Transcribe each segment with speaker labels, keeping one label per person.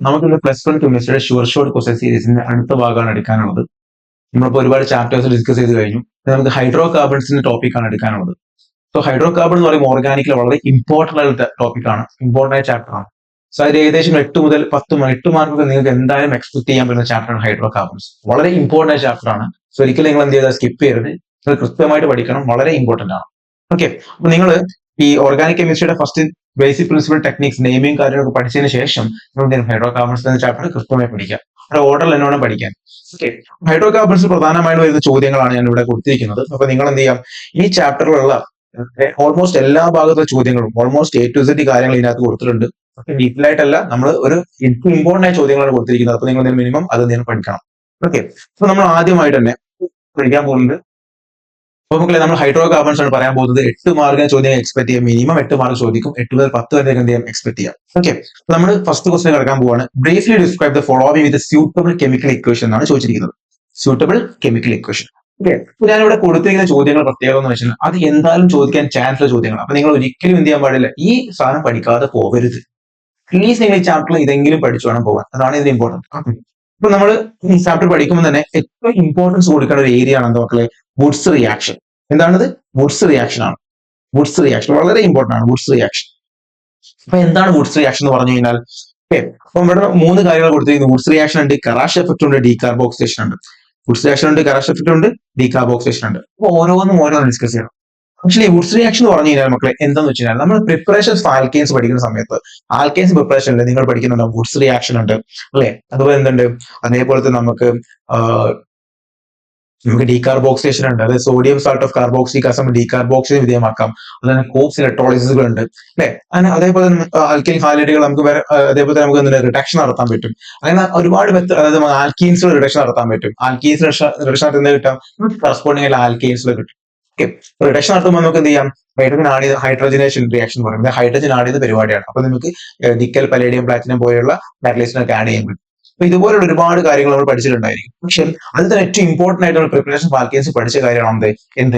Speaker 1: നമുക്കിന്ന് +1 കെമിസ്ട്രിയുടെ sure short question സീരീസിന്റെ അടുത്ത ഭാഗമാണ് എടുക്കാനുള്ളത്. നമ്മളിപ്പോൾ ഒരുപാട് ചാപ്റ്റേഴ്സ് ഡിസ്കസ് ചെയ്ത് കഴിഞ്ഞു. നമുക്ക് ഹൈഡ്രോ കാർബൺസിന്റെ ടോപ്പിക്കാണ് എടുക്കാനുള്ളത്. സോ ഹൈഡ്രോ കാർബൺ എന്ന് പറയുമ്പോൾ ഓർഗാനിക്കിലെ വളരെ ഇമ്പോർട്ടന്റ് ആയിട്ടുള്ള ടോപ്പിക്കാണ്, ഇമ്പോർട്ടന്റ് ആയ ചാപ്റ്റർ ആണ്. സോ അതിൽ ഏകദേശം 8 മുതൽ 8 മാർക്ക് നിങ്ങൾക്ക് എന്തായാലും എക്സ്പെക്ട് ചെയ്യാൻ പറ്റുന്ന ചാപ്റ്ററാണ് ഹൈഡ്രോ കാർബൺസ്. വളരെ ഇമ്പോർട്ടന്റ് ആയ ചാപ്റ്റർ ആണ്. സോ ഒരിക്കലും നിങ്ങൾ എന്ത് ചെയ്താൽ സ്കിപ്പ് ചെയ്യരുത്. നിങ്ങൾ കൃത്യമായിട്ട് പഠിക്കണം, വളരെ ഇമ്പോർട്ടന്റ് ആണ്. ഓക്കെ, അപ്പൊ നിങ്ങൾ ഈ ഓർഗാനിക് കെമിസ്ട്രിയുടെ first basic principle techniques naming കാര്യങ്ങളൊക്കെ പഠിച്ചതിന് ശേഷം നമ്മൾ ഹൈഡ്രോ കാർബൺസ് എന്ന ചാപ്റ്റർ കൃത്യമായി പഠിക്കുക. ഒരു ഓർഡറിൽ തന്നെ വേണം പഠിക്കാൻ. ഓക്കെ, ഹൈഡ്രോ കാർബൺസ് പ്രധാനമായും വരുന്ന ചോദ്യങ്ങളാണ് ഞാൻ ഇവിടെ കൊടുത്തിരിക്കുന്നത്. അപ്പൊ നിങ്ങൾ എന്ത് ചെയ്യാം, ഈ ചാപ്റ്ററിലുള്ള ഓൾമോസ്റ്റ് എല്ലാ ഭാഗത്തെ ചോദ്യങ്ങളും ഓൾമോസ്റ്റ് A to Z കാര്യങ്ങൾ ഇതിനകത്ത് കൊടുത്തിട്ടുണ്ട്. ഡീറ്റെയിൽ ആയിട്ടല്ല, നമ്മൾ ഒരു ഇമ്പോർട്ടന്റ് ആയ ചോദ്യങ്ങളാണ് കൊടുത്തിരിക്കുന്നത്. അപ്പൊ നിങ്ങൾ മിനിമം അത് നിങ്ങൾ പഠിക്കണം. ഓക്കെ, അപ്പൊ നമ്മൾ ആദ്യമായിട്ട് തന്നെ പഠിക്കാൻ പോകുന്നത്, അപ്പൊ മക്കളെ നമ്മൾ ഹൈഡ്രോ കാർബൺസ് ആണ് പറയാൻ പോകുന്നത്. 8 മാർക്കിന് ചോദ്യം എക്സ്പെക്ട് ചെയ്യാം, മിനിമം 8 മാർക്ക് ചോദിക്കും. 8 മുതൽ 10 വരെ എന്ത് ചെയ്യാം, എക്സ്പെക്ട് ചെയ്യാം. ഓക്കെ, അപ്പൊ നമ്മൾ ഫസ്റ്റ് ക്വസ്റ്റ്യൻ കിടക്കാൻ പോവാണ്. Briefly describe the following with suitable chemical equation എന്നാണ് ചോദിച്ചിരിക്കുന്നത്. Suitable chemical equation. ഓക്കെ, അപ്പൊ ഞാനിവിടെ കൊടുത്തിരിക്കുന്ന ചോദ്യങ്ങൾ പ്രത്യേകം എന്ന് വെച്ചാൽ അത് എന്തായാലും ചോദിക്കാൻ ചാൻസ് ഉള്ള ചോദ്യങ്ങൾ. അപ്പൊ നിങ്ങൾ ഒരിക്കലും എന്ത് ചെയ്യാൻ പാടില്ല, ഈ സാധനം പഠിക്കാതെ പോകരുത്. പ്ലീസ് നിങ്ങൾ ഈ ചാപ്റ്ററിൽ ഇതെങ്കിലും പഠിച്ചു വേണം പോകാൻ. അതാണ് ഇതിന്റെ ഇമ്പോർട്ടൻറ്റ്. ഇപ്പൊ നമ്മൾ ഈ ചാപ്റ്റർ പഠിക്കുമ്പോൾ തന്നെ ഏറ്റവും ഇമ്പോർട്ടൻസ് കൊടുക്കേണ്ട ഒരു ഏരിയ ആണ് എന്താ മക്കളെ, വുഡ്സ് റിയാക്ഷൻ. എന്താണിത്? വുഡ്സ് റിയാക്ഷൻ ആണ്. വുഡ്സ് റിയാക്ഷൻ വളരെ ഇമ്പോർട്ടന്റ് ആണ്. Woods reaction. അപ്പൊ എന്താണ് വുഡ്സ് റിയാക്ഷൻ എന്ന് പറഞ്ഞു കഴിഞ്ഞാൽ, അപ്പൊ ഇവിടെ 3 കാര്യങ്ങൾ കൊടുത്തിരിക്കുന്നു. വുഡ്സ് റിയാക്ഷൻ ഉണ്ട്, കറാഷ് എഫക്ട് ഉണ്ട്, ഡീകാർബോക്സിലേഷൻ ഉണ്ട്. വുഡ്സ് റിയാക്ഷൻ ഉണ്ട്, കറാഷ് എഫക്ട് ഉണ്ട്, ഡീകാർബോക്സിലേഷൻ ഉണ്ട്. അപ്പൊ ഓരോന്നും ഡിസ്കസ് ചെയ്യണം. ആക്ച്വലി വുഡ്സ് റിയാക്ഷൻ എന്ന് പറഞ്ഞു കഴിഞ്ഞാൽ മക്കളെ എന്താന്ന് വെച്ച് കഴിഞ്ഞാൽ, നമ്മൾ പ്രിപ്പറേഷൻസ് ആൽക്കെയിൻസ് പഠിക്കുന്ന സമയത്ത് ആൽക്കെയിൻസ് പ്രിപ്പറേഷനിൽ നിങ്ങൾ പഠിക്കുന്നുണ്ടാവും വുഡ്സ് റിയാക്ഷൻ ഉണ്ട് അല്ലെ. അതുപോലെ എന്തുണ്ട്, അതേപോലത്തെ നമുക്ക് ഡീകാർബോക്സിലേഷൻ ഉണ്ട്. അതായത് sodium salt of carboxylic acid ഡീകാർബോക്സിന് വിധേയമാക്കാം. അതുപോലെ കോക്സ് ഇലക്ട്രോളിസിസുകൾ ഉണ്ട് അല്ലെ. അങ്ങനെ അതേപോലെ ആൽക്കൈൽ ഹാലൈഡുകൾ നമുക്ക് അതേപോലെ നമുക്ക് റിഡക്ഷൻ നടത്താൻ പറ്റും. അങ്ങനെ ഒരുപാട് അതായത് ആൽക്കീൻസിൽ റിഡക്ഷൻ നടത്താൻ പറ്റും. ആൽക്കീൻസ് റിഡക്ഷൻ നടത്തുന്നത് കിട്ടാം, കറസ്പോണ്ടിങ് ആയിട്ട് ആൽക്കൈൻസിൽ കിട്ടും. ഓക്കെ, റിഡക്ഷൻ നടത്തുമ്പോൾ നമുക്ക് എന്ത് ചെയ്യാം, ഹൈഡ്രജൻ ആഡ് ചെയ്ത് ഹൈഡ്രജനേഷൻ റിയാക്ഷൻ എന്ന് പറയുന്നത് ഹൈഡ്രജൻ ആഡ് ചെയ്ത പരിപാടിയാണ്. അപ്പൊ നമുക്ക് നിക്കൽ, പലേഡിയം, പ്ലാറ്റിനം പോലെയുള്ള കാറ്റലൈസിനൊക്കെ ആഡ് ചെയ്യാൻ പറ്റും. അപ്പൊ ഇതുപോലുള്ള ഒരുപാട് കാര്യങ്ങൾ നമ്മൾ പഠിച്ചിട്ടുണ്ടായിരിക്കും. പക്ഷെ അതിൽ തന്നെ ഏറ്റവും ഇമ്പോർട്ടന്റ് ആയിട്ട് നമ്മൾ പ്രിപ്പറേഷൻ ആൽക്കെയിൻസ് പഠിച്ച കാര്യമാണ് എന്ത്,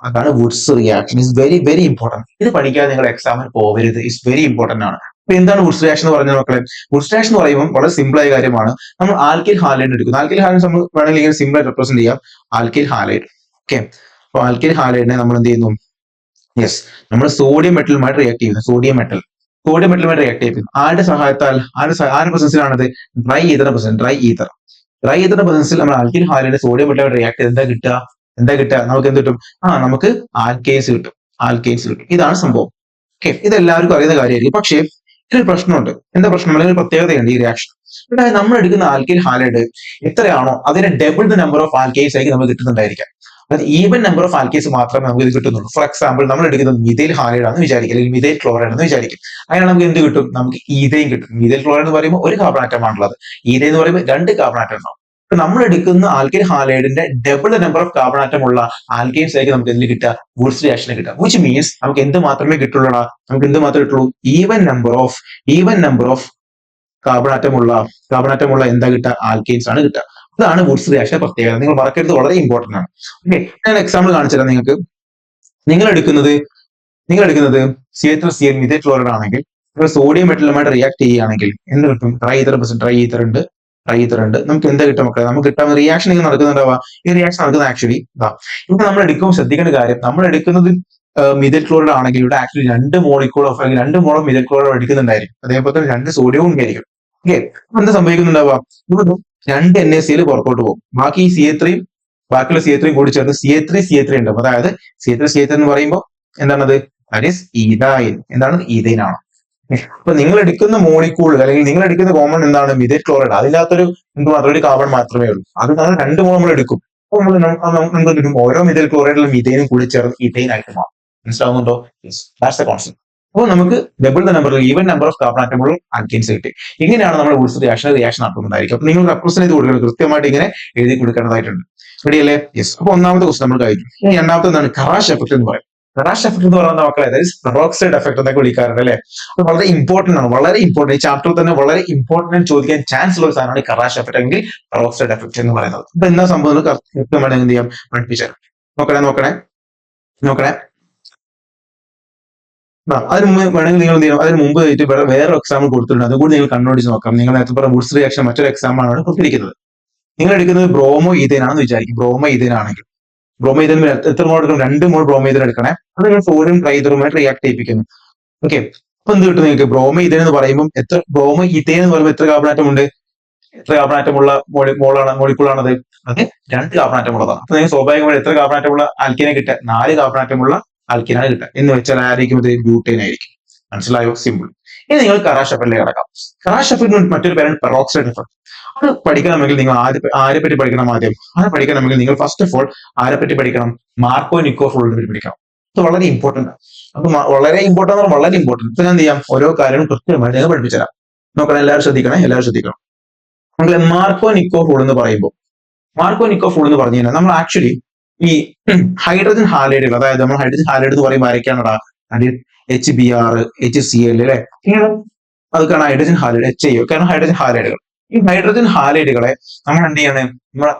Speaker 1: അതാണ് Woods reaction. Is very very important. ഇത് പഠിക്കാതെ നിങ്ങൾ എക്സാമിന് പോകരുത്. ഇസ് വെരി ഇമ്പോർട്ടന്റ് ആണ്. അപ്പൊ എന്താണ് വുഡ്സ് റിയാക്ഷൻ എന്ന് പറഞ്ഞാൽ മക്കളെ, വുഡ്സ് റിയാക്ഷൻ എന്ന് പറയുമ്പോൾ വളരെ സിമ്പിൾ ആയ കാര്യമാണ്. നമ്മൾ ആൽക്കൈൽ ഹാലൈഡ് എടുക്കുന്നു. ആൽക്കൈൽ ഹാലൈഡ് നമ്മൾ വേണമെങ്കിൽ ഇങ്ങനെ സിമ്പിൾ ആയിട്ട് റെപ്രസെന്റ് ചെയ്യാം, ആൽക്കൈൽ ഹാലൈഡ്. ഓക്കെ, അപ്പൊ ആൽക്കൈൽ ഹാലൈഡിനെ നമ്മൾ എന്ത് ചെയ്യുന്നു, യെസ്, നമ്മൾ സോഡിയം മെറ്റലുമായിട്ട് റിയാക്ട് ചെയ്യുന്നു. സോഡിയം മെറ്റലുമായിട്ട് റിയാക്ട് ചെയ്യുന്നു. ആരുടെ സഹായത്താൽ, ആരുടെ പ്രസൻസിലാണത്, ഡ്രൈ ഈതറിന്റെ പ്രസൻസ്. ഡ്രൈ ഈതറിന്റെ പ്രസൻസിൽ നമ്മൾ ആൽക്കൈൽ ഹാലൈഡ് സോഡിയം മെറ്റലുമായിട്ട് റിയാക്ട് ചെയ്ത് എന്താ കിട്ടുക, നമുക്ക് എന്ത് കിട്ടും, നമുക്ക് ആൽക്കെയ്ൻസ് കിട്ടും. ഇതാണ് സംഭവം. ഓക്കെ, ഇത് എല്ലാവർക്കും അറിയുന്ന കാര്യമായിരിക്കും. പക്ഷേ ഇതിനൊരു പ്രശ്നമുണ്ട്. എന്താ പ്രശ്നം, അല്ലെങ്കിൽ ഒരു പ്രത്യേകതയുണ്ട് ഈ റിയാക്ഷൻ. അതായത് നമ്മൾ എടുക്കുന്ന ആൽക്കൈൽ ഹാലൈഡ് എത്രയാണോ അതിന്റെ double the number of alkanes ആയിരിക്കും നമുക്ക് കിട്ടുന്നുണ്ടായിരിക്കാം. അത് ഈവൻ നമ്പർ ഓഫ് ആൽക്കേസ് മാത്രമേ നമുക്ക് ഇത് കിട്ടുന്നുള്ളൂ. ഫോർ എക്സാമ്പിൾ, നമ്മൾ എടുക്കുന്നത് മിഥൈൽ ഹാലൈഡ് ആണെന്ന് വിചാരിക്കും, അല്ലെങ്കിൽ മിഥൈൽ ക്ലോറൈഡ് എന്ന് വിചാരിക്കും. അങ്ങനെ നമുക്ക് എന്ത് കിട്ടും, നമുക്ക് ഈഥൈൻ കിട്ടും. മിഥൈൽ ക്ലോറൈഡ് എന്ന് പറയുമ്പോൾ ഒരു കാർബൺ ആറ്റം ആണുള്ളത്, ഈഥൈൻ എന്ന് പറയുമ്പോൾ 2 കാർബൺ ആറ്റം ഉണ്ടാവും. അപ്പൊ നമ്മൾ എടുക്കുന്ന ആൽക്കൈൽ ഹാലൈഡിന്റെ double number of carbon atom ഉള്ള ആൽക്കെയ്ൻസ് ആയിരിക്കും നമുക്ക് എന്ത് കിട്ടുക, വുഡ്സ് റിയാക്ഷന് കിട്ടുക. വിച്ച് മീൻസ് നമുക്ക് എന്ത് മാത്രമേ കിട്ടുള്ളൂ, ഈവൻ നമ്പർ ഓഫ് കാർബൺ ആറ്റമുള്ള എന്താ കിട്ടുക, ആൽക്കെയ്ൻസ് ആണ് കിട്ടുക. അതാണ് വുഡ്സ് റിയാക്ഷൻ പ്രത്യേകത. നിങ്ങൾ മറക്കരുത്, വളരെ ഇമ്പോർട്ടന്റ് ആണ്. ഓക്കെ, ഞാൻ എക്സാമ്പിൾ കാണിച്ചു തരാം നിങ്ങൾക്ക്. നിങ്ങൾ എടുക്കുന്നത് CH3CN മിഥൈൽ ക്ലോറൈഡ് ആണെങ്കിൽ നിങ്ങൾ സോഡിയം മെറ്റലുമായിട്ട് റിയാക്ട് ചെയ്യുകയാണെങ്കിൽ എന്ത് കിട്ടും, ഡ്രൈ ഈതർ ഉണ്ട്. നമുക്ക് എന്താ കിട്ടും മക്കളെ, നമുക്ക് കിട്ടാൻ റിയാക്ഷൻ ഇങ്ങനെ നടക്കുന്നുണ്ടാവുക. ഈ റിയാക്ഷൻ നടക്കുന്നത് ആക്ച്വലി ഇവിടെ നമ്മൾ എടുക്കുമ്പോൾ ശ്രദ്ധിക്കേണ്ട കാര്യം, നമ്മൾ എടുക്കുന്നത് മിഥൈൽ ക്ലോറൈഡ് ആണെങ്കിൽ ഇവിടെ ആക്ച്വലി 2 മോളിക്കൂൾ ഓഫ് അല്ലെങ്കിൽ 2 മോൾ ഓഫ് മിഥൈൽ ക്ലോറൈഡ് എടുക്കുന്നുണ്ടായിരിക്കും. അതേപോലെ തന്നെ 2 സോഡിയവും ഉണ്ടായിരിക്കും. ഓക്കെ, എന്താ സംഭവിക്കുന്നുണ്ടാവുക, ഇവിടെ 2 NaCl പുറത്തോട്ട് പോകും. ബാക്കിയുള്ള CH3 കൂടി ചേർന്ന് CH3 ഉണ്ടാവും. അതായത് CH3 എന്ന് പറയുമ്പോൾ എന്താണത്, ദാറ്റ് ഈസ് ഈഥൈൻ. എന്താണ്, ഈഥൈൻ ആണ്. അപ്പൊ നിങ്ങൾ എടുക്കുന്ന മോളിക്കൂൾ അല്ലെങ്കിൽ നിങ്ങൾ എടുക്കുന്ന കോമൺ എന്താണ്, മിഥൈൽ ക്ലോറൈഡ്. അതിനകത്തൊരു ഒരു കാർബൺ മാത്രമേ ഉള്ളൂ. അത് 2 മോൾ നമ്മൾ എടുക്കും. അപ്പൊ നമ്മൾ എന്ത്, ഓരോ മിഥൈൽ ക്ലോറൈഡിലും ഈഥൈനും കൂടി ചേർന്ന് ഈഥൈൻ ആയിട്ട് മാറും. മനസ്സിലാവുന്നുണ്ടോ? That's the concept. അപ്പോൾ നമുക്ക് double the number, even number of carbon ആറ്റമുള്ള ആൽക്കെയ്ൻസ് കിട്ടി. ഇങ്ങനെയാണ് നമ്മൾ വുഡ്സ് റിയാക്ഷൻ നടത്തുന്നതായിരിക്കും. അപ്പൊ നിങ്ങൾ റെപ്രസെന്റ് ചെയ്ത് കൊടുക്കണം, കൃത്യമായിട്ട് ഇങ്ങനെ എഴുതി കൊടുക്കേണ്ടതായിട്ടുണ്ട്. റെഡിയല്ലേ? യെസ്. അപ്പൊ ഒന്നാമത്തെ ക്വസ്റ്റൻ നമ്മൾ കഴിഞ്ഞു. ഇനി രണ്ടാമത്തെ എന്താണ്, കറാഷ് എഫക്ട് എന്ന് പറയും. കറാഷ് എഫക്ട് എന്ന് പറയുന്ന മക്കളെ പെറോക്സൈഡ് എഫക്ട് എന്നൊക്കെ വിളിക്കാറുണ്ട് അല്ലെ. അത് വളരെ ഇമ്പോർട്ടന്റ് ആണ്, വളരെ ഇമ്പോർട്ടന്റ്. ഈ ചാപ്റ്ററിൽ തന്നെ വളരെ ഇമ്പോർട്ടന്റ് ചോദിക്കാൻ ചാൻസ് ഉള്ള ഒരു സാധനമാണ് കറാഷ് എഫക്ട് അല്ലെങ്കിൽ പെറോക്സൈഡ് എഫക്ട് എന്ന് പറയുന്നത്. അപ്പൊ എന്താ സംഭവം കൃത്യമായിട്ട് എന്ത് ചെയ്യാം, പഠിപ്പിച്ചാൽ നോക്കണേ. അതിന് മുമ്പ് വേണമെങ്കിൽ നിങ്ങൾ എന്ത് ചെയ്യണം, അതിന് മുമ്പ് ആയിട്ട് വേറെ എക്സാമ്പിൾ കൊടുത്തിട്ടുണ്ട്, അതുകൂടി നിങ്ങൾ കണ്ണോടിച്ച് നോക്കാം. നിങ്ങൾ നേരത്തെ പറഞ്ഞ വുഡ്സ് റിയാക്ഷൻ മറ്റൊരു എക്സാമ്പിൾ ആണ് കൊടുത്തിരിക്കുന്നത്. നിങ്ങൾ എടുക്കുന്നത് ബ്രോമോ ഈഥേൻ ആണെന്ന് വിചാരിക്കും. ബ്രോമോ ഈഥേൻ ആണെങ്കിൽ ബ്രോമോ ഈഥേൻ എത്ര മോൾ എടുക്കണം? 2 മോൾ ബ്രോമോ ഈഥേൻ എടുക്കണേ. അത് നിങ്ങൾ സോഡിയം ട്രൈതറുമായിട്ട് റിയാക്ട് ചെയ്യിപ്പിക്കുന്നു. ഓക്കെ, അപ്പൊ എന്ത് കിട്ടും നിങ്ങൾക്ക്? ബ്രോമോ ഈഥേൻ എന്ന് പറയുമ്പോൾ ബ്രോമോ ഈഥേൻ എന്ന് പറയുമ്പോൾ എത്ര കാർബൺ ആറ്റം ഉണ്ട്? എത്ര കാർബൺ ആറ്റം ഉള്ള മോളിക്കൂൾ ആണത്? അത് 2 കാർബൺ ആറ്റം ഉള്ളതാണ്. അപ്പൊ നിങ്ങൾക്ക് സ്വാഭാവികമായി എത്ര കാർബൺ ആറ്റം ഉള്ള ആൽക്കീനെ കിട്ടുക? 4 കാർബൺ ആറ്റം ഉള്ള ആൽക്കീനാണ് കിട്ടുക. എന്ന് വെച്ചാൽ ആയിരിക്കും ഇത്? ബ്യൂട്ടേൻ ആയിരിക്കും. മനസ്സിലായോ? സിമ്പിൾ. ഇനി നിങ്ങൾ കറാഷ് എഫക്റ്റിലേക്ക് കടക്കാം. കറാഷ് എഫക്റ്റിന് മറ്റൊരു പേരാണ് പെറോക്സൈഡ് എഫക്ട്. അത് പഠിക്കണമെങ്കിൽ നിങ്ങൾ ആരെ പറ്റി പഠിക്കണം? ആദ്യം അത് പഠിക്കണമെങ്കിൽ നിങ്ങൾ ഫസ്റ്റ് ഓഫ് ഓൾ ആരെ പറ്റി പഠിക്കണം? മാർക്കോ നിക്കോസ് റൂളിനെ പറ്റി പഠിക്കണം. അത് വളരെ ഇമ്പോർട്ടന്റ് ആണ്. അപ്പൊ വളരെ ഇമ്പോർട്ടന്റ് ആണ്, വളരെ ഇമ്പോർട്ടന്റ്. ഇപ്പൊ ഞാൻ എന്ത് ചെയ്യാം, ഓരോ കാര്യങ്ങളും കൃത്യമായിട്ട് ഞാൻ പഠിപ്പിച്ചുതരാം. നോക്കണം, എല്ലാവരും ശ്രദ്ധിക്കണേ, എല്ലാവരും ശ്രദ്ധിക്കണം. നമ്മൾ മാർക്കോ നിക്കോ റൂൾ എന്ന് പറയുമ്പോൾ, മാർക്കോ നിക്കോ റൂൾ എന്ന് പറഞ്ഞു കഴിഞ്ഞാൽ നമ്മൾ ആക്ച്വലി ഈ ഹൈഡ്രജൻ ഹാലൈഡുകൾ, അതായത് നമ്മൾ ഹൈഡ്രജൻ ഹാലൈഡ് എന്ന് പറയുമ്പോൾ ആരൊക്കെയാണടാ? HBr, HCl അല്ലെ, ഇങ്ങനെ അതൊക്കെയാണ് ഹൈഡ്രജൻ ഹാലൈഡ്. HIO കാരണം ഹൈഡ്രജൻ ഹാലൈഡുകൾ. ഈ ഹൈഡ്രജൻ ഹാലൈഡുകളെ നമ്മൾ എന്ത് ചെയ്യണം? നമ്മൾ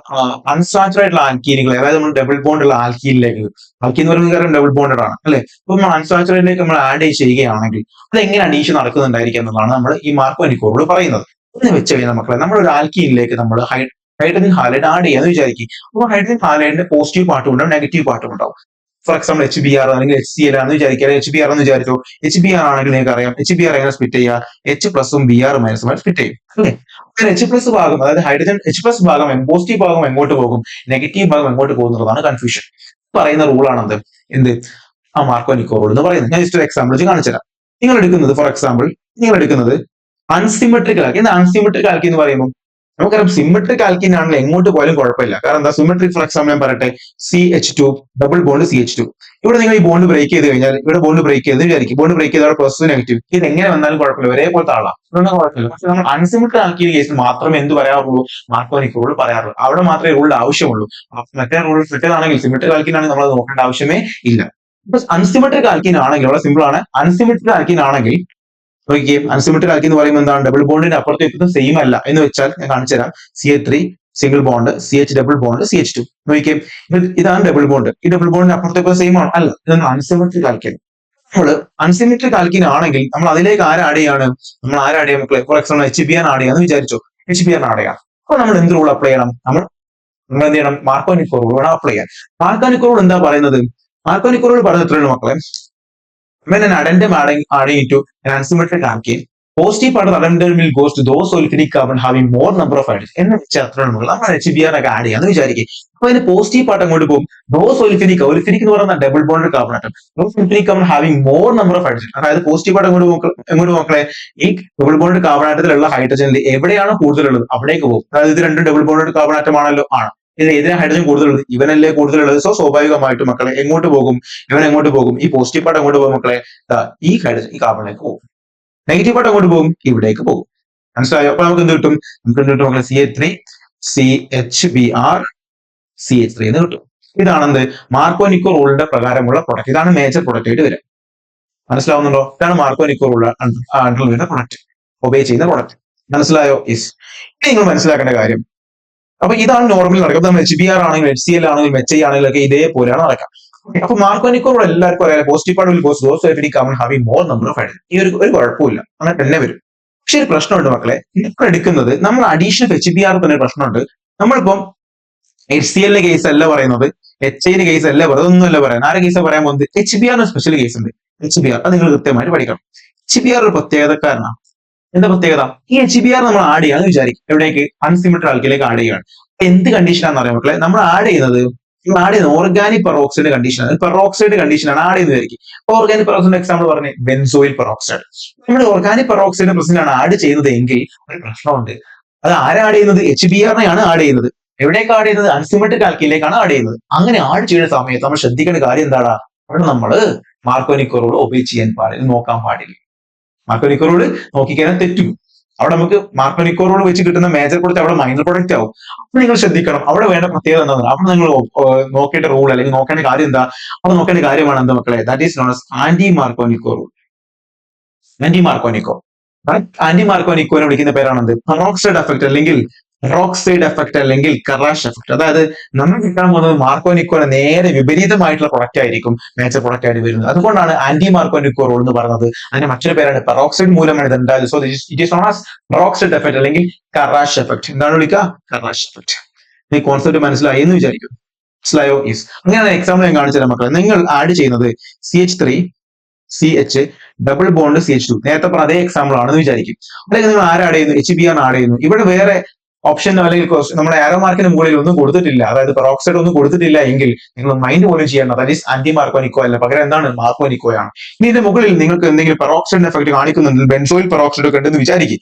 Speaker 1: അൺസാച്ചുറേറ്റഡ് ആൽക്കീനുകളെ, അതായത് നമ്മൾ ഡബിൾ ബോണ്ട് ഉള്ള ആൽക്കീനിലേക്ക്, ആൽക്കീൻ എന്ന് പറയുന്നത് കാരണം ഡബിൾ ബോണ്ടഡ് ആണ് അല്ലെ, അപ്പൊ നമ്മൾ അൺസാച്ചുറേറ്റിലേക്ക് നമ്മൾ ആഡ് ചെയ്യുകയാണെങ്കിൽ അത് എങ്ങനെ അഡീഷൻ നടക്കുന്നുണ്ടായിരിക്കും എന്നതാണ് നമ്മൾ ഈ മാർക്കോ നിക്കോയോട് പറയുന്നത്. എന്ന് വെച്ച് കഴിഞ്ഞാൽ മക്കളെ, നമ്മൾ ഒരു ആൽക്കീനിലേക്ക് നമ്മൾ ഹൈഡ്രജൻ ഹാലൈഡ് ആഡ് ചെയ്യാന്ന് വിചാരിക്കും. അപ്പോൾ ഹൈഡ്രജൻ ഹാലൈഡിന്റെ പോസിറ്റീവ് പാർട്ടും ഉണ്ടാവും, നെഗറ്റീവ് പാർട്ടും ഉണ്ടാവും. ഫോർ എക്സാമ്പിൾ HBr അല്ലെങ്കിൽ HCl ആണെന്ന് വിചാരിക്കുക. HBr എന്ന് വിചാരിച്ചോ. HBr ആണെങ്കിൽ നിങ്ങൾക്ക് അറിയാം HBr എങ്ങനെ സ്പ്ലിറ്റ് ചെയ്യുക? H+ഉം Br- ആയിട്ട് സ്പ്ലിറ്റ് ചെയ്യും അല്ലേ. H+ ഭാഗം, അതായത് ഹൈഡ്രജൻ H+ ഭാഗം, പോസിറ്റീവ് ഭാഗം എങ്ങോട്ട് പോകും, നെഗറ്റീവ് ഭാഗം എങ്ങോട്ട് പോകുന്നതാണ് കൺഫ്യൂഷൻ. പറയുന്ന റൂളാണ് എന്ത് ആ മാർക്കോ നിക്കോ റൂൾ എന്ന് പറയുന്നത്. ഞാൻ ജസ്റ്റ് ഒരു എക്സാമ്പിൾ വെച്ച് കാണിച്ചു തരാം. നിങ്ങൾ എടുക്കുന്നത് ഫോർ എക്സാമ്പിൾ നിങ്ങൾ എടുക്കുന്നത് അൺസിമെട്രിക് ആൽക്കി. എന്താ അൺസിമെട്രിക് ആൽക്കി എന്ന് പറയുമ്പോൾ? നമുക്കറിയാം സിമെട്രിക് ആൽക്കീൻ ആണെങ്കിൽ എങ്ങോട്ട് പോയാലും കുഴപ്പമില്ല. കാരണം എന്താ? സിമെട്രിക് ഫോർ എക്സാമ്പിൾ ഞാൻ പറയട്ടെ, CH2 ഡബിൾ ബോണ്ട് CH2. ഇവിടെ നിങ്ങൾ ഈ ബോണ്ട് ബ്രേക്ക് ചെയ്ത് കഴിഞ്ഞാൽ, ഇവിടെ ബോണ്ട് ബ്രേക്ക് ചെയ്ത് വിചാരിക്കും, ബോണ്ട് ബ്രേക്ക് ചെയ്താൽ പ്ലസ് നെഗറ്റീവ്, ഇത് എങ്ങനെ വന്നാലും കുഴപ്പമില്ല, ഒരേപോലത്തെ ആളാണ്, ഇതൊന്നും കുഴപ്പമില്ല. പക്ഷെ നമ്മൾ അൺസിമെട്രിക് ആൽക്കീൻ കേസിൽ മാത്രമേ എന്ത് പറയാറുള്ളൂ? മാർക്കോ നിക്കോ റൂൾ പറയാറുള്ളൂ. അവിടെ മാത്രമേ റൂളിന്റെ ആവശ്യമുള്ളൂ. മറ്റേ റൂൾ മറ്റേതാണെങ്കിൽ സിമെട്രിക് ആൽക്കീൻ ആണെങ്കിൽ നമ്മൾ നോക്കേണ്ട ആവശ്യമേ ഇല്ല. അൺസിമെട്രിക് ആൽക്കീൻ ആണെങ്കിൽ വളരെ സിമ്പിൾ ആണ്. അൺസിമെട്രിക് ആൽക്കീൻ ആണെങ്കിൽ നോക്കിയേ, അൺസിമെട്രിക് ആൽക്കീൻ എന്ന് പറയുമ്പോൾ എന്താണ്? ഡബിൾ ബോണ്ടിന്റെ അപ്പുറത്തും ഇപ്പുറത്തും സെയിം അല്ല. എന്ന് വെച്ചാൽ ഞാൻ കാണിച്ചു തരാം. CH3 single bond, CH double bond, CH2. നോക്കിയേ, ഇതാണ് ഡബിൾ ബോണ്ട്. ഈ ഡബിൾ ബോണ്ടിന്റെ അപ്പുറത്തും ഇപ്പുറത്തും സെയിം ആണ് അല്ല, ഇതാണ് അൺസിമെട്രിക് ആൽക്കീൻ. നമ്മള് അൺസിമെട്രിക് ആൽക്കീൻ ആണെങ്കിൽ നമ്മൾ അതിലേക്ക് ആര് ആഡ് ചെയ്യാണ്? നമ്മൾ ആര് ആഡ് ചെയ്യാം മക്കളെ? ഫോർ എക്സാമ്പിൾ HBr ആഡ് ചെയ്യാന്ന് വിചാരിച്ചോ. HBr ആഡ് ചെയ്യാം. അപ്പൊ നമ്മൾ എന്ത് റൂൾ അപ്ലൈ ചെയ്യണം? നമ്മൾ എന്ത് ചെയ്യണം? മാർക്കോ നിക്കോ റൂൾ വേണം അപ്ലൈ ചെയ്യാൻ. മാർക്കോ നിക്കോ റൂൾ എന്താ പറയുന്നത്? മാർക്കോ നിക്കോ റൂൾ പറയുന്നത് എത്രയാണ് മക്കളെ? When an addendum adding into an unsymmetric alkane, positive part of the addendum will goes to those sulfuric carbon having more number of hydrogens. എന്ന് വെച്ചാൽ അത്ര നമ്മൾ HBr ഒക്കെ ആഡ് ചെയ്യാന്ന് വിചാരിക്കും. അപ്പൊ അതിന്റെ പോസിറ്റീവ് പാർട്ട് അങ്ങോട്ട് പോകും. ഒലിഫിനിക് എന്ന് പറയുന്ന double bond carbon atom, sulfuric carbon having more number of hydrogen. അതായത് പോസിറ്റീവ് പാർട്ട് എങ്ങോട്ട് മക്കളെ? ഈ ഡബിൾ ബോണ്ട് കാർബൺ ആറ്റത്തിലുള്ള ഹൈഡ്രജനിൽ എവിടെയാണോ കൂടുതലുള്ളത് അവിടേക്ക് പോകും. അതായത് ഇത് രണ്ടും ഡബിൾ ബോണ്ട് കാർബൺ ആറ്റം ആണല്ലോ, ആണ്. ഇത് ഏതിനാ ഹൈഡ്രജൻ കൂടുതലുള്ളത്? ഇവനല്ലേ കൂടുതലുള്ളത്. സോ സ്വാഭാവികമായിട്ടും മക്കളെ എങ്ങോട്ട് പോകും? ഇവൻ എങ്ങോട്ട് പോകും? ഈ പോസിറ്റീവ് പാർട്ട് എങ്ങോട്ട് പോകും മക്കളെ? ഈ ഹൈഡ്രജൻ ഈ കാർബണിലേക്ക് പോകും. നെഗറ്റീവ് പാർട്ട് എങ്ങോട്ട് പോകും? ഇവിടേക്ക് പോകും. മനസ്സിലായോ? അപ്പൊ നമുക്ക് എന്ത് കിട്ടും? നമുക്ക് എന്ത് കിട്ടും മക്കളെ? CH3 CHBr CH3 എന്ന് കിട്ടും. ഇതാണെന്ത്? മാർക്കോ നിക്കോ റൂളിന്റെ പ്രകാരമുള്ള പ്രൊഡക്റ്റ്. ഇതാണ് മേജർ പ്രൊഡക്റ്റ് ആയിട്ട് വരിക. മനസ്സിലാവുന്നുണ്ടോ? ഇതാണ് മാർക്കോ നിക്കോ റൂൾ അണ്ടർ വരുന്ന പ്രൊഡക്റ്റ്, ഒബേ ചെയ്യുന്ന പ്രൊഡക്റ്റ്. മനസ്സിലായോ? യെസ്. ഇനി നിങ്ങൾ മനസ്സിലാക്കേണ്ട കാര്യം, അപ്പൊ ഇതാണ് നോർമൽ നടക്കുക. നമ്മൾ HBr ആണെങ്കിലും HCl ആണെങ്കിലും HI ആണെങ്കിലും ഒക്കെ ഇതേപോലെയാണ് നടക്കുക. അപ്പൊ മാർക്കോ നിക്കോ റൂൾ എല്ലാവർക്കും അറിയാം. Positive part will goes those sulfuric carbon having more number of hydrogen. ഈ ഒരു കുഴപ്പമില്ല, അങ്ങനെ തന്നെ വരും. പക്ഷെ ഒരു പ്രശ്നമുണ്ട് മക്കളെ, ഇപ്പൊ എടുക്കുന്നത് നമ്മൾ അഡീഷണൽ HBr തന്നെ ഒരു പ്രശ്നമുണ്ട്. നമ്മളിപ്പം HCl കേസ് അല്ല പറയുന്നത്, HI കേസ് അല്ല പറയുന്നത്, ഒന്നും അല്ല പറയുന്നത്. ആരുടെ കേസാണ് പറയാൻ പോകുന്നത്? HBr സ്പെഷ്യൽ കേസ് ഉണ്ട്. HBr അത് നിങ്ങൾ കൃത്യമായിട്ട് പഠിക്കണം. HBr ഒരു പ്രത്യേകതക്കാരനാണ്. എന്താ പ്രത്യേകത? ഈ HBr നമ്മൾ ആഡ് ചെയ്യാന്ന് വിചാരിക്കും. എവിടേക്ക്? അൺസിമെട്രിക് ആൽക്കീനിലേക്ക് ആഡ് ചെയ്യുകയാണ്. എന്ത് കണ്ടീഷനാണെന്ന് അറിയാം മക്കളെ? നമ്മൾ ആഡ് ചെയ്യുന്നത് ഓർഗാനിക് പെറോക്സൈഡ് കണ്ടീഷനാണ്. പെറോക്സൈഡ് കണ്ടീഷനാണ് ആഡ് ചെയ്യുന്നതായിരിക്കും. ഓർഗാനിക് പെറോക്സൈഡ് എക്സാമ്പിൾ പറഞ്ഞേ, ബെൻസോയിൽ പെറോക്സൈഡ്. നമ്മൾ ഓർഗാനിക് പെറോക്സൈഡ് പ്രസന്റാണ് ആഡ് ചെയ്യുന്നത് എങ്കിൽ ഒരു പ്രശ്നമുണ്ട്. അത് ആരാ ആഡ് ചെയ്യുന്നത്? HBrനെയാണ് ആഡ് ചെയ്യുന്നത്. എവിടേക്ക് ആഡ് ചെയ്യുന്നത്? അൺസിമെട്രിക് ആൽക്കീനിലേക്കാണ് ആഡ് ചെയ്യുന്നത്. അങ്ങനെ ആഡ് ചെയ്യുന്ന സമയത്ത് നമ്മൾ ശ്രദ്ധിക്കേണ്ട കാര്യം എന്താണ്? അവിടെ നമ്മൾ മാർക്കോ നിക്കോ റൂൾ ഒബേ ചെയ്യാൻ പാടില്ല, നോക്കാൻ പാടില്ല. മാർക്കോ നിക്കോ റൂൾ നോക്കിക്കഴിഞ്ഞാൽ തെറ്റും. അവിടെ നമുക്ക് മാർക്കോ നിക്കോ റൂൾ വെച്ച് കിട്ടുന്ന മേജർ പ്രൊഡക്റ്റ് അവിടെ മൈനർ പ്രൊഡക്റ്റ് ആവും. അപ്പൊ നിങ്ങൾ ശ്രദ്ധിക്കണം, അവിടെ വേണ്ട പ്രത്യേകത എന്താണ്? അവിടെ നിങ്ങൾ നോക്കേണ്ട റൂൾ അല്ലെങ്കിൽ നോക്കേണ്ട കാര്യം എന്താ? അവിടെ നോക്കേണ്ട കാര്യമാണ് എന്താ മക്കളെ? That is known as anti Markovnikov rule. Anti മാർക്കോ നിക്കോനെ വിളിക്കുന്ന പേരാണെന്ത്? പെറോക്സൈഡ് എഫക്ട് അല്ലെങ്കിൽ പെറോക്സൈഡ് എഫക്ട് അല്ലെങ്കിൽ കറാഷ് എഫക്ട്. അതായത് നമ്മൾ കിട്ടാൻ പോകുന്നത് മാർക്കോനിക്കോയുടെ നേരെ വിപരീതമായിട്ടുള്ള പ്രൊഡക്റ്റ് ആയിരിക്കും മേജർ പ്രൊഡക്റ്റ് ആയിട്ട് വരുന്നത്. അതുകൊണ്ടാണ് ആന്റി മാർക്കോനിക്കോ റൂൾ എന്ന് പറയുന്നത്. അതിന്റെ മറ്റൊരു പേരാണ് പെറോക്സൈഡ് മൂലമാണ് ഇത് ഉണ്ടായത്. So it is known as peroxide effect അല്ലെങ്കിൽ കറാഷ് എഫക്ട്. എന്താണ് വിളിക്കുക? കറാഷ് എഫക്ട്. ഈ കോൺസെപ്റ്റ് മനസ്സിലായി എന്ന് വിചാരിക്കും. മനസ്സിലായോ? യെസ്. അങ്ങനെ എക്സാമ്പിൾ ഞാൻ കാണിച്ചു തരാം മക്കളെ. നിങ്ങൾ ആഡ് ചെയ്യുന്നത് CH3 CH double bond CH2. നേരത്തെ പറഞ്ഞ അതേ എക്സാമ്പിൾ ആണെന്ന് വിചാരിക്കും. അല്ലെങ്കിൽ നിങ്ങൾ ആഡ് ചെയ്യുന്നു? HBr ആഡ് ചെയ്യുന്നു. ഇവിടെ വേറെ ഓപ്ഷൻ അല്ലെങ്കിൽ നമ്മുടെ ആരോ മാർക്കിന് മുകളിൽ ഒന്നും കൊടുത്തിട്ടില്ല, അതായത് പെറോക്സൈഡ് ഒന്നും കൊടുത്തിട്ടില്ല എങ്കിൽ നിങ്ങൾ മൈൻഡ് പോലും ചെയ്യേണ്ട. ദാറ്റ് ഈസ് ആന്റി മാർക്കോനിക്കോ അല്ല, പകരം എന്താണ്? മാർക്കോനിക്കോ ആണ്. ഇനി ഇതിന്റെ മുകളിൽ നിങ്ങൾക്ക് എന്തെങ്കിലും പെറോക്സൈഡ് എഫക്ട് കാണിക്കുന്നുണ്ടെങ്കിൽ ബെൻസോയിൽ പെറോക്സൈഡ് ഒക്കെ ഉണ്ടെന്ന് വിചാരിക്കും.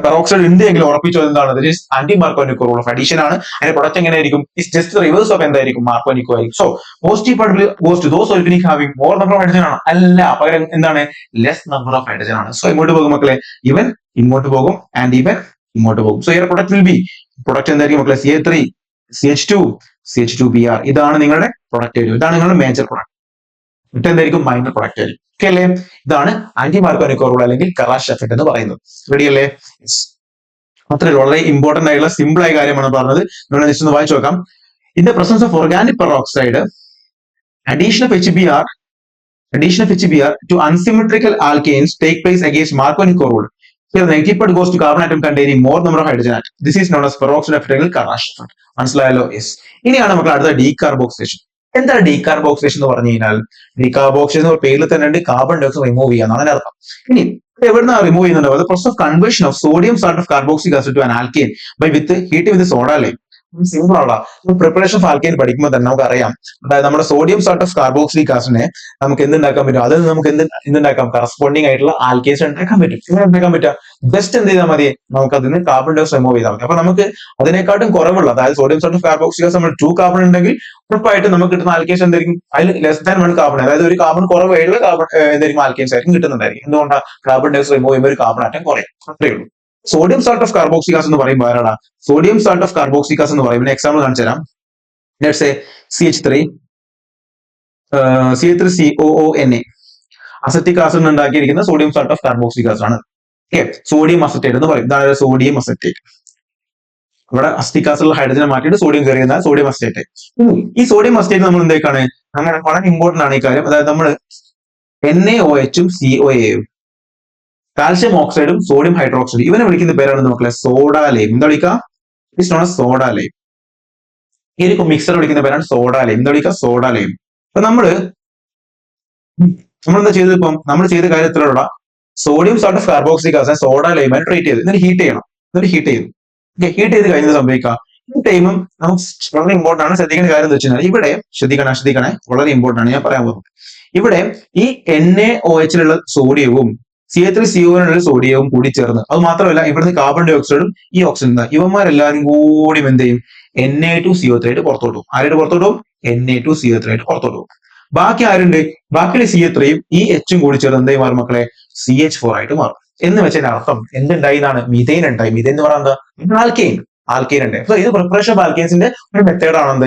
Speaker 1: പെറോക്സൈഡ് ഉണ്ട് എങ്കിൽ ഉറപ്പിച്ചോ എന്താണ്? That is anti Markovnikov rule of addition ആണ്. അതിന്റെ പ്രൊഡക്റ്റ് എങ്ങനെയായിരിക്കും? ഇറ്റ്സ് ജസ്റ്റ് റിവേഴ്സ് ഓഫ് എന്തായിരിക്കും? മാർക്കോനിക്കോ ആയിരിക്കും. So positive particle goes to those organic having more number of hydrogen ആണ്? അല്ല, പകരം എന്താണ്? ലെസ് നമ്പർ ഓഫ് ഹൈഡ്രജൻ ആണ്. സോ ഇങ്ങോട്ട് പോകും മക്കളെ, ഇവൻ ഇങ്ങോട്ട് പോകും ആൻഡ് ഇവൻ ഇങ്ങോട്ട് പോകും. So your product will be, product എന്തായിരിക്കും മക്കളെ? CH3 CH2 CH2Br. ഇതാണ് നിങ്ങളുടെ പ്രൊഡക്റ്റ് വരും. ഇതാണ് നിങ്ങളുടെ മേജർ പ്രൊഡക്റ്റ്. എന്നിട്ട് എന്തായിരിക്കും? മൈനർ പ്രൊഡക്റ്റ് ആയിരിക്കും. ഓക്കെ അല്ലേ? ഇതാണ് ആന്റി മാർക്കോനിക്കോ റൂൾ അല്ലെങ്കിൽ കറാഷ് എഫക്ട് എന്ന് പറയുന്നത്. റെഡി അല്ലേ? അത്രയും വളരെ ഇമ്പോർട്ടന്റ് ആയിട്ടുള്ള സിമ്പിൾ ആയ കാര്യമാണ് പറഞ്ഞത്. നമ്മൾ ജസ്റ്റ് ഒന്ന് വായിച്ചു നോക്കാം. In the presence of organic peroxide, addition of HBr to unsymmetrical alkanes take place against Markovnikov rule. Here the negative part goes to carbon atom containing more number of hydrogen atoms. This is known as peroxide effect അല്ലെങ്കിൽ Karash effect. മനസ്സിലായല്ലോ? Yes. ഇനിയാണ് നമുക്ക് അടുത്ത decarboxylation. എന്താ decarboxylation എന്ന് പറഞ്ഞു കഴിഞ്ഞാൽ, decarboxylation എന്ന പേരിൽ തന്നെ ഉണ്ട്, കാർബൺ ഡൈ ഓക്സൈഡ് റിമൂവ് ചെയ്യാന്നാണ് അതിന്റെ അർത്ഥം. ഇനി എവിടുന്ന റിമൂവ് ചെയ്യുന്നുണ്ടോ? Process of conversion of sodium salt of carboxylic acid to an alkane by with heat with soda lime. Simple ആണല്ലോ. പ്രിപ്പറേഷൻ ഓഫ് ആൽക്കെയിൻ പഠിക്കുമ്പോൾ തന്നെ നമുക്ക് അറിയാം, അതായത് നമ്മുടെ സോഡിയം സാൾട്ട് ഓഫ് കാർബോക്സിലിക് ആസിഡിനെ നമുക്ക് എന്തുണ്ടാക്കാൻ പറ്റും? അതിൽ നമുക്ക് എന്തുണ്ടാക്കാം? കറസ്പോണ്ടിങ് ആയിട്ടുള്ള ആൽക്കേസ് ഉണ്ടാക്കാൻ പറ്റും. എങ്ങനെ ഉണ്ടാക്കാൻ പറ്റുക? ജസ്റ്റ് എന്ത് ചെയ്താൽ മതി? നമുക്ക് അതിന് കാർബൺ ഡൈ ഓക്സൈഡ് റിമൂവ് ചെയ്താൽ മതി. അപ്പൊ നമുക്ക് അതിനെക്കാട്ടും കുറവുള്ള, അതായത് sodium salt of carboxylic acid നമ്മൾ 2 കാർബൺ ഉണ്ടെങ്കിൽ ഉറപ്പായിട്ട് നമുക്ക് കിട്ടുന്ന ആൽക്കേസ് എന്തായിരിക്കും? അതിൽ ലെസ് ദാൻ 1 കാർബൺ, അതായത് ഒരു കാർബൺ കുറവുള്ള കാർബൺ എന്തായിരിക്കും? ആൽക്കേസ് ആയിരിക്കും കിട്ടുന്നുണ്ടായിരിക്കും. എന്തുകൊണ്ടാണ്? കാർബൺ ഡൈ ഓക്സൈഡ് റിമൂവ് ചെയ്യുമ്പോൾ ഒരു കാർബൺ ആറ്റം കുറയും. അത്രേ ഉള്ളൂ. Sodium salt of carboxylic acid എന്ന് പറയുമ്പോൾ ആരാടാ? Sodium salt of carboxylic acid എന്ന് പറയുമ്പോൾ എക്സാമ്പിൾ കാണിച്ചു തരാം. Let's say CH3 COONA acetic acid ഉണ്ടാക്കിയിരിക്കുന്ന sodium salt of carboxylic acid ആണ്. ഓക്കെ, സോഡിയം അസറ്റേറ്റ് എന്ന് പറയും. ഇതാണ് സോഡിയം അസറ്റേറ്റ്. ഇവിടെ അസറ്റിക് ആസിഡുള്ള ഹൈഡ്രജനെ മാറ്റിയിട്ട് സോഡിയം കയറിയുന്ന സോഡിയം അസറ്റേറ്റ്. ഈ സോഡിയം അസറ്റേറ്റ് നമ്മൾ എന്തൊക്കെയാണ്? അങ്ങനെ വളരെ ഇമ്പോർട്ടന്റ് ആണ് ഈ കാര്യം. അതായത് നമ്മൾ NaOH COA, കാൽഷ്യം ഓക്സൈഡും സോഡിയം ഹൈഡ്രോക്സൈഡും, ഇവനെ വിളിക്കുന്ന പേരാണ് മക്കളെ സോഡാ ലൈം. എന്താ വിളിക്കുക? It's known as soda lime. ഈ ഒരു മിക്സർ വിളിക്കുന്ന പേരാണ് സോഡാ ലൈം. എന്താ വിളിക്കുക? Soda lime. അപ്പൊ നമ്മളെന്താ ചെയ്തത്? ഇപ്പം നമ്മൾ ചെയ്ത കാര്യത്തിലുള്ള sodium salt of carboxylic acid soda ലൈമായി ട്രീറ്റ് ചെയ്ത് എന്നിട്ട് ഹീറ്റ് ചെയ്യണം. എന്നിട്ട് ഹീറ്റ് ചെയ്തു. ഹീറ്റ് ചെയ്ത് കഴിഞ്ഞത് സംഭവിക്കുക, ഈ ടൈമും നമുക്ക് വളരെ ഇമ്പോർട്ടന്റ് ആണ്. ശ്രദ്ധിക്കേണ്ട കാര്യം എന്ന് വെച്ചാൽ ഇവിടെ ശ്രദ്ധിക്കണേ, വളരെ ഇമ്പോർട്ടന്റ് ആണ് ഞാൻ പറയാൻ പോകുന്നത്. ഇവിടെ ഈ NaOH സോഡിയവും CH3COനുള്ള സോഡിയവും കൂടി ചേർന്ന്, അത് മാത്രമല്ല ഇവിടുന്ന് കാർബൺ ഡൈ ഓക്സൈഡും ഈ ഓക്സിജൻ, ഇവന്മാരെല്ലാരും കൂടി എന്ത് ചെയ്യും? Na2CO3 ആയിട്ട് പുറത്തോട്ട് പോകും. ആരായിട്ട് പുറത്തോട്ട് പോകും? Na2CO3 ആയിട്ട് പുറത്തോട്ട് പോകും. ബാക്കി ആരുണ്ട്? ബാക്കി CH3യും ഈ H കൂടി ചേർന്ന് എന്തായി മാറും മക്കളെ? CH4 ആയിട്ട് മാറും. എന്ന് വെച്ചാൽ അർത്ഥം എന്തുണ്ടായി എന്നാണ്? മീഥൈൻ ഉണ്ടായി. മീഥൈൻ എന്ന് പറയുന്നത് ആൽക്കെയിൻ ഉണ്ട്. സോ ഇത് പ്രിപ്പറേഷൻ ഓഫ് ആൽക്കെയിൻസിന്റെ ഒരു മെത്തേഡ് ആണെന്ത്?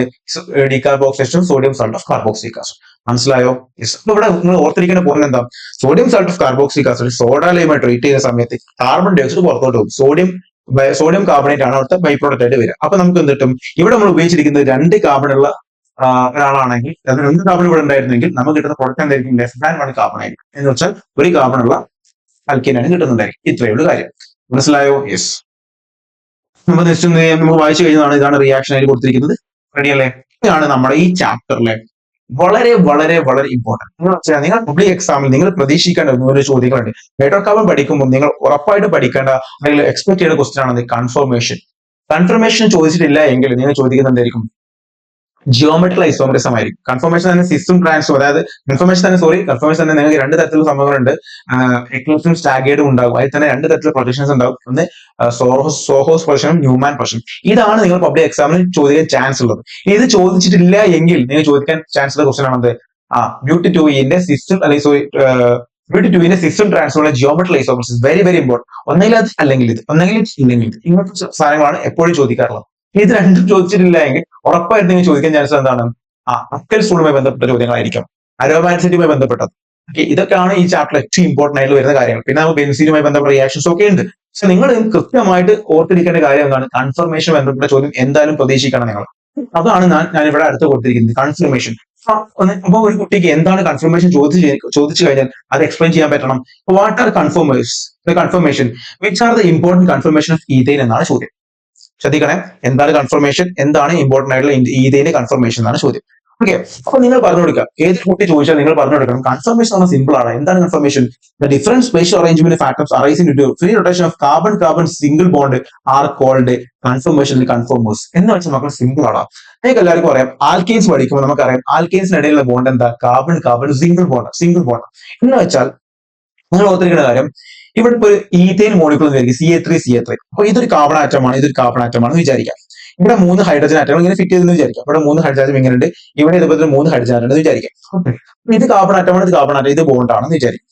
Speaker 1: Decarboxylation sodium salt of carboxylic acid. മനസ്സിലായോ? അപ്പൊ ഇവിടെ നിങ്ങൾ ഓർത്തിരിക്കുന്ന പോയിന്റ് എന്താ? Sodium salt of carboxylic acid soda ലൈമായി ട്രീറ്റ് ചെയ്യുന്ന സമയത്ത് കാർബൺ ഡൈ ഓക്സൈഡ് പുറത്തോട്ട് പോകും. സോഡിയം കാർബണേറ്റ് ആണ് അവിടുത്തെ ബൈ പ്രോഡക്റ്റ് ആയിട്ട് വരിക. അപ്പൊ നമുക്ക് എന്ത് കിട്ടും? ഇവിടെ നമ്മൾ ഉപയോഗിച്ചിരിക്കുന്നത് 2 കാർബണുള്ള ഒരാളാണെങ്കിൽ, അത് 2 കാർബൺ ഇവിടെ ഉണ്ടായിരുന്നെങ്കിൽ നമുക്ക് കിട്ടുന്ന പ്രൊഡക്റ്റ് എന്തായിരിക്കും? ലെസ് ദാൻ 1 കാർബൺ ആയിരിക്കും. എന്ന് വെച്ചാൽ 1 കാർബണുള്ള ആൽക്കീനാണ് കിട്ടുന്നുണ്ടായിരിക്കും. ഇത്രയുള്ള കാര്യം. മനസ്സിലായോ? യെസ്. നമ്മൾ നെക്സ്റ്റ് നമുക്ക് വായിച്ചു കഴിഞ്ഞതാണ്. ഇതാണ് റിയാക്ഷൻ ആയിട്ട് കൊടുത്തിരിക്കുന്നത്. റെഡി അല്ലേ? ഇതാണ് നമ്മുടെ ഈ ചാപ്റ്ററിലെ വളരെ വളരെ വളരെ ഇമ്പോർട്ടന്റ്. നിങ്ങൾ പബ്ലിക് എക്സാമിൽ നിങ്ങൾ പ്രതീക്ഷിക്കേണ്ട 3 ചോദ്യങ്ങളുണ്ട്. ഹൈഡ്രോകാർബൺ പഠിക്കുമ്പോൾ നിങ്ങൾ ഉറപ്പായിട്ട് പഠിക്കേണ്ട അല്ലെങ്കിൽ എക്സ്പെക്ട് ചെയ്യുന്ന ക്വസ്റ്റ്യൻ ആണ് കൺഫർമേഷൻ ചോദിച്ചിട്ടില്ല എങ്കിൽ നിങ്ങൾ ചോദിക്കുന്നത് എന്തായിരിക്കും? ജിയോമെട്രിക്കൽ ഐസോമറിസം ആയിരിക്കും. കൺഫർമേഷൻ തന്നെ സിസ്റ്റം ട്രാൻസ്ഫോം, അതായത് കൺഫർമേഷൻ തന്നെ നിങ്ങൾക്ക് 2 തരത്തിലുള്ള സംഭവങ്ങളുണ്ട്. എക്ലിപ്സും സ്റ്റാഗേർഡും ഉണ്ടാകും. അതിൽ തന്നെ 2 തരത്തിലുള്ള പ്രൊജക്ഷൻസ് ഉണ്ടാകും. ഒന്ന് സോഹോസ് പ്രൊജക്ഷനും ന്യൂമാൻ പ്രൊജക്ഷൻ. ഇതാണ് നിങ്ങൾ പബ്ലിക് എക്സാമിന് ചോദിക്കാൻ ചാൻസ് ഉള്ളത്. ഇത് ചോദിച്ചിട്ടില്ല എങ്കിൽ നിങ്ങൾ ചോദിക്കാൻ ചാൻസ് ഉള്ള ക്വസ്റ്റൻ ആണത് ബ്യൂട്ടി ടൂവിന്റെ system transform geometrical isomerism. Very very important. ഒന്നെങ്കിൽ അത് അല്ലെങ്കിൽ ഇത്, ഇങ്ങനത്തെ സാധനങ്ങളാണ് എപ്പോഴും ചോദിക്കാറുള്ളത്. ഇത് 2 ചോദിച്ചിട്ടില്ല എങ്കിൽ ഉറപ്പായിട്ട് നിങ്ങൾ ചോദിക്കാൻ ചാൻസ് എന്താണ്? അക്കൽ സ്കൂളുമായി ബന്ധപ്പെട്ട ചോദ്യങ്ങളായിരിക്കും, അരോമാൻസിറ്റിയുമായി ബന്ധപ്പെട്ടത്. ഓക്കെ, ഇതൊക്കെയാണ് ഈ ചാപ്റ്റർ ഏറ്റവും ഇമ്പോർട്ടന്റ് ആയിട്ട് വരുന്ന കാര്യങ്ങൾ. പിന്നെ നമുക്ക് ബെൻസീനുമായി ബന്ധപ്പെട്ട റിയാക്ഷൻസ് ഒക്കെ ഉണ്ട്. പക്ഷെ നിങ്ങൾ കൃത്യമായിട്ട് ഓർത്തിരിക്കേണ്ട കാര്യം എന്താണ്? കൺഫർമേഷൻ ബന്ധപ്പെട്ട ചോദ്യം എന്തായാലും പ്രതീക്ഷിക്കണം നിങ്ങൾ. അതാണ് ഞാൻ ഇവിടെ അടുത്ത് കൊടുത്തിരിക്കുന്നത്, കൺഫർമേഷൻ. അപ്പൊ ഒരു കുട്ടിക്ക് എന്താണ് കൺഫർമേഷൻ ചോദിച്ചു കഴിഞ്ഞാൽ അത് എക്സ്പ്ലെയിൻ ചെയ്യാൻ പറ്റണം. What are confirmation which are the important confirmation of ethane എന്നാണ് ചോദ്യം. ശ്രദ്ധിക്കണേ, എന്താണ് കൺഫർമേഷൻ, എന്താണ് ഇമ്പോർട്ടന്റ് ആയിട്ടുള്ള ഈഥെയ്ന്റെ കൺഫർമേഷൻ എന്നാണ് ചോദ്യം. ഓക്കെ, അപ്പൊ നിങ്ങൾ പറഞ്ഞു കൊടുക്കുക. ഏത് കുട്ടി ചോദിച്ചാൽ നിങ്ങൾ പറഞ്ഞു കൊടുക്കണം. കൺഫർമേഷൻ ആണ് സിമ്പിൾ ആണ്. എന്താണ് conformation? The different spatial arrangement factors arising due to free rotation of carbon carbon single bond are called conformation conformers. എന്ന് വെച്ചാൽ മക്കൾ സിമ്പിൾ ആണ്. നിങ്ങൾക്ക് എല്ലാവർക്കും അറിയാം, ആൽക്കെയിൻസ് പഠിക്കുമ്പോൾ നമുക്കറിയാം ആൽക്കെയിൻസിന് ഇടയിലുള്ള ബോണ്ട് എന്താ? Carbon carbon single bond. എന്ന് വെച്ചാൽ നിങ്ങൾ ഓർത്തിരിക്കുന്ന കാര്യം, ഇവിടെ ഇപ്പൊ ഒരു ഈഥെയ്ൻ മോളിക്കൂൾ എന്ന് വിചാരിക്കും, CH3 അപ്പൊ ഇതൊരു കാർബൺ ആറ്റമാണ്, ഇതൊരു കാർബൺ ആറ്റമാണെന്ന് വിചാരിക്കാം. ഇവിടെ 3 ഹൈഡ്രജൻ ആറ്റങ്ങൾ ഇങ്ങനെ ഫിറ്റ് ചെയ്തെന്ന് വിചാരിക്കാം. ഇവിടെ 3 ഹൈഡ്രജൻ ഇങ്ങനെ ഉണ്ട്, ഇവിടെ ഇതുപോലെ 3 ഹൈഡ്രജൻ ആറ്റം ഉണ്ടെന്ന് വിചാരിക്കാം. ഇത് കാർബൺ ആറ്റമാണ്, ഇത് കാർബൺ ആറ്റം, ഇത് ബോണ്ട് ആണെന്ന് വിചാരിക്കും.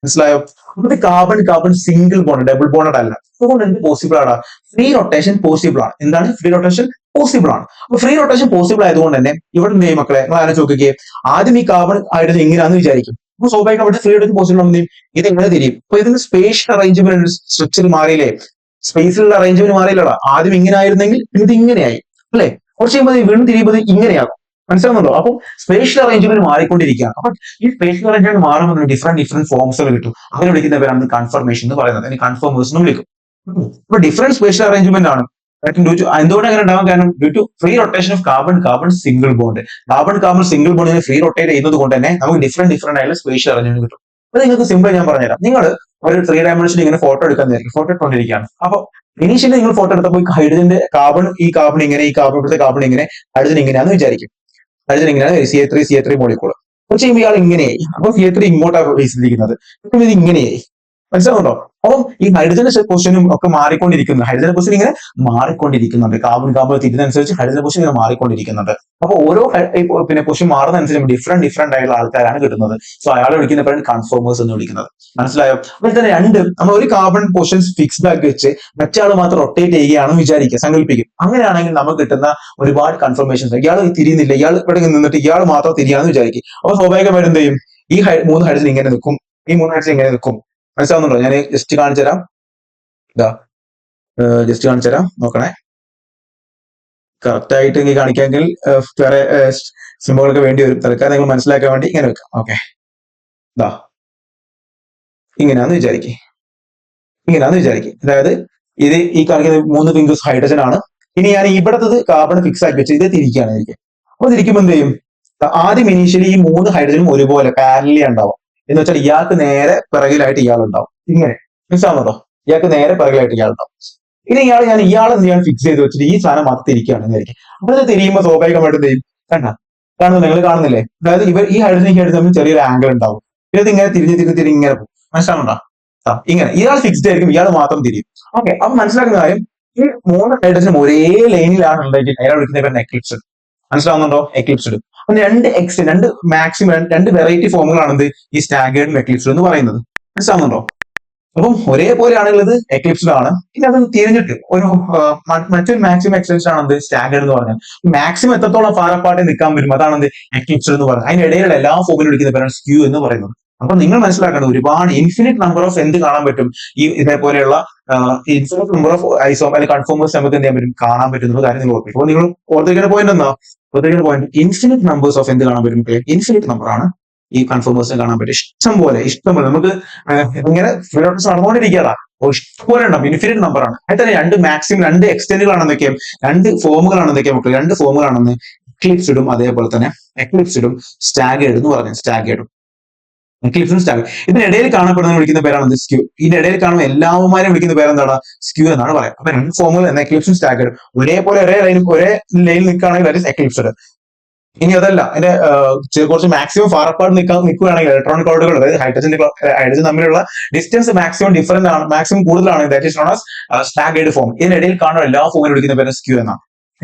Speaker 1: മനസ്സിലായോ? ഇത് carbon carbon single bond, double bond അല്ല. അതുകൊണ്ട് എന്ത് പോസിബിൾ ആണ്? ഫ്രീ റൊട്ടേഷൻ പോസിബിൾ ആണ്. എന്താണ് ഫ്രീ റൊട്ടേഷൻ? പോസിബിൾ ആണ്. അപ്പൊ ഫ്രീ റൊട്ടേഷൻ പോസിബിൾ ആയതുകൊണ്ട് തന്നെ ഇവിടെ എന്ത് ചെയ്യും മക്കളെ? നിങ്ങൾ ആലോചിച്ച് നോക്കിക്കേ, ആദ്യം ഈ കാർബൺ ഹൈഡ്രജൻ ഇങ്ങനെയാണെന്ന് വിചാരിക്കും. അപ്പൊ സ്വാഭാവികമായിട്ട് ഫ്രീ റൊട്ടേഷൻ പോസിബിൾ ആണെന്ന് ഇത് എങ്ങനെ തിരിയും? അപ്പൊ ഇതിന് സ്പേഷ്യൽ അറേഞ്ച്മെന്റ് സ്ട്രക്ചർ മാറിയില്ലേ? സ്പേസിലുള്ള അറേഞ്ച്മെന്റ് മാറിയില്ലടാ. ആദ്യം ഇങ്ങനെ ആയിരുന്നെങ്കിൽ പിന്നെ ഇത് ഇങ്ങനെയായി അല്ലെ? കുറച്ച് കഴിയുമ്പോൾ വീണ്ടും തിരിയുമ്പോൾ ഇങ്ങനെയാകും. മനസ്സിലാവുന്നുണ്ടോ? അപ്പൊ സ്പേഷ്യൽ അറേഞ്ച്മെന്റ് മാറിക്കൊണ്ടിരിക്കുകയാണ്. അപ്പൊ ഈ സ്പേഷ്യൽ അറേഞ്ച്മെന്റ് മാറുമ്പോൾ ഡിഫറെന്റ് ഫോംസ് കിട്ടും. അങ്ങനെ വിളിക്കുന്ന പേരാണ് കൺഫർമേഷൻ എന്ന് പറയുന്നത്. അതിന് കൺഫർമേഴ്സ് എന്ന് വിളിക്കും. അപ്പൊ ഡിഫറെന്റ് സ്പേഷ്യൽ അറേഞ്ച്മെന്റ് ആണ്. എന്തുകൊണ്ട് അങ്ങനെ ഉണ്ടാവാൻ കാരണം? Due to free rotation of carbon carbon single bond. Carbon carbon single ബോണ്ടിനെ ഫ്രീ റൊട്ടേറ്റ് ചെയ്യുന്നത് കൊണ്ട് തന്നെ നമുക്ക് ഡിഫറെന്റ് ആയിട്ടുള്ള സ്പേഷ്യൽ അറേഞ്ച്മെന്റ് കിട്ടും. അത് നിങ്ങൾക്ക് സിമ്പിൾ ഞാൻ പറഞ്ഞുതരാം. നിങ്ങൾ ഒരു 3 ഡയമെൻഷനിൽ ഇങ്ങനെ ഫോട്ടോ എടുക്കാൻ നേരിക്കും, ഫോട്ടോ എടുത്തോണ്ടിരിക്കുകയാണ്. അപ്പൊ ഇനീഷ്യലി നിങ്ങൾ ഫോട്ടോ എടുത്തപ്പോൾ ഹൈഡ്രജന്റെ ഈ കാർബൺ ഇങ്ങനെ, ഈ കാർബൺ കാർബൺ ഇങ്ങനെ, ഹൈഡ്രജൻ ഇങ്ങനെയാന്ന് വിചാരിക്കും. ഹൈഡ്രജൻ ഇങ്ങനെയാണ് CH3 മോളിക്കൂൾ. കുറച്ച് കഴിയുമ്പോൾ ഇയാൾ ഇങ്ങനെയായി. അപ്പൊ CH3 ഇങ്ങോട്ടാണ് ഫേസിലിരിക്കുന്നത്. ഇത് ഇങ്ങനെയായി. മനസ്സിലാവുന്നുണ്ടോ? അപ്പം ഈ ഹൈഡ്രജന്റെ പൊസിഷനും ഒക്കെ മാറിക്കൊണ്ടിരിക്കുന്നു. ഹൈഡ്രജന്റെ പൊസിഷൻ ഇങ്ങനെ മാറിക്കൊണ്ടിരിക്കുന്നുണ്ട്. കാർബൺ തിരിയുന്നതനുസരിച്ച് ഹൈഡ്രജന്റെ പൊസിഷൻ ഇങ്ങനെ മാറിക്കൊണ്ടിരിക്കുന്നുണ്ട്. അപ്പൊ ഓരോ പൊസിഷൻ മാറുന്നതനുസരിച്ച് ഡിഫറെന്റ് ആയിട്ടുള്ള ആൾക്കാരാണ് കിട്ടുന്നത്. സോ അയാളെ വിളിക്കുന്ന പേരാണ് കൺഫോമേഴ്സ് എന്ന് വിളിക്കുന്നത്. മനസ്സിലായോ? അതുപോലെ തന്നെ നമ്മൾ ഒരു കാർബൺ പൊസിഷൻ ഫിക്സ്ഡ് ആക്കി വെച്ച് മറ്റാൾ മാത്രം റൊട്ടേറ്റ് ചെയ്യുകയാണെന്ന് വിചാരിക്കുക, സങ്കല്പിക്കും. അങ്ങനെയാണെങ്കിൽ നമുക്ക് കിട്ടുന്ന ഒരുപാട് കൺഫർമേഷൻസ്. ഇയാൾ തിരിയുന്നില്ല, ഇയാൾ ഇവിടെ നിന്നിട്ട് ഇയാൾ മാത്രം തിരിയാണെന്ന് വിചാരിക്കും. അപ്പൊ സ്വാഭാവികമായിട്ട് എന്ത് ചെയ്യും? ഈ 3 ഹൈഡ്രജൻ ഇങ്ങനെ നിൽക്കും, ഈ 3 ഹൈഡ്രജൻ ഇങ്ങനെ നിൽക്കും. മനസ്സിലാവുന്നുണ്ടോ? ഞാൻ ജസ്റ്റ് കാണിച്ചു തരാം. ജസ്റ്റ് കാണിച്ചു തരാം, നോക്കണേ. കറക്റ്റ് ആയിട്ട് എനിക്ക് കാണിക്കാമെങ്കിൽ വേറെ സിംബോളൊക്കെ വേണ്ടി വരും. തൽക്കാലം നിങ്ങൾ മനസ്സിലാക്കാൻ വേണ്ടി ഇങ്ങനെ വെക്കാം. ഓക്കെ, ഇങ്ങനെയാന്ന് വിചാരിക്കും. അതായത് ഇത് ഈ കാണിക്കുന്ന 3 ഫിംഗേഴ്സ് ഹൈഡ്രജൻ ആണ്. ഇനി ഞാൻ ഇവിടത്തത് കാർബൺ ഫിക്സ് ആക്കി വെച്ച് ഇത് തിരിക്കുകയാണ് എനിക്ക്. അപ്പൊ തിരിക്കുമ്പോൾ എന്ത് ചെയ്യും? ആദ്യം ഇനീഷ്യലി ഈ 3 ഹൈഡ്രജനും ഒരുപോലെ പാരലി ഉണ്ടാവും. എന്ന് വെച്ചാൽ ഇയാൾക്ക് നേരെ പിറകിലായിട്ട് ഇയാളുണ്ടാവും. ഇങ്ങനെ മനസ്സിലാവുന്നുണ്ടോ? ഇയാൾക്ക് നേരെ പിറകിലായിട്ട് ഇയാളുണ്ടാവും. ഇനി ഇയാൾ ഫിക്സ് ചെയ്ത് വെച്ചിട്ട് ഈ സാധനം മാത്രം തിരിക്കുകയാണെന്ന് വിചാരിക്കും. അപ്പൊ ഇത് തിരിയുമ്പോൾ സ്വാഭാവികമായിട്ട് എന്ത് ചെയ്യും? കാണുന്നു, നിങ്ങൾ കാണുന്നില്ലേ? അതായത് ഈ ഹൈഡ്രജൻ തമ്മിൽ ചെറിയൊരു ആംഗിൾ ഉണ്ടാവും. ഇത് ഇങ്ങനെ തിരിഞ്ഞ് ഇങ്ങനെ പോകും. മനസ്സിലാവുന്നുണ്ടോ? ഇങ്ങനെ ഇയാൾ ഫിക്സ്ഡ് ആയിരിക്കും, ഇയാൾ മാത്രം തിരിയും. ഓക്കെ, അപ്പൊ മനസ്സിലാക്കുന്ന കാര്യം, ഈ 3 ഹൈഡ്രജൻ ഒരേ ലൈനിലാണ് ഉണ്ടെങ്കിൽ അയാൾ വിളിക്കുന്ന പേരാണ് എക്ലിപ്സ്ഡ്. മനസ്സിലാവുന്നുണ്ടോ? എക്ലിപ്സ്ഡ്. രണ്ട് മാക്സിമം 2 വെറൈറ്റി ഫോമുകളാണ് ഈ സ്റ്റാഗേർഡും എക്ലിപ്സ്ഡ് എന്ന് പറയുന്നത്. മനസ്സിലാവുന്നുണ്ടോ? അപ്പം ഒരേപോലെ ആണെങ്കിൽ ഇത് എക്ലിപ്സ്ഡ് ആണ്. ഇനി അത് തിരിഞ്ഞിട്ട് മറ്റൊരു മാക്സിമം എക്സ്റ്റൻഷൻ ആണ് സ്റ്റാഗേർഡ് എന്ന് പറഞ്ഞാൽ. മാക്സിമം എത്രത്തോളം ഫാർ നിൽക്കാൻ വരും അതാണ് എക്ലിപ്സ്ഡ് എന്ന് പറയുന്നത്. അതിനിടയിലുള്ള എല്ലാ ഫോമിലും വിളിക്കുന്ന പേരാണ് സ്ക്യൂ എന്ന് പറയുന്നത്. അപ്പൊ നിങ്ങൾ മനസ്സിലാക്കേണ്ടത് ഒരുപാട് ഇൻഫിനിറ്റ് നമ്പർ ഓഫ് എന്ത് കാണാൻ പറ്റും? ഇതേപോലെയുള്ള ഇൻഫിനിറ്റ് നമ്പർ ഓഫ് ഐസോം അല്ലെങ്കിൽ കൺഫോമേഴ്സ് നമുക്ക് എന്ത് ചെയ്യാൻ പറ്റും? കാണാൻ പറ്റുന്ന കാര്യം നിങ്ങൾ ഓർക്കും. അപ്പോൾ നിങ്ങൾ ഓർത്തിരിക്കുന്ന പോയിന്റ് എന്താ? ഇൻഫിനിറ്റ് നമ്പേഴ്സ് ഓഫ് എന്ത് കാണാൻ പറ്റും? ഇൻഫിനിറ്റ് നമ്പർ ആണ് ഈ കൺഫോമേഴ്സിനെ കാണാൻ പറ്റും. ഇഷ്ടം പോലെ നമുക്ക് ഇങ്ങനെ നടന്നുകൊണ്ടിരിക്കാറാ. ഇഷ്ടംപോലെ ഉണ്ടാവും. ഇൻഫിനിറ്റ് നമ്പർ ആണ്. അതിൽ തന്നെ 2 എക്സ്റ്റെന്റുകളാണ് എന്തൊക്കെയും 2 ഫോമുകളാണ് എന്തൊക്കെയാണ് മക്കൾ? 2 ഫോമുകളാണെന്ന് എക്ലിപ്സ്ഡും അതേപോലെ തന്നെ എക്ലിപ്സ്ഡും സ്റ്റാഗേർഡ് എന്ന് പറഞ്ഞു. സ്റ്റാഗേർഡും എക്ലിപ്സും സ്റ്റാഗേർഡ് ഇതിനിടയിൽ കാണപ്പെടുന്ന വിളിക്കുന്ന പേരാണ് സ്ക്യൂ. ഇതിനിടയിൽ കാണുന്ന എല്ലാവരും വിളിക്കുന്ന പേരെന്താണ്? സ്ക്യൂ എന്നാണ് പറയാം. അപ്പൊ 2 ഫോമുകൾ എന്ന എക്ലിപ്സും സ്റ്റാഗേർഡ് ഒരേപോലെ ഒരേ ലൈനിൽ നിൽക്കുകയാണെങ്കിൽ ദാറ്റ് ഈസ് എക്ലിപ്സ്ഡ്. ഇനി അതല്ല, അതിന്റെ കുറച്ച് മാക്സിമം ഫാർ അപ്പാർട്ട് നിൽക്കുകയാണെങ്കിൽ ഇലക്ട്രോണിക് ക്ലൗഡുകൾ, അതായത് ഹൈഡ്രജൻ തമ്മിലുള്ള ഡിസ്റ്റൻസ് മാക്സിമം ഡിഫറൻറ്റ് ആണ്, മാക്സിമം കൂടുതലാണ്, that is known as staggered form. ഇതിനിടയിൽ കാണുന്ന എല്ലാ ഫോമിലും വിളിക്കുന്ന പേര് സ്ക്യൂ എന്നാണ്.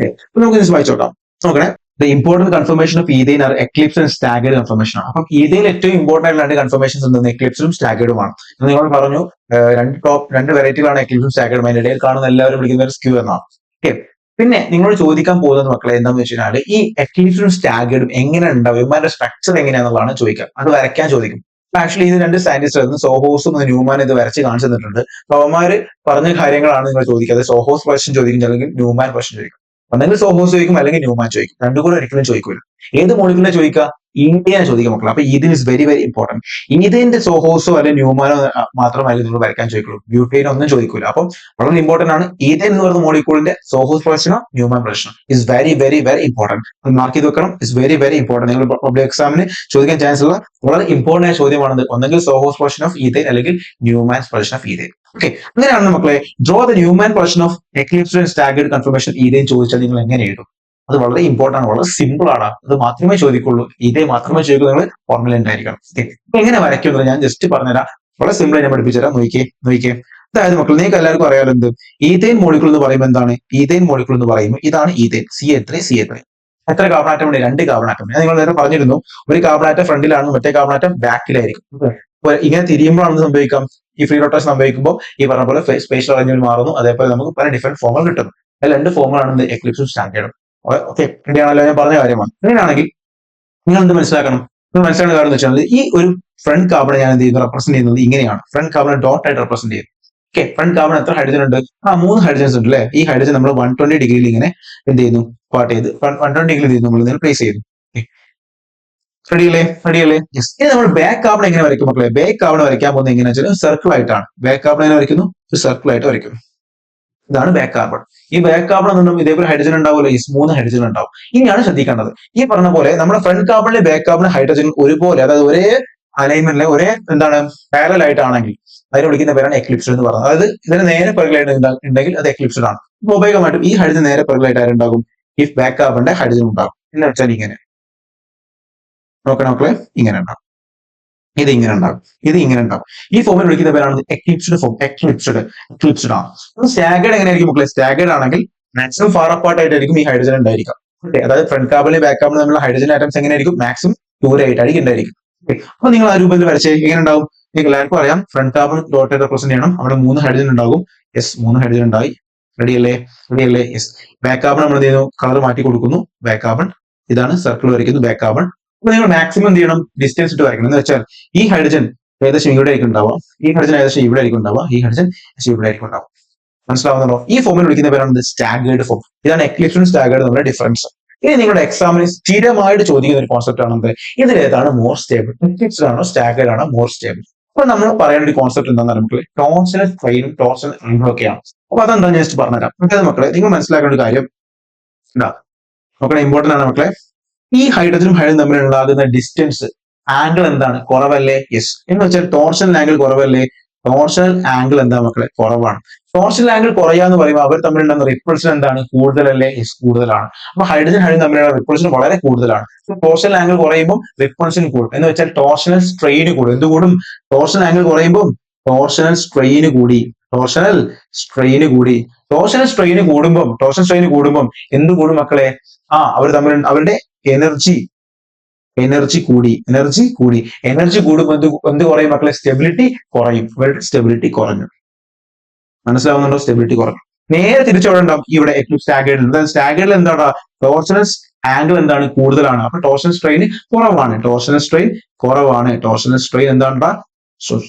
Speaker 1: നമുക്ക് ഇത് വായിച്ചോക്കാം, നോക്കണേ. The important confirmation of ethane are eclipse and staggered confirmation ആണ്. അപ്പം ethane ഏറ്റവും ഇമ്പോർട്ടന്റ് ആയിട്ടുള്ള 2 കൺഫർമേഷൻസ് ഉണ്ട്, എക്ലിപ്സും സ്റ്റാഗേർഡും ആണ്. നിങ്ങൾ പറഞ്ഞു 2 വെറൈറ്റികളാണ് എക്ലിപ്സും സ്റ്റാഗേർഡും. അതിന്റെ ഇടയിൽ കാണുന്ന എല്ലാവരും വിളിക്കുന്ന സ്ക്യൂ എന്നാണ്. ഓക്കെ, പിന്നെ നിങ്ങളോട് ചോദിക്കാൻ പോകുന്നത് മക്കളെ എന്താന്ന് വെച്ച് കഴിഞ്ഞാൽ ഈ എക്ലിപ്സും സ്റ്റാഗേർഡും എങ്ങനെ ഉണ്ടാവും, ഇവന്മാരുടെ സ്ട്രക്ചർ എങ്ങനെയാണെന്നുള്ളതാണ് ചോദിക്കുക. അത് വരയ്ക്കാൻ ചോദിക്കും. ആക്ച്വലി ഇത് രണ്ട് സയന്റിസ്റ്റ് ആയിരുന്നു, സോഹോസും ന്യൂമാൻ ഇത് വരച്ച് കാണിച്ചു തന്നിട്ടുണ്ട്. അപ്പൊ അവന്മാര് പറഞ്ഞ കാര്യങ്ങളാണ് നിങ്ങൾ ചോദിക്കാതെ സോഹോസ് ക്വസ്റ്റ്യൻ ചോദിക്കും, അല്ലെങ്കിൽ ന്യൂമാൻ ക്വസ്റ്റ്യൻ ചോദിക്കും. ഒന്നെങ്കിൽ സോഹോസ് ചോദിക്കും, അല്ലെങ്കിൽ ന്യൂമാൻ ചോദിക്കും. രണ്ടും കൂടെ ഒരിക്കലും ചോദിക്കില്ല. ഏത് മോളിക്യൂളിനെ ചോദിക്കുക? ഈഥേനെ ചോദിക്കുക മക്കളെ. അപ്പൊ ethane is very very important. ഈഥേന്റെ സോഹോസോ അല്ലെങ്കിൽ ന്യൂമാനോ മാത്രമായിരിക്കും നിങ്ങൾ വരയ്ക്കാൻ ചോദിക്കുള്ളൂ. ബ്യൂട്ടൈൻ ഒന്നും ചോദിക്കില്ല. അപ്പം വളരെ ഇമ്പോർട്ടന്റ് ആണ്. ഈഥേൻ എന്ന് പറയുന്ന മോളിക്യൂളിന്റെ സോഹോസ് പ്രശ്നം, ന്യൂമാൻ പ്രശ്നം is very very very important. Mark ചെയ്ത് വെക്കണം. Is very very important. നിങ്ങൾ പബ്ലിക് എക്സാമിന് ചോദിക്കാൻ ചാൻസ് ഉള്ള വളരെ ഇമ്പോർട്ടന്റ് ആയ ചോദ്യമാണത്. ഒന്നെങ്കിൽ സോഹോസ് പ്രശ്നം ഓഫ് ഈഥേൻ, അല്ലെങ്കിൽ ന്യൂമാൻ പ്രശ്നം ഓഫ് ഈഥേൻ. ഓക്കെ, അങ്ങനെയാണ് മക്കളെ ഡ്രോ ദ ന്യൂമാൻ പ്രശ്നം of eclipsed and staggered confirmation ethane ചോദിച്ചാൽ നിങ്ങൾ എങ്ങനെ എഴുതും? അത് വളരെ ഇമ്പോർട്ടന്റ് ആണ്, വളരെ സിമ്പിൾ ആണ്. അത് മാത്രമേ ചോദിക്കുള്ളൂ. ഇതേ മാത്രമേ ചോദിക്കൂ. നിങ്ങൾ ഫോർമുല ഉണ്ടായിരിക്കണം. അപ്പൊ എങ്ങനെ വരയ്ക്കുന്നത് ഞാൻ ജസ്റ്റ് പറഞ്ഞുതരാം. വളരെ സിമ്പിൾ ആയി ഞാൻ പഠിപ്പിച്ചുതരാം. നോക്കിക്കേ. അതായത് മക്കൾ, നിങ്ങൾക്ക് എല്ലാവർക്കും അറിയാലോ എന്ത് ഈഥേൻ മോളിക്യൂൾ എന്ന് പറയുമ്പോൾ എന്താണ്? ഈഥേൻ മോളിക്യൂൾ എന്ന് പറയുമ്പോൾ ഇതാണ് ഈഥേൻ, CH3. എത്ര കാർബൺ ആറ്റം ഉണ്ട്? 2 കാർബൺ ആറ്റം. ഞാൻ നിങ്ങൾ നേരെ പറഞ്ഞിരുന്നു, ഒരു കാർബൺ ആറ്റം ഫ്രണ്ടിലാണ്, മറ്റേ കാർബൺ ആറ്റം ബാക്കിലായിരിക്കും. ഇങ്ങനെ തിരിയുമ്പോഴാണ് സംഭവിക്കാം, ഈ ഫ്രീ റൊട്ടേഷൻ സംഭവിക്കുമ്പോൾ ഈ പറഞ്ഞ പോലെ സ്പേഷ്യൽ അറേഞ്ച്മെന്റ് മാറുന്നു. അതേപോലെ നമുക്ക് പല ഡിഫറെന്റ് ഫോമുകൾ കിട്ടുന്നു. അതിൽ 2 ഫോമുകളാണ് എക്ലിപ്സും സ്റ്റാഗേർഡും. ഓക്കെ, റെഡിയാണല്ലോ? ഞാൻ പറഞ്ഞ കാര്യമാണ്. അങ്ങനെയാണെങ്കിൽ നിങ്ങൾ എന്ത് മനസ്സിലാക്കണം? മനസ്സിലാക്കുന്ന കാര്യം എന്ന് വെച്ചാൽ ഈ ഒരു ഫ്രണ്ട് കാർബൺ ഞാൻ എന്ത് ചെയ്യുന്നു? റെപ്രസെന്റ് ചെയ്യുന്നത് ഇങ്ങനെയാണ്. ഫ്രണ്ട് കാർബൺ ഡോട്ട് ആയിട്ട് റെപ്രസെന്റ് ചെയ്യുന്നു. ഓക്കെ, ഫ്രണ്ട് കാർബൺ എത്ര ഹൈഡ്രജൻ ഉണ്ട്? 3 ഹൈഡ്രജൻസ് ഉണ്ട് അല്ലേ? ഈ ഹൈഡ്രജൻ നമ്മൾ 120 ഡിഗ്രിയിൽ ഇങ്ങനെ എന്ത് ചെയ്യുന്നു? പാർട്ട് ചെയ്ത് 120 ഡിഗ്രി നമ്മൾ ഇതിനെ പ്ലേസ് ചെയ്യുന്നു. റെഡിയല്ലേ? യെസ്. ഇനി നമ്മൾ ബാക്ക് കാർബൺ എങ്ങനെ വരയ്ക്കും മക്കളെ? ബാക്ക് കാർബൺ വരയ്ക്കാൻ പോകുന്നത് എങ്ങനെയാണെന്ന് വെച്ചാൽ സർക്കിൾ ആയിട്ടാണ്. ബാക്ക് കാർബൺ എങ്ങനെ വരയ്ക്കുന്നു? ഒരു സർക്കിൾ ആയിട്ട് വരയ്ക്കുന്നു. ഇതാണ് ബാക്ക് കാർബൺ. ഈ ബാക്ക് കാർബൺ എന്നുണ്ടെങ്കിൽ ഇതേപോലെ ഹൈഡ്രജൻ ഉണ്ടാവുമല്ലോ, ഈ 3 ഹൈഡ്രജൻ ഉണ്ടാവും. ഇനിയാണ് ശ്രദ്ധിക്കേണ്ടത്, ഈ പറഞ്ഞ പോലെ നമ്മുടെ ഫ്രണ്ട് കാർബണിലെ ബാക്ക് കാർബൺ ഹൈഡ്രജൻ ഒരുപോലെ, അതായത് ഒരേ അലൈൻമെന്റിലെ ഒരേ എന്താണ് പാരലൽ ആയിട്ടാണെങ്കിൽ അതിനെ വിളിക്കുന്ന പേരാണ് എക്ലിപ്സ്ഡ് എന്ന് പറയുന്നത്. അതായത് ഇതിന് നേരെ പിറകിലായിട്ട് ഉണ്ടെങ്കിൽ അത് എക്ലിപ്സ്ഡ് ആണ്. സ്വാഭാവികമായിട്ടും ഈ ഹൈഡ്രജൻ നേരെ പിറകിലായിട്ട് ആരുണ്ടാകും? ഈ ബാക്ക് കാർബണിന്റെ ഹൈഡ്രജൻ ഉണ്ടാകും. എന്ന് വെച്ചാൽ ഇങ്ങനെ നോക്കണം മക്കളെ, ഇങ്ങനെ ഉണ്ടാകും. ഇത് ഇങ്ങനെ ഉണ്ടാകും. ഈ ഫോമിൽ വിളിക്കുന്ന പേരാണ് എക്ലിപ്സ്ഡ് ഫോം. എക്ലിപ്സ്ഡ് ആണ്. സ്റ്റാഗേർഡ് എങ്ങനെയായിരിക്കും മക്കളെ? സ്റ്റാഗേർഡ് ആണെങ്കിൽ മാക്സിമം ഫാർ അപ്പാർട്ട് ആയിട്ടായിരിക്കും ഈ ഹൈഡ്രജൻ ഉണ്ടായിരിക്കാം. ഓക്കെ, അതായത് ഫ്രണ്ട് കാർബണിലെ ബാക്ക് കാർബൺ തമ്മിലുള്ള ഹൈഡ്രജൻ ആറ്റംസ് എങ്ങനെയായിരിക്കും? മാക്സിമം ദൂരമായിട്ടായിരിക്കും ഉണ്ടായിരിക്കും. അപ്പൊ നിങ്ങൾ ആ രൂപത്തിൽ വരച്ചേ എങ്ങനെ ഉണ്ടാവും? നിങ്ങൾക്ക് എല്ലാവർക്കും അറിയാം, ഫ്രണ്ട് കാർബൺ ഡോട്ട് റെപ്രസെന്റ് ചെയ്യണം. അവിടെ 3 ഹൈഡ്രജൻ ഉണ്ടാകും. യെസ്, 3 ഹൈഡ്രജൻ ഉണ്ടായി. റെഡിയല്ലേ? യെസ്. ബാക്ക് കാർബൺ നമ്മൾ എന്ത് ചെയ്യുന്നു? കളർ മാറ്റി കൊടുക്കുന്നു. ബാക്ക് കാർബൺ ഇതാണ്, സർക്കിൾ വരയ്ക്കുന്നു ബാക്ക് കാർബൺ. അപ്പൊ നിങ്ങൾ മാക്സിമം എന്ത് ചെയ്യണം? ഡിസ്റ്റൻസ് ഇട്ട് വരയ്ക്കണം. എന്ന് വെച്ചാൽ ഈ ഹൈഡ്രജൻ ഏകദേശം ഇവിടെ ആയിരിക്കും ഉണ്ടാവുക, ഈ ഹൈഡ്രജൻ ഏകദേശം ഇവിടെ ആയിരിക്കും ഉണ്ടാവുക, ഈ ഹൈഡ്രജൻ ഇവിടെ ആയിരിക്കും ഉണ്ടാവുക. മനസ്സിലാവുന്നുണ്ടോ? ഈ ഫോമിൽ വിളിക്കുന്ന പേരാണ് സ്റ്റാഗേർഡ് ഫോം. ഇതാണ് എക്ലിപ്സും സ്റ്റാഗേർഡ് തമ്മിലുള്ള ഡിഫറൻസ്. ഇനി നിങ്ങളുടെ എക്സാമിന് സ്ഥിരമായിട്ട് ചോദിക്കുന്ന ഒരു കോൺസെപ്റ്റ് ആണെന്ത്? ഇതിലേതാണ് മോർ സ്റ്റേബിൾ? എക്ലിപ്സ്ഡ് ആണോ സ്റ്റാഗേർഡ് ആണോ മോർ സ്റ്റേബിൾ? അപ്പൊ നമ്മൾ പറയേണ്ട ഒരു കോൺസെപ്റ്റ് എന്താണെന്ന് നമുക്ക് ടോർഷണൽ സ്ട്രെയിനും ടോർഷണൽ ആംഗിളും ഒക്കെയാണ്. അപ്പൊ അതെന്താ ഞാൻ ജസ്റ്റ് പറഞ്ഞുതരാം. അത് മക്കളെ നിങ്ങൾ മനസ്സിലാക്കേണ്ട ഒരു കാര്യം നോക്കണേ, ഇമ്പോർട്ടന്റ് ആണ് മക്കളെ. ഈ ഹൈഡ്രജനും ഹൈഡ്രജനും തമ്മിൽ ഉണ്ടാകുന്ന ഡിസ്റ്റൻസ് ആംഗിൾ എന്താണ്? കുറവല്ലേ? യെസ്. എന്ന് വെച്ചാൽ ടോർഷണൽ ആംഗിൾ കുറവല്ലേ? ടോർഷണൽ ആംഗിൾ എന്താ മക്കളെ? കുറവാണ്. ടോർഷണൽ ആംഗിൾ കുറയാന്ന് പറയുമ്പോൾ അവർ തമ്മിലുണ്ടാകുന്ന റിപ്പൾഷൻ എന്താണ്? കൂടുതലല്ലേ? യെസ്, കൂടുതലാണ്. അപ്പൊ ഹൈഡ്രജൻ തമ്മിലുള്ള റിപ്പൾഷൻ വളരെ കൂടുതലാണ്. ടോർഷണൽ ആംഗിൾ കുറയുമ്പോൾ റിപ്പൾഷൻ കൂടും. എന്ന് വെച്ചാൽ ടോർഷണൽ സ്ട്രെയിൻ കൂടും. എന്ത് കൂടും? ടോർഷണൽ ആംഗിൾ കുറയുമ്പോൾ ടോർഷണൽ സ്ട്രെയിൻ കൂടി. ടോർഷണൽ സ്ട്രെയിൻ കൂടുമ്പോൾ എന്ത് കൂടും മക്കളെ? അവർ തമ്മിൽ അവരുടെ എനർജി കൂടി. എനർജി കൂടുമ്പോൾ എന്ത് കുറയും മക്കളെ? സ്റ്റെബിലിറ്റി കുറയും. ഇവരുടെ സ്റ്റെബിലിറ്റി കുറഞ്ഞു. മനസ്സിലാവുന്നുണ്ടോ? സ്റ്റെബിലിറ്റി കുറഞ്ഞു. നേരെ തിരിച്ചവിടെ ഉണ്ടാവും ഇവിടെ സ്റ്റാഗേർഡിൽ. സ്റ്റാഗേർഡിൽ എന്താണ്? ടോർഷണൽ ആംഗിൾ എന്താണ്? കൂടുതലാണ്. അപ്പൊ ടോർഷണൽ സ്ട്രെയിൻ കുറവാണ്. ടോർഷണൽ സ്ട്രെയിൻ എന്താണ്?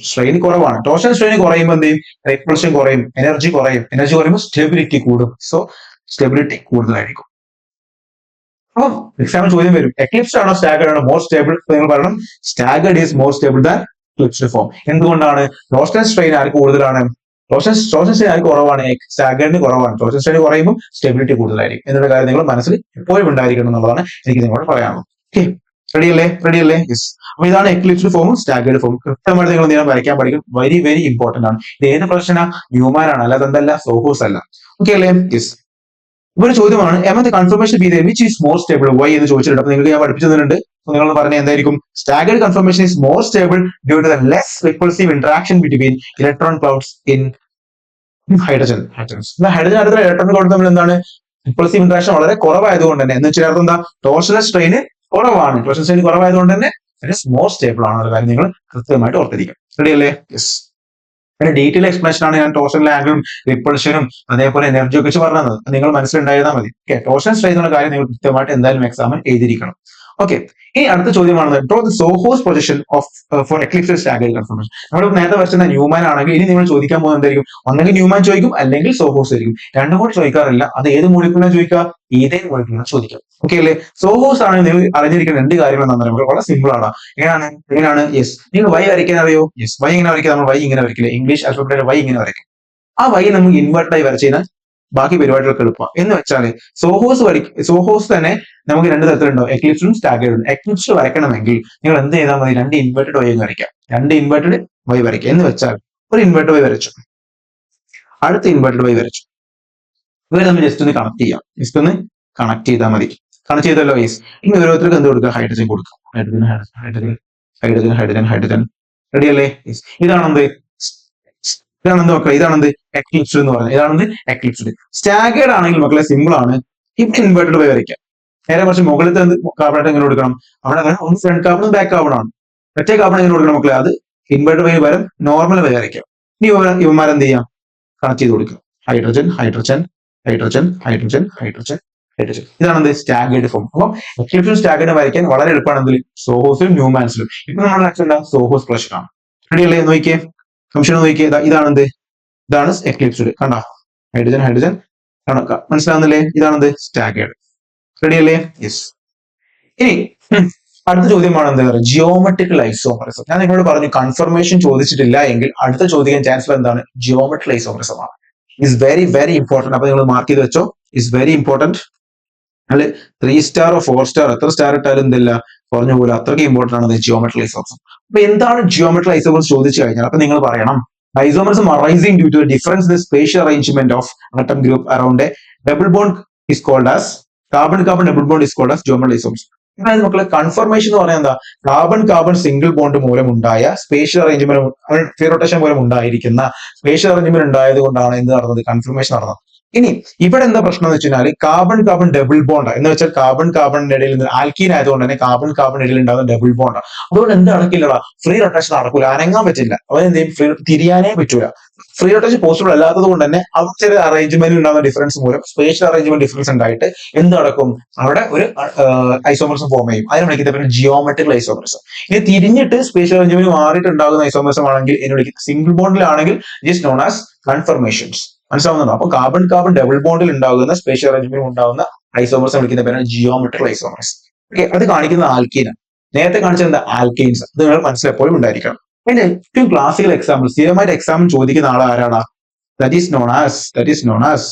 Speaker 1: സ്ട്രെയിൻ കുറവാണ്. ടോർഷണൽ സ്ട്രെയിൻ കുറയുമ്പോൾ എന്ത് ചെയ്യും? റിപ്പൾഷൻ കുറയും, എനർജി കുറയുമ്പോൾ സ്റ്റെബിലിറ്റി കൂടും. സോ സ്റ്റെബിലിറ്റി കൂടുതലായിരിക്കും. അപ്പം എക്സാമിൽ ചോദ്യം വരും, എക്ലിപ്സ്ഡ് ആണോ സ്റ്റാഗേർഡ് ആണോ മോർ സ്റ്റേബിൾ? നിങ്ങൾ പറയണം staggered is more stable than eclipsed form. എന്തുകൊണ്ടാണ്? ടോർഷണൽ സ്ട്രെയിൻ ആർക്ക് കൂടുതലാണ്? ടോർഷണൽ സ്ട്രെയിൻ ആർക്ക് കുറവാണ്? സ്റ്റാഗേർഡിന് കുറവാണ്. ടോർഷണൽ സ്ട്രെയിൻ കുറയുമ്പോൾ സ്റ്റെബിലിറ്റി കൂടുതലായിരിക്കും എന്നുള്ള കാര്യം നിങ്ങൾ മനസ്സിൽ എപ്പോഴും ഉണ്ടായിരിക്കണം എന്നുള്ളതാണ് എനിക്ക് നിങ്ങളോട് പറയാനുള്ളത്. ഓക്കെ, റെഡിയല്ലേ? യെസ്. അപ്പൊ ഇതാണ് എക്ലിപ്സ്ഡ് ഫോമും സ്റ്റാഗേർഡ് ഫോമും. കൃത്യമായിട്ട് നിങ്ങൾ എന്തെങ്കിലും വരയ്ക്കാൻ പഠിക്കും. വെരി വെരി ഇമ്പോർട്ടന്റ് ആണ്. ഇത് ഏത് പ്രശ്നമാണ്? ന്യൂമാൻ ആണ്, അല്ലാതെ എന്തല്ല സോഹോസ് അല്ല. ഓക്കെ അല്ലേ? യെസ്. ഒരു ചോദ്യമാണ്, among the conformation B which is more stable? Why എന്ന് ചോദിച്ചിട്ടുണ്ട്. അപ്പൊ നിങ്ങൾക്ക് ഞാൻ പഠിപ്പിച്ചു തന്നിട്ടുണ്ട്. നിങ്ങൾ പറഞ്ഞ എന്തായിരിക്കും? Staggered conformation is more stable due to the less repulsive interaction between electron clouds in hydrogen atoms. Hydrogen ആറ്റത്തിൽ ഇലക്ട്രോൺ ക്ലൗഡ് തമ്മിൽ എന്താണ്? റിപ്പൾസീവ് ഇന്ററാക്ഷൻ വളരെ കുറവായതുകൊണ്ട് തന്നെ, എന്ന് വെച്ചാൽ എന്താ? ടോർഷണൽ സ്ട്രെയിൻ കുറവാണ്. ടോർഷണൽ സ്ട്രെയിൻ കുറവായതുകൊണ്ട് തന്നെ ഇറ്റ് ഈസ് മോർ സ്റ്റേബിൾ ആണ്. കാര്യം നിങ്ങൾ കൃത്യമായിട്ട് ഓർത്തിരിക്കും. റെഡിയല്ലേ? യെസ്. അതിന്റെ ഡീറ്റെയിൽ എക്സ്പ്ലനേഷൻ ആണ് ഞാൻ ടോർഷണൽ ആംഗിളും റിപ്പൾഷനും അതേപോലെ എനർജിയെ കുറിച്ച് പറഞ്ഞത്. നിങ്ങൾ മനസ്സിലുണ്ടായിരുന്നാൽ മതി. ഓക്കെ, ടോർഷണൽ സ്ട്രെയിൻ എന്നുള്ള കാര്യം നിങ്ങൾ കൃത്യമായിട്ട് എന്തായാലും എക്സാമിൽ എഴുതിയിരിക്കണം. ഓക്കെ, ഇനി അടുത്ത ചോദ്യമാണ് ഡ്രോ ദ സോഹോസ് projection of for eclipse staggered conformation. നമ്മൾ നേരത്തെ വരച്ച ന്യൂമാൻ ആണെങ്കിൽ ഇനി നിങ്ങൾ ചോദിക്കാൻ പോകുന്നത് എന്തായിരിക്കും? ഒന്നെങ്കിൽ ന്യൂമാൻ ചോദിക്കും, അല്ലെങ്കിൽ സോഹോസ് ആയിരിക്കും. രണ്ടും കൂടി ചോദിക്കാറില്ല. അത് ഏത് മോളിക്യൂളിനെ ചോദിക്കുക? ഈതേൻ മോളിക്യൂളിനെ ചോദിക്കാം. ഓക്കെ അല്ലേ? സോഹോസ് ആണ് നിങ്ങൾ അറിഞ്ഞിരിക്കുന്ന രണ്ട് കാര്യങ്ങൾ എന്താണെന്ന് പറയുമ്പോൾ വളരെ സിമ്പിൾ ആണ്. എങ്ങനെയാണ്? യെസ്, നിങ്ങൾ വൈ വരയ്ക്കാൻ അറിയോ? യെസ്, വൈ ഇങ്ങനെ വരയ്ക്കുക. നമ്മൾ വൈ ഇങ്ങനെ വരയ്ക്കില്ല, ഇംഗ്ലീഷ് ആൽഫബറ്റിൽ വൈ ഇങ്ങനെ വരയ്ക്കും. ആ വൈ നമുക്ക് ഇൻവേർട്ടായി വരച്ചു കഴിഞ്ഞാൽ ബാക്കി പരിപാടികൾക്ക് എളുപ്പം. എന്ന് വെച്ചാല് സോഹോസ് തന്നെ നമുക്ക് രണ്ട് തരത്തിലുണ്ടോ? എക്ലിപ്സും സ്റ്റാഗേർഡും. എക്ലിപ്സ് വരയ്ക്കണമെങ്കിൽ നിങ്ങൾ എന്ത് ചെയ്താൽ മതി? രണ്ട് ഇൻവേർട്ടഡ് വൈ വരയ്ക്കാം. രണ്ട് ഇൻവേർട്ടഡ് വൈ വരയ്ക്കാം. എന്ന് വെച്ചാൽ ഒരു ഇൻവേർട്ടഡ് വൈ വരച്ചു, അടുത്ത ഇൻവേർട്ടഡ് വൈ വരച്ചു. ഇവരെ നമ്മൾ ജസ്റ്റ് ഒന്ന് കണക്ട് ചെയ്യാം. ജസ്റ്റ് ഒന്ന് കണക്ട് ചെയ്താൽ മതി. കണക്ട് ചെയ്തല്ലോ ഗൈസ്. ഇനി ഓരോരുത്തർക്ക് എന്ത് കൊടുക്കുക? ഹൈഡ്രജൻ കൊടുക്കാം. Hydrogen hydrogen hydrogen hydrogen hydrogen. Ready അല്ലേ? ഇതാണെന്ത്? ഇതാണെന്ത് മക്കളെ? ഇതാണെന്ത്? എക്ലിപ്സ് എന്ന് പറയുന്നത്. ഇതാണെന്ത്? എക്ലിപ്സ്. സ്റ്റാഗേർഡ് ആണെങ്കിൽ മക്കളെ സിമ്പിൾ ആണ്. ഇവിടെ ഇൻവേർട്ടഡ് വൈ വരയ്ക്കാം. നേരെ കുറച്ച് മുകളിലത്തെ കാർബണേറ്റ് എങ്ങനെ കൊടുക്കണം? അവിടെ ഒന്ന് ഫ്രണ്ട് കാർബണും ബാക്ക് കാർബണാണ്. മറ്റേ കാർബൺ എങ്ങനെ കൊടുക്കണം മക്കളെ? അത് ഇൻവേർട്ടഡ് വൈ പകരം നോർമൽ വൈ വരയ്ക്കാം. ഇനി ഇവന്മാരെന്ത് ചെയ്യാം? കണക്ട് ചെയ്ത് കൊടുക്കുക. Hydrogen hydrogen hydrogen hydrogen hydrogen hydrogen. ഇതാണ് സ്റ്റാഗേർഡ് ഫോം. അപ്പം എക്ലിപ്സും സ്റ്റാഗേർഡും വരയ്ക്കാൻ വളരെ എളുപ്പമാണ്. എന്തിൽ? സോഹോസിലും ന്യൂമാൻസിലും. ഇപ്പൊ നമ്മുടെ ആക്ഷൻ എന്താ? സോഹോസ് പ്രഷർ ആണ്. റെഡി അല്ലേ? നോക്കിയേ, സംശയം നോക്കിയേ. ഇതാണെന്ത്? ഇതാണ് എക്ലിപ്സ്. കണ്ടോ? Hydrogen hydrogen. കണക്ക മനസ്സിലാവുന്നില്ലേ? ഇതാണെന്ത്? സ്റ്റാഗേർഡ്. റെഡി അല്ലേ? യെസ്. ഇനി അടുത്ത ചോദ്യമാണ് എന്താ പറയുക? Geometrical isomerism. ഞാൻ നിങ്ങളോട് പറഞ്ഞു കൺഫർമേഷൻ ചോദിച്ചിട്ടില്ല എങ്കിൽ അടുത്ത ചോദിക്കാൻ ചാൻസ് എന്താണ്? ജിയോമെട്രിക്കൽ ഐസോമറിസം ആണ്. Is very very important. അപ്പൊ നിങ്ങൾ മാർക്ക് ചെയ്ത് വെച്ചോ. Is very important. അല്ലെ 3 സ്റ്റാറോ 4 സ്റ്റാർ എത്ര സ്റ്റാർ ഇട്ടാലും എന്തില്ല കുറഞ്ഞു പോലെ. അത്രയ്ക്ക് ഇമ്പോർട്ടന്റ് ആണ് ജിയോമെട്രിക്കൽ ഐസോമറിസം. അപ്പൊ എന്താണ് ജിയോമെട്രിക്കൽ ഐസോമറിസം ചോദിച്ചു കഴിഞ്ഞാൽ അപ്പൊ നിങ്ങൾ പറയണം isomerism arising due to a difference in the spatial arrangement of atom group around a double bond is called as carbon-carbon double bond is called as geometrical isomerism. അതായത് മക്കളെ confirmation എന്ന് പറയുന്നത് എന്താ? കാർബൺ കാർബൺ സിംഗിൾ ബോണ്ട് മൂലം ഉണ്ടായ spatial arrangement free rotation മൂലം ഉണ്ടായിരിക്കുന്ന spatial arrangement ഉണ്ടായത് കൊണ്ടാണ് എന്ത് നടന്നത്? കൺഫർമേഷൻ നടന്നത്. ഇനി ഇവിടെ എന്താ പ്രശ്നം എന്ന് വെച്ചാൽ കാർബൺ കാർബൺ ഡബിൾ ബോണ്ട് എന്ന് വെച്ചാൽ കാർബൺ കാർബണിന്റെ ഇടയിൽ നിന്ന് ആൽക്കീൻ ആയതുകൊണ്ട് തന്നെ കാർബൺ കാർബൺ ഇടയിൽ ഉണ്ടാകുന്ന ഡബിൾ ബോണ്ട്. അതുകൊണ്ട് എന്ത് നടക്കില്ലടാ? ഫ്രീ റൊട്ടേഷൻ നടക്കൂല, അനങ്ങാൻ പറ്റില്ല. അവരെന്ത് ചെയ്യും? ഫ്രീ തിരിയാനേ പറ്റൂല. ഫ്രീ റൊട്ടേഷൻ പോസിബിൾ അല്ലാത്തത് കൊണ്ട് തന്നെ അവിടെ ചില അറേഞ്ച്മെന്റിൽ ഉണ്ടാകുന്ന ഡിഫറൻസ് മൂലം സ്പേഷ്യൽ അറേഞ്ച്മെന്റ് ഡിഫറൻസ് ഉണ്ടായിട്ട് എന്ത് നടക്കും? അവിടെ ഒരു ഐസോമറിസം ഫോം ചെയ്യും. അതിനെ വിളിക്കുന്ന പേര് ജിയോമെട്രിക്കൽ ഐസോമറിസം. ഇനി തിരിഞ്ഞിട്ട് സ്പേഷ്യൽ അറേഞ്ച്മെന്റ് മാറിയിട്ട് ഉണ്ടാകുന്ന ഐസോമറിസം ആണെങ്കിൽ ഇതിനെ വിളിക്കുന്നത് സിംഗിൾ ബോണ്ടിലാണെങ്കിൽ it is known as conformations. മനസ്സിലാവുന്നുണ്ടോ? അപ്പൊ കാർബൺ കാർബൺ ഡബിൾ ബോണ്ടിൽ ഉണ്ടാകുന്ന സ്പേഷ്യൽ അറേഞ്ച്മെന്റ് ഉണ്ടാകുന്ന ഐസോമറിസം വിളിക്കുന്ന പേരാണ് ജിയോമെട്രിക്കൽ ഐസോമറിസം. ഓക്കെ, അത് കാണിക്കുന്ന ആൽക്കീനാണ്. നേരത്തെ കാണിച്ചത് എന്താ? ആൽക്കെയിൻസ്. അത് നിങ്ങൾ മനസ്സിലെപ്പോഴും ഉണ്ടായിരിക്കണം. അതിന്റെ ഏറ്റവും ക്ലാസിക്കൽ എക്സാമ്പിൾ സ്ഥിരമായിട്ട് എക്സാമിൽ ചോദിക്കുന്ന ആൾ ആരാണ്? ദാറ്റ് ഈസ് നോൺ ആസ്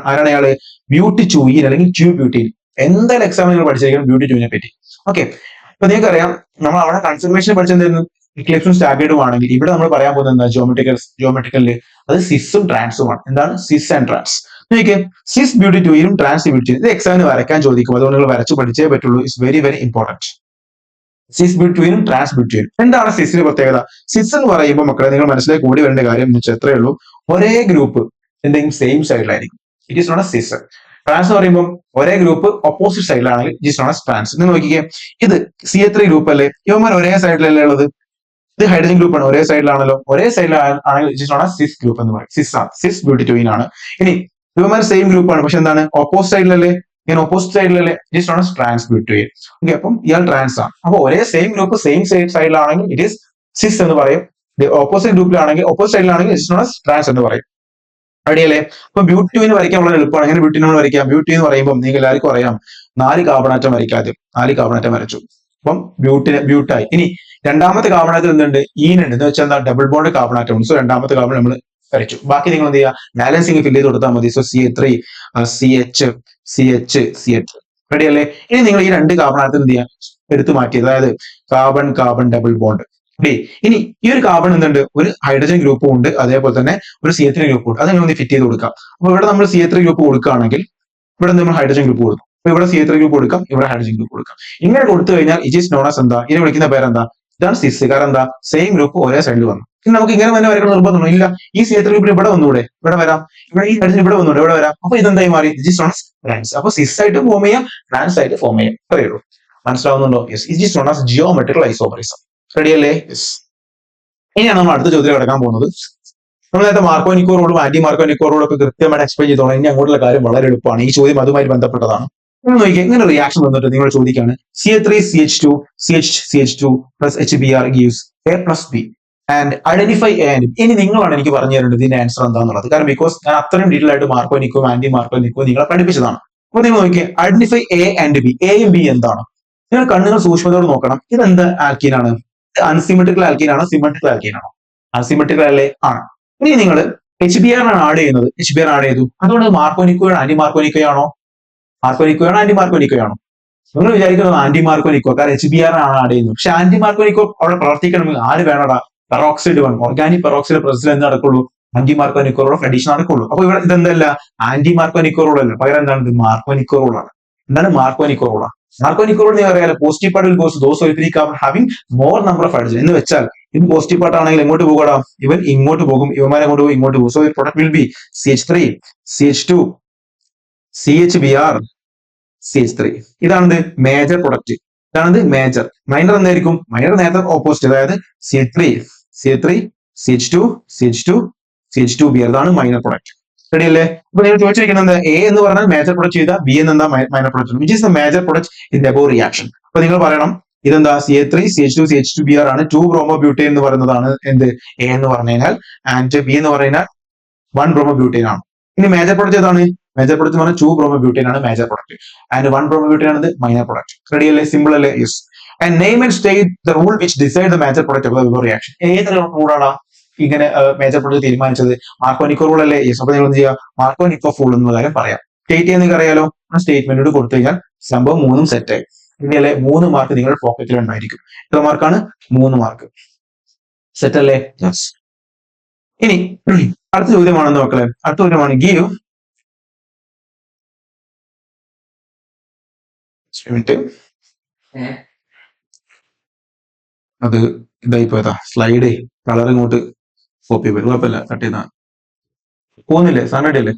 Speaker 1: ആരാണ് അയാള്? ബ്യൂട്ടിചൂയിൻ അല്ലെങ്കിൽ ട്യൂബ്യൂട്ടീൻ. എന്തായാലും എക്സാമിൽ നിങ്ങൾ പഠിച്ചിരിക്കണം ബ്യൂട്ടിചൂയിനെ പറ്റി. ഓക്കെ, അപ്പൊ നിങ്ങൾക്കറിയാം നമ്മൾ അവിടെ കൺഫർമേഷൻ പഠിച്ചെന്തായിരുന്നു? ഇക്ലിപ്സും സ്റ്റാഗേർഡും ആണെങ്കിൽ ഇവിടെ നമ്മൾ പറയാൻ പോകുന്നത് എന്താ? ജിയോമെട്രിക്കലില് അത് സിസും ട്രാൻസും ആണ്. എന്താണ്? സിസ് ആൻഡ് ട്രാൻസ്. നോക്കിയേ, സിസ് ബ്യൂട്ടിചൂയിനും ട്രാൻസ് ബ്യൂട്ടിചൂയിനും. ഇത് എക്സാമിന് വരയ്ക്കാൻ ചോദിക്കും. അതുകൊണ്ട് നിങ്ങൾ വരച്ചു പഠിച്ചേ പറ്റുള്ളൂ. It's very very important. Cis ബ്യൂട്വീനും ട്രാൻസ് ബ്യൂട്വീനും. എന്താണ് സിസിന്റെ പ്രത്യേകത? സിസ് എന്ന് പറയുമ്പോൾ മക്കളെ നിങ്ങൾ മനസ്സിലേക്ക് കൂടി വരേണ്ട കാര്യം എന്ന് വെച്ചാൽ എത്രയേ ഉള്ളൂ, ഒരേ ഗ്രൂപ്പ് എന്തെങ്കിലും സെയിം സൈഡിലായിരിക്കും. It is known as cis. Trans എന്ന് പറയുമ്പോൾ ഒരേ ഗ്രൂപ്പ് ഓപ്പോസിറ്റ് സൈഡിലാണെങ്കിൽ it is known as trans. നിങ്ങൾ നോക്കിക്കേ, ഇത് CH3 ഗ്രൂപ്പ് അല്ലേ? ഇവന്മാർ ഒരേ സൈഡിലല്ലേ ഉള്ളത്? ഇത് ഹൈഡ്രജൻ ഗ്രൂപ്പ് ആണ്, ഒരേ സൈഡിലാണല്ലോ. ഒരേ സൈഡിലാണെങ്കിൽ it is known as cis group എന്ന് പറയും. സിസ് ബ്യൂട്ടിചൂയിൻ ആണ്. ഇനി ഇവന്മാർ സെയിം ഗ്രൂപ്പ് ആണ്, പക്ഷെ എന്താണ്? ഓപ്പോസിറ്റ് സൈഡിലല്ലേ? ഞാൻ ഓപ്പോസിറ്റ് സൈഡിലല്ലേ? It is known as trans butene. ഓക്കെ, അപ്പം ഇയാൾ ട്രാൻസ് ആണ്. അപ്പൊ ഒരേ സെയിം ഗ്രൂപ്പ് സെയിം സൈഡിലാണെങ്കിൽ ഇറ്റ് ഈസ് സിസ് എന്ന് പറയും. ഓപ്പോസിറ്റ് ഗ്രൂപ്പിലാണെങ്കിൽ ഓപ്പോസിറ്റ് സൈഡിലാണെങ്കിൽ it is known as trans എന്ന് പറയും. റെഡിയല്ലേ? അപ്പൊ ബ്യൂട്ടിചൂയിൻ വരയ്ക്കാൻ വളരെ എളുപ്പമാണ്. എങ്ങനെ ബ്യൂട്ടിനെ വരയ്ക്കാം? ബ്യൂട്ടി എന്ന് പറയുമ്പോൾ നിങ്ങൾക്ക് എല്ലാവർക്കും അറിയാം 4 കാർബണാറ്റം വരയ്ക്കാം. ആദ്യം 4 കാർബണാറ്റം വരച്ചു. അപ്പം ബ്യൂട്ടായി. ഇനി രണ്ടാമത്തെ കാർബണാറ്റം എന്തുണ്ട്? ഈനുണ്ട്. എന്ന് വെച്ചാൽ എന്താ? ഡബിൾ ബോണ്ട് കാർബണാറ്റം ഉണ്ട്. സോ രണ്ടാമത്തെ കാർബൺ നമ്മൾ വരച്ചു. ബാക്കി നിങ്ങൾ എന്ത് ചെയ്യുക? ബാലൻസിങ് ഫില്ല് ചെയ്ത് കൊടുത്താൽ മതി. So CH3 CH. റെഡി അല്ലേ? ഇനി നിങ്ങൾ ഈ 2 കാർബണാറ്റം എന്ത് ചെയ്യാം? എടുത്തു മാറ്റി. അതായത് കാർബൺ കാർബൺ ഡബിൾ ബോണ്ട്. ഇനി ഈ ഒരു കാർബൺ എന്തുണ്ട്? ഒരു ഹൈഡ്രജൻ ഗ്രൂപ്പും ഉണ്ട്, അതേപോലെ തന്നെ ഒരു CH3 ഗ്രൂപ്പും ഉണ്ട്. അത് നിങ്ങൾ ഫിറ്റ് ചെയ്ത് കൊടുക്കാം. അപ്പൊ ഇവിടെ നമ്മൾ CH3 ഗ്രൂപ്പ് കൊടുക്കുകയാണെങ്കിൽ ഇവിടെ നമ്മൾ ഹൈഡ്രജൻ ഗ്രൂപ്പ് കൊടുക്കും. അപ്പൊ ഇവിടെ CH3 ഗ്രൂപ്പ് കൊടുക്കാം, ഇവിടെ ഹൈഡ്രജൻ ഗ്രൂപ്പ് കൊടുക്കാം. ഇങ്ങനെ കൊടുത്തു കഴിഞ്ഞാൽ ഇറ്റ് ഈസ് നോൺ ആസ് എന്താ? ഇതിനെ വിളിക്കുന്ന പേരെന്താ? ഇതാണ് സിസ്. കാരണം എന്താ? സെയിം ഗ്രൂപ്പ് ഒരേ സൈഡിൽ വന്നു. ഇനി നമുക്ക് ഇങ്ങനെ തന്നെ വരയ്ക്കണം നിർബന്ധമൊന്നും ഇല്ല. ഈ CH3 ഗ്രൂപ്പിൽ ഇവിടെ വന്നൂടെ? ഇവിടെ വരാം. ഇവിടെ ഈ ഹൈഡ്രജൻ ഇവിടെ വന്നൂടെ? ഇവിടെ വരാം. അപ്പൊ ഇതെന്തായി മാറി? It is known as trans. അപ്പൊ സിസ് ആയിട്ട് ഫോം ചെയ്യാം, ട്രാൻസ് ആയിട്ട് ഫോം ചെയ്യാം. അത്രയേ ഉള്ളൂ. മനസ്സിലാവുന്നുണ്ടോ? Yes, it is known as geometrical isomerism. Ready അല്ലേ? യെസ്. ഇനിയാണ് നമ്മൾ അടുത്ത ചോദ്യം കിടക്കാൻ പോകുന്നത്. നമ്മൾ നേരത്തെ മാർക്കോ-നിക്കോ റൂളും ആന്റി മാർക്കോ-നിക്കോ റൂളും ഒക്കെ കൃത്യമായിട്ട് എക്സ്പ്ലെയിൻ ചെയ്തോളാം. ഇനി അങ്ങോട്ടുള്ള കാര്യം വളരെ എളുപ്പമാണ്. ഈ ചോദ്യം അതുമായി ബന്ധപ്പെട്ടതാണ്. നോക്കിയാൽ ഇങ്ങനെ റിയാക്ഷൻ വന്നിട്ട് നിങ്ങൾ ചോദിക്കാണ് CH3CH2 plus HBr gives A+B and identify A and B. ഇനി നിങ്ങളാണ് എനിക്ക് പറഞ്ഞു തരേണ്ടത് ഇതിന്റെ ആൻസർ എന്താണെന്നുള്ളത്. കാരണം ബിക്കോസ് ഞാൻ അത്രയും ഡീറ്റെയിൽ ആയിട്ട് മാർക്കോ നിക്കോ ആന്റി മാർക്കോ നിക്കോ നിങ്ങളെ പഠിപ്പിച്ചതാണ്. അപ്പൊ നിങ്ങൾ നോക്കിയാൽ ഐഡന്റിഫൈ A and B, എയും ബി എന്താണ്? നിങ്ങൾ കണ്ണുകൾ സൂക്ഷ്മതയോട് നോക്കണം. ഇതെന്ത് ആൽക്കീൻ ആണ്? അൺസിമെട്രിക്കൽ ആൽക്കീൻ ആണോ സിമെട്രിക്കൽ ആൽക്കീൻ ആണോ? അൺസിമെട്രിക്കൽ അല്ലേ? ആണ്. ഇനി നിങ്ങൾ HBr ആണ് ആഡ് ചെയ്യുന്നത്, HBr ആഡ് ചെയ്തു, അതുകൊണ്ട് മാർക്കോനിക്കോയാണ് ആന്റി മാർക്കോനിക്കോയാണോ? മാർക്കോനിക്കോയാണോ ആന്റി മാർക്കോനിക്കോയാണോ? നിങ്ങൾ വിചാരിക്കുന്നത് ആന്റി മാർക്കോനിക്കോ, കാരണം HBr ആണ് ആഡ് ചെയ്യുന്നത്. പക്ഷെ ആന്റി മാർക്കോനിക്കോ അവിടെ പ്രവർത്തിക്കണമെങ്കിൽ ആര് വേണടാ? പെറോക്സൈഡ് വേണം. ഓർഗാനിക് പെറോക്സൈഡ് പ്രസിൽ എന്ത് നടക്കുള്ളൂ? ആന്റി മാർക്കോനിക്കോറോട് അഡീഷൻ നടക്കുള്ളൂ. അപ്പൊ ഇവിടെ ഇതെന്തല്ല ആന്റി മാർക്കോനിക്കോറോളല്ല, പകരം എന്താണ്? മാർക്കോനിക്കോറോളാണ്. എന്താണ് മാർക്കോനിക്കോറോള? മാർക്കോനിക്കോറോട് നിങ്ങൾ അറിയാലോ, പോസിറ്റീവ് പാർട്ടിൽ goes those of three carbon having more number of hydrogen എന്ന് വെച്ചാൽ ഇത് പോസിറ്റീവ് പാർട്ട് ആണെങ്കിൽ എങ്ങോട്ട് പോകടാ? ഇവൻ ഇങ്ങോട്ട് പോകും, ഇവന്മാരെ കൊണ്ട് പോകും ഇങ്ങോട്ട് പോകും. So product will be CH3 CH2 CHBr CH3. ഇതാണ് മേജർ പ്രൊഡക്റ്റ്, ഇതാണ് മേജർ. മൈനർ എന്തായിരിക്കും? മൈനർ നേരത്തെ ഓപ്പോസിറ്റ്, അതായത് CH3 CH2 CH2Br. ഇതാണ് മൈനർ പ്രൊഡക്റ്റ്. റെഡി അല്ലേ? അപ്പൊ നിങ്ങൾ ചോദിച്ചിരിക്കുന്നത് A എന്ന് പറഞ്ഞാൽ മേജർ പ്രൊഡക്റ്റ് ചെയ്താൽ B എന്താ minor product, which is the major product in the above reaction. അപ്പൊ നിങ്ങൾ പറയണം ഇതെന്താ? CH3 CH2 CH2Br ആണ്. 2 ബ്രോമോബ്യൂട്ടൈൻ എന്ന് പറയുന്നതാണ് എന്ത്? A എന്ന് പറഞ്ഞു കഴിഞ്ഞാൽ. ആൻഡ് B എന്ന് പറഞ്ഞു കഴിഞ്ഞാൽ 1 ബ്രോമോബ്യൂട്ടൈൻ ആണ്. ഇനി മേജർ പ്രൊഡക്റ്റ് ഏതാണ്? മേജർ പ്രൊഡക്റ്റ് എന്ന് പറഞ്ഞാൽ 2 ബ്രോമോബ്യൂട്ടൈൻ ആണ് മേജർ പ്രൊഡക്റ്റ്, ആൻഡ് 1 ബ്രോമോബ്യൂട്ടൈൻ ആണ് മൈനർ പ്രൊഡക്റ്റ്. റെഡി അല്ലേ? സിമ്പിൾ അല്ലേ? Yes. And name and state the rule which decide the major product of the reaction. ഏത് റൂളാണ് ഇങ്ങനെ മേജർ പ്രൊഡക്റ്റ് തീരുമാനിച്ചത്? മാർക്കോനിക്കോ റൂൾ അല്ലേ? യെസ്. അപ്പൊ നിങ്ങൾ എന്ത് ചെയ്യുക? മാർക്കോനിക്കോ റൂൾ എന്നുള്ള കാര്യം പറയാം. സ്റ്റേറ്റ് ചെയ്യാൻ നിങ്ങൾക്ക് അറിയാലോ. ആ സ്റ്റേറ്റ്മെന്റോട് കൊടുത്തു കഴിഞ്ഞാൽ സംഭവം 3 സെറ്റായി. ഇനിയല്ലേ 3 മാർക്ക് നിങ്ങളുടെ പോക്കറ്റിൽ ഉണ്ടായിരിക്കും. എത്ര മാർക്കാണ്? 3 മാർക്ക്. സെറ്റ് അല്ലേ? യെസ്. ഇനി അടുത്ത ചോദ്യമാണെന്ന് മക്കളെ, അടുത്ത ചോദ്യമാണ് ഗീവ് അത് ഇതായി പോയതാ സ്ലൈഡ്, കളർ ഇങ്ങോട്ട് കോപ്പി പോയി. കുഴപ്പമില്ല, കട്ട് ചെയ്താ പോകുന്നില്ലേ? സാധനം അല്ലേ?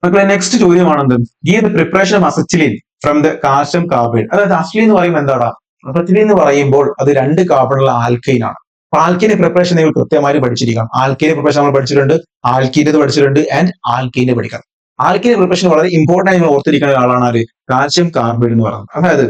Speaker 1: മക്കളെ നെക്സ്റ്റ് ചോദ്യമാണെന്ത്? Give the preparation of acetylene from the calcium carbide. അതായത് അസറ്റിലിൻ എന്ന് പറയുമ്പോൾ എന്താടാ? അസറ്റിലിൻ എന്ന് പറയുമ്പോൾ അത് 2 കാർബണുള്ള ആൽക്കൈൻ ആണ്. അപ്പൊ ആൽക്കൈന്റെ പ്രിപ്പറേഷൻ നിങ്ങൾ കൃത്യമായിട്ട് പഠിച്ചിരിക്കണം. ആൽക്കൈന്റെ പ്രിപ്പറേഷൻ നമ്മൾ പഠിച്ചിട്ടുണ്ട്, ആൽക്കീന്റെ പഠിച്ചിട്ടുണ്ട്, ആൻഡ് ആൽക്കൈന്റെ പഠിക്കണം. ആൽക്കൈന്റെ പ്രിപ്പറേഷൻ വളരെ ഇമ്പോർട്ടന്റ് ആയി നിങ്ങൾ ഓർത്തിരിക്കുന്ന ഒരാളാണ് ആര്? കാൽഷ്യം കാർബൈഡ് എന്ന് പറയുന്നത്. അതായത്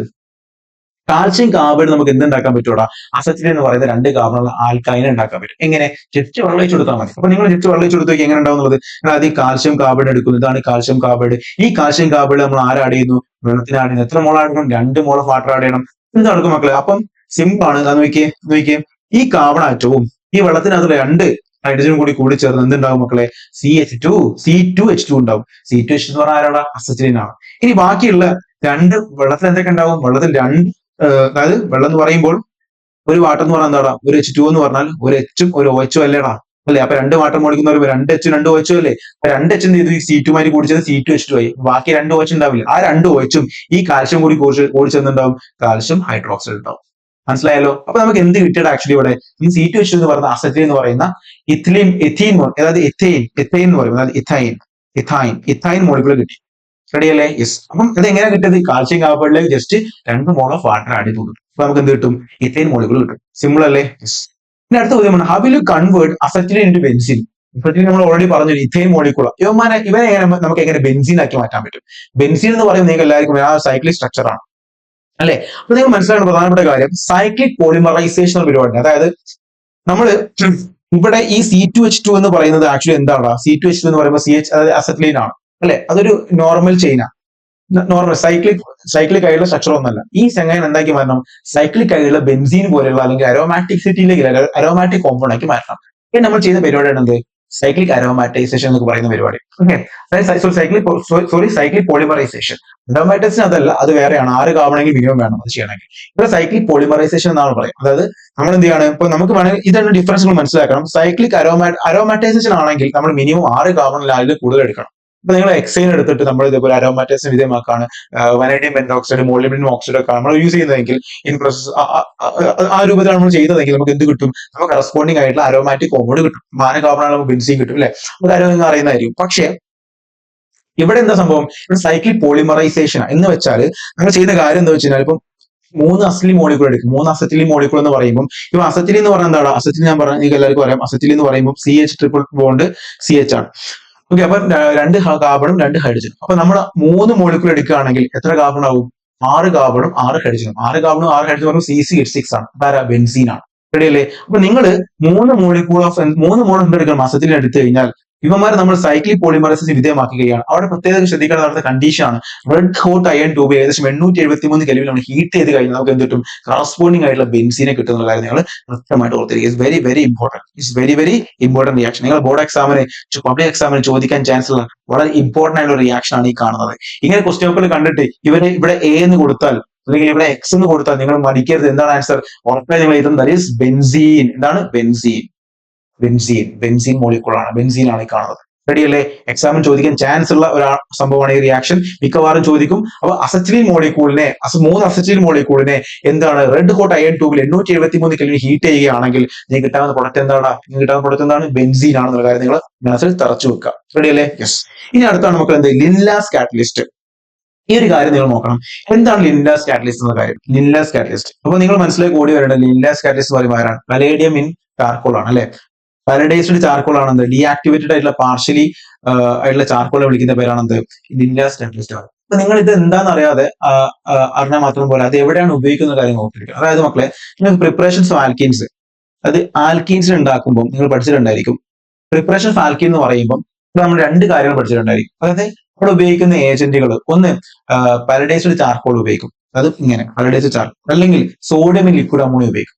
Speaker 1: കാൽഷ്യം കാർബൈഡ് നമുക്ക് എന്തുണ്ടാക്കാൻ പറ്റൂടാ? അസറ്റിലിൻ എന്ന് പറയുന്ന 2 കാർബണുള്ള ആൽക്കൈനെ ഉണ്ടാക്കാൻ പറ്റും. എങ്ങനെ? ജസ്റ്റ് വെള്ളം ഒഴിച്ചു കൊടുത്താൽ മതി. അപ്പൊ നിങ്ങൾ ജസ്റ്റ് വെള്ളം ഒഴിച്ചു കൊടുത്തു എങ്ങനെ ഉണ്ടാവുന്നത്? അത് ഈ കാൽഷ്യം കാർബൈഡ് എടുക്കുന്നു. ഇതാണ് കാൽഷ്യം കാർബൈഡ്. ഈ കാൽഷ്യം കാർബൈഡ് നമ്മൾ ആര് ആഡ് ചെയ്യുന്നു? വെള്ളത്തിന് ആഡ് ചെയ്യുന്നു. എത്ര മോൾ ആഡ് ചെയ്യണം? 2 മോൾ ഓഫ് വാട്ടർ ആഡ് ചെയ്യണം. എന്ത് നടക്കും മക്കളെ? അപ്പം സിമ്പിൾ ആണ്. നോക്കിയേ ഈ കാർബൺ ആറ്റവും ഈ വെള്ളത്തിനകത്ത് 2 ഹൈഡ്രജൻ കൂടി ചേർന്ന് എന്തുണ്ടാവും മക്കളെ? C2H2 ഉണ്ടാവും. C2H2 എന്ന് പറഞ്ഞാൽ ആരാണ്? അസറ്റിലിൻ ആണ്. ഇനി ബാക്കിയുള്ള 2 വെള്ളത്തിൽ എന്തൊക്കെ ഉണ്ടാവും? വെള്ളത്തിൽ 2 അതായത് വെള്ളം എന്ന് പറയുമ്പോൾ ഒരു വാട്ടർ എന്ന് പറഞ്ഞാൽ എന്താടാ? ഒരു H2 എന്ന് പറഞ്ഞാൽ ഒരു H ഉം ഒരു OH അല്ലേടാ? അല്ലെ? അപ്പൊ 2 വാട്ടർ മോളിക്കൂൾ എന്ന് പറയുമ്പോൾ 2 H 2 OH അല്ലേ? 2 H ഈ C2 മാതിരി കൂടിച്ചത് C2H2 ആയി. ബാക്കി 2 OH ഉണ്ടാവില്ല. ആ 2 OH ഉം ഈ കാൽഷ്യം കൂടി ചേർന്നുണ്ടാവും, കാൽഷ്യം ഹൈഡ്രോക്സൈഡ് ഉണ്ടാവും. മനസ്സിലായല്ലോ? അപ്പൊ നമുക്ക് എന്ത് കിട്ടിയത് ആക്ച്വലി ഇവിടെ? ഈ C2H2 എന്ന് പറയുന്ന അസറ്റിലിൻ എന്ന് പറയുന്ന എഥീൻ അതായത് എഥൈൻ എന്ന് പറയുന്നത്, അതായത് ഇഥൈൻ മോളിക്കൂൾ കിട്ടി. റെഡി അല്ലേ? യെസ്. അപ്പം ഇത് എങ്ങനെ കിട്ടിയത്? കാൽഷ്യം കാർബൈഡിലേക്ക് just 2 mole of water add ചെയ്ത് കൊടുക്കും. അപ്പൊ നമുക്ക് എന്ത് കിട്ടും? ഇഥൈൻ മോളിക്കൂൾ കിട്ടും. സിമ്പിൾ അല്ലേ? യെസ്. ഇനി അടുത്ത ചോദ്യമാണ്, how will you convert acetylene into benzene? Acetylene നമ്മൾ ഓൾറെഡി പറഞ്ഞു ഇഥൈൻ മോളിക്കൂൾ. ഇവനെ എങ്ങനെ നമുക്ക് എങ്ങനെ ബെൻസീൻ ആക്കി മാറ്റാൻ പറ്റും? ബെൻസീൻ എന്ന് പറയുന്നത് നിങ്ങൾക്ക് എല്ലാവർക്കും ആ സൈക്ലിക് സ്ട്രക്ചർ ആണ് അല്ലെ? അപ്പൊ നിങ്ങൾ മനസ്സിലാക്കുന്ന പ്രധാനപ്പെട്ട കാര്യം സൈക്ലിക് പോളിമറൈസേഷൻ പരിപാടി. അതായത് നമ്മള് ഇവിടെ ഈ C2H2 എന്ന് പറയുന്നത് ആക്ച്വലി എന്താണ്? C2H2 എന്ന് പറയുമ്പോൾ അതായത് അസറ്റിലിൻ ആണ് അല്ലെ? അതൊരു നോർമൽ ചെയിനാ. നോർമൽ സൈക്ലിക് ആയിട്ടുള്ള സ്ട്രക്ചർ ഒന്നല്ല. ഈ ചങ്ങാൻ എന്താക്കി മാറ്റണം? സൈക്ലിക് ആയിട്ടുള്ള ബെൻസീൻ പോലെയുള്ള അല്ലെങ്കിൽ അരോമാറ്റിക് കോമ്പൗണ്ട് ആക്കി മാറ്റണം. ഇനി നമ്മൾ ചെയ്യുന്ന പരിപാടിയാണ് എന്ത്? സൈക്ലിക് അരോമാറ്റൈസേഷൻ എന്നൊക്കെ പറയുന്ന പരിപാടി. ഓക്കെ, അതായത് സൈക്ലിക് പോളിമറൈസേഷൻ. അരോമാറ്റൈസേഷൻ അതല്ല, അത് വേറെയാണ്. 6 കാർബണെങ്കിൽ മിനിമം വേണം അത് ചെയ്യണമെങ്കിൽ. ഇവിടെ സൈക്ലിക് പോളിമറൈസേഷൻ എന്നാണ് പറയും. അതായത് നമ്മൾ എന്ത് ചെയ്യാണ്? ഇപ്പൊ നമുക്ക് വേണമെങ്കിൽ ഇതാണ് ഡിഫറൻസുകൾ മനസ്സിലാക്കണം. സൈക്ലിക് അരോമാറ്റൈസേഷൻ ആണെങ്കിൽ നമ്മൾ മിനിമം 6 കാർബണിൽ അതിൽ കൂടുതൽ എടുക്കണം. ഇപ്പൊ നിങ്ങൾ എക്സൈൻ എടുത്തിട്ട് നമ്മൾ ഇതേപോലെ അരോമാറ്റൈസേഷൻ വിധേയമാക്കാണ് വനേഡിയം പെന്റോക്സൈഡ്, മോളിബ്ഡിനം ഓക്സൈഡ് ഒക്കെ നമ്മൾ യൂസ് ചെയ്യുന്നതെങ്കിൽ ഇൻ പ്രോസസ് ആ രൂപത്തിലാണ് നമ്മൾ ചെയ്യുന്നതെങ്കിൽ നമുക്ക് എന്ത് കിട്ടും? നമുക്ക് കറസ്പോണ്ടിങ് ആയിട്ടുള്ള അരോമാറ്റിക് കോമ്പൗണ്ട് കിട്ടും. മാനകാർബണാണ് നമുക്ക് ബെൻസീൻ കിട്ടും അല്ലെ? അത് കാര്യം നിങ്ങൾ അറിയുന്നതായിരിക്കും. പക്ഷേ ഇവിടെ എന്താ സംഭവം? ഇവിടെ സൈക്ലിക് പോളിമറൈസേഷൻ എന്ന് വെച്ചാൽ നമ്മൾ ചെയ്യുന്ന കാര്യം എന്താ വെച്ച് കഴിഞ്ഞാൽ ഇപ്പം 3 അസറ്റിലിൻ മോളിക്കൂൾ എടുക്കും. 3 അസറ്റിലിൻ മോളിക്കൂൾ എന്ന് പറയുമ്പോൾ ഇപ്പൊ അസറ്റിലിൻ എന്ന് പറഞ്ഞാൽ എന്താണ്? അസറ്റിലിൻ ഞാൻ പറഞ്ഞ നിങ്ങൾക്ക് എല്ലാവർക്കും അറിയാം. അസറ്റിലിൻ എന്ന് പറയുമ്പോൾ CH ട്രിപ്പിൾ ബോണ്ട് CH ആണ്. ഓക്കെ, അപ്പൊ രണ്ട് കാർബണും 2 ഹൈഡ്രജനും. അപ്പൊ നമ്മൾ 3 മോളിക്കൂൾ എടുക്കുകയാണെങ്കിൽ എത്ര കാർബൺ ആവും? 6 കാർബണും 6 ഹൈഡ്രജനും. 6 കാർബണും 6 ഹൈഡ്രജനും 6 ആണ്. അതാരാ? ബെൻസീൻ ആണ്. റെഡി അല്ലേ? അപ്പൊ നിങ്ങൾ 3 മോൾ എന്തെടുക്കണം? അസറ്റിൽ എടുത്തു കഴിഞ്ഞാൽ ഇവന്മാരെ നമ്മൾ സൈക്ലിക് പോളിമറൈസേഷൻ വിധേയമാക്കുകയാണ്. അവിടെ പ്രത്യേകം ശ്രദ്ധിക്കേണ്ട നടന്ന കണ്ടീഷൻ ആണ്, റെഡ് ഹോട്ട് അയൺ ട്യൂബ് ഏകദേശം 873 കെൽവിൻ നമ്മൾ ഹീറ്റ് ചെയ്ത് കഴിഞ്ഞാൽ നമുക്ക് എന്ത് കിട്ടും? കറസ്പോണ്ടിങ് ആയിട്ടുള്ള ബെൻസീനെ കിട്ടുന്ന കാര്യം നിങ്ങൾ കൃത്യമായിട്ട് ഓർത്തിരിക്കുക. It's very very important. It's very very important reaction. നിങ്ങൾ ബോർഡ് എക്സാമിന്, പബ്ലിക് എക്സാമിന് ചോദിക്കാൻ ചാൻസ് ഉള്ള വളരെ ഇമ്പോർട്ടന്റ് ആയിട്ടുള്ള റിയാക്ഷൻ ആണ് ഈ കാണുന്നത്. ഇങ്ങനെ ക്വസ്റ്റ്യൻ പേപ്പറിൽ കണ്ടിട്ട് ഇവിടെ എ എന്ന് കൊടുത്താൽ അല്ലെങ്കിൽ ഇവിടെ എക്സ് എന്ന് കൊടുത്താൽ നിങ്ങൾ മടിക്കരുത്. എന്താണ് ആൻസർ? ഉറപ്പായി നിങ്ങൾ എഴുതുന്നത് ദാറ്റ് ഈസ് ബെൻസീൻ. എന്താണ്? ബെൻസീൻ. ബെൻസീൻ മോളിക്കൂൾ ആണ്, ബെൻസീൻ ആണ് ഈ കാണുന്നത്. റെഡി അല്ലേ? എക്സാമിന് ചോദിക്കാൻ ചാൻസ് ഉള്ള ഒരു സംഭവമാണ് ഈ റിയാക്ഷൻ. മിക്കവാറും ചോദിക്കും. അപ്പൊ അസറ്റിലിൻ മോളിക്കൂളിനെ 3 അസറ്റിലിൻ മോളിക്കൂളിനെ എന്താണ്? റെഡ് ഹോട്ട് അയൺ ട്യൂബിൽ 873 കെൽവിൻ ഹീറ്റ് ചെയ്യുകയാണെങ്കിൽ നിങ്ങൾക്ക് കിട്ടാവുന്ന പ്രൊഡക്റ്റ് എന്താണ്? ബെൻസീൻ ആണെന്നുള്ള കാര്യം നിങ്ങൾ മനസ്സിൽ തറച്ചു വെക്കുക. റെഡി അല്ലേ? യെസ്. ഇനി അടുത്താണ് നമുക്ക് എന്ത്? ലിൻലാസ് കാറ്റലിസ്റ്റ്. ഈ ഒരു കാര്യം നിങ്ങൾ നോക്കണം. എന്താണ് ലിൻലാസ് കാറ്റലിസ്റ്റ് എന്ന കാര്യം? ലിൻലാസ് കാറ്റലിസ്റ്റ്, അപ്പൊ നിങ്ങൾ മനസ്സിലേക്ക് ഓടി വരേണ്ടത് ലിൻലാസ് കാറ്റലിസ്റ്റ് പറയുമ്പോൾ ആരാണ്? പലേഡിയം ഇൻ ചാർക്കോൾ ആണ് അല്ലെ? പാരഡൈസ്ഡ് ചാർക്കോൾ ആണെന്ത്? ഡീആക്ടിവേറ്റഡ് ആയിട്ടുള്ള പാർഷ്യലി ആയിട്ടുള്ള ചാർക്കോളെ വിളിക്കുന്ന പേരാണെന്ത്? ലിൻലാസ് കാറ്റലിസ്റ്റ് ആണ്. അപ്പൊ നിങ്ങൾ ഇത് എന്താണെന്ന് അറിയാതെ അറിഞ്ഞാൽ മാത്രം പോലെ അത് എവിടെയാണ് ഉപയോഗിക്കുന്ന കാര്യം നോക്കിയിരിക്കുക. അതായത് മക്കളെ, നിങ്ങൾക്ക് പ്രിപ്പറേഷൻസ് ഓഫ് ആൽക്കീൻസ്, അത് ആൽക്കീൻസ് ഉണ്ടാക്കുമ്പോൾ നിങ്ങൾ പഠിച്ചിട്ടുണ്ടായിരിക്കും. പ്രിപ്പറേഷൻ ഓഫ് ആൽക്കീൻ എന്ന് പറയുമ്പോൾ നമ്മൾ 2 കാര്യങ്ങൾ പഠിച്ചിട്ടുണ്ടായിരിക്കും. അതായത് അവിടെ ഉപയോഗിക്കുന്ന ഏജന്റുകൾ, ഒന്ന് പാരഡൈസ്ഡ് ചാർക്കോൾ ഉപയോഗിക്കും, അത് ഇങ്ങനെ പാരഡൈസ്ഡ് ചാർക്കോൾ, അല്ലെങ്കിൽ സോഡിയം ലിക്വിഡ് അമോണിയ ഉപയോഗിക്കും.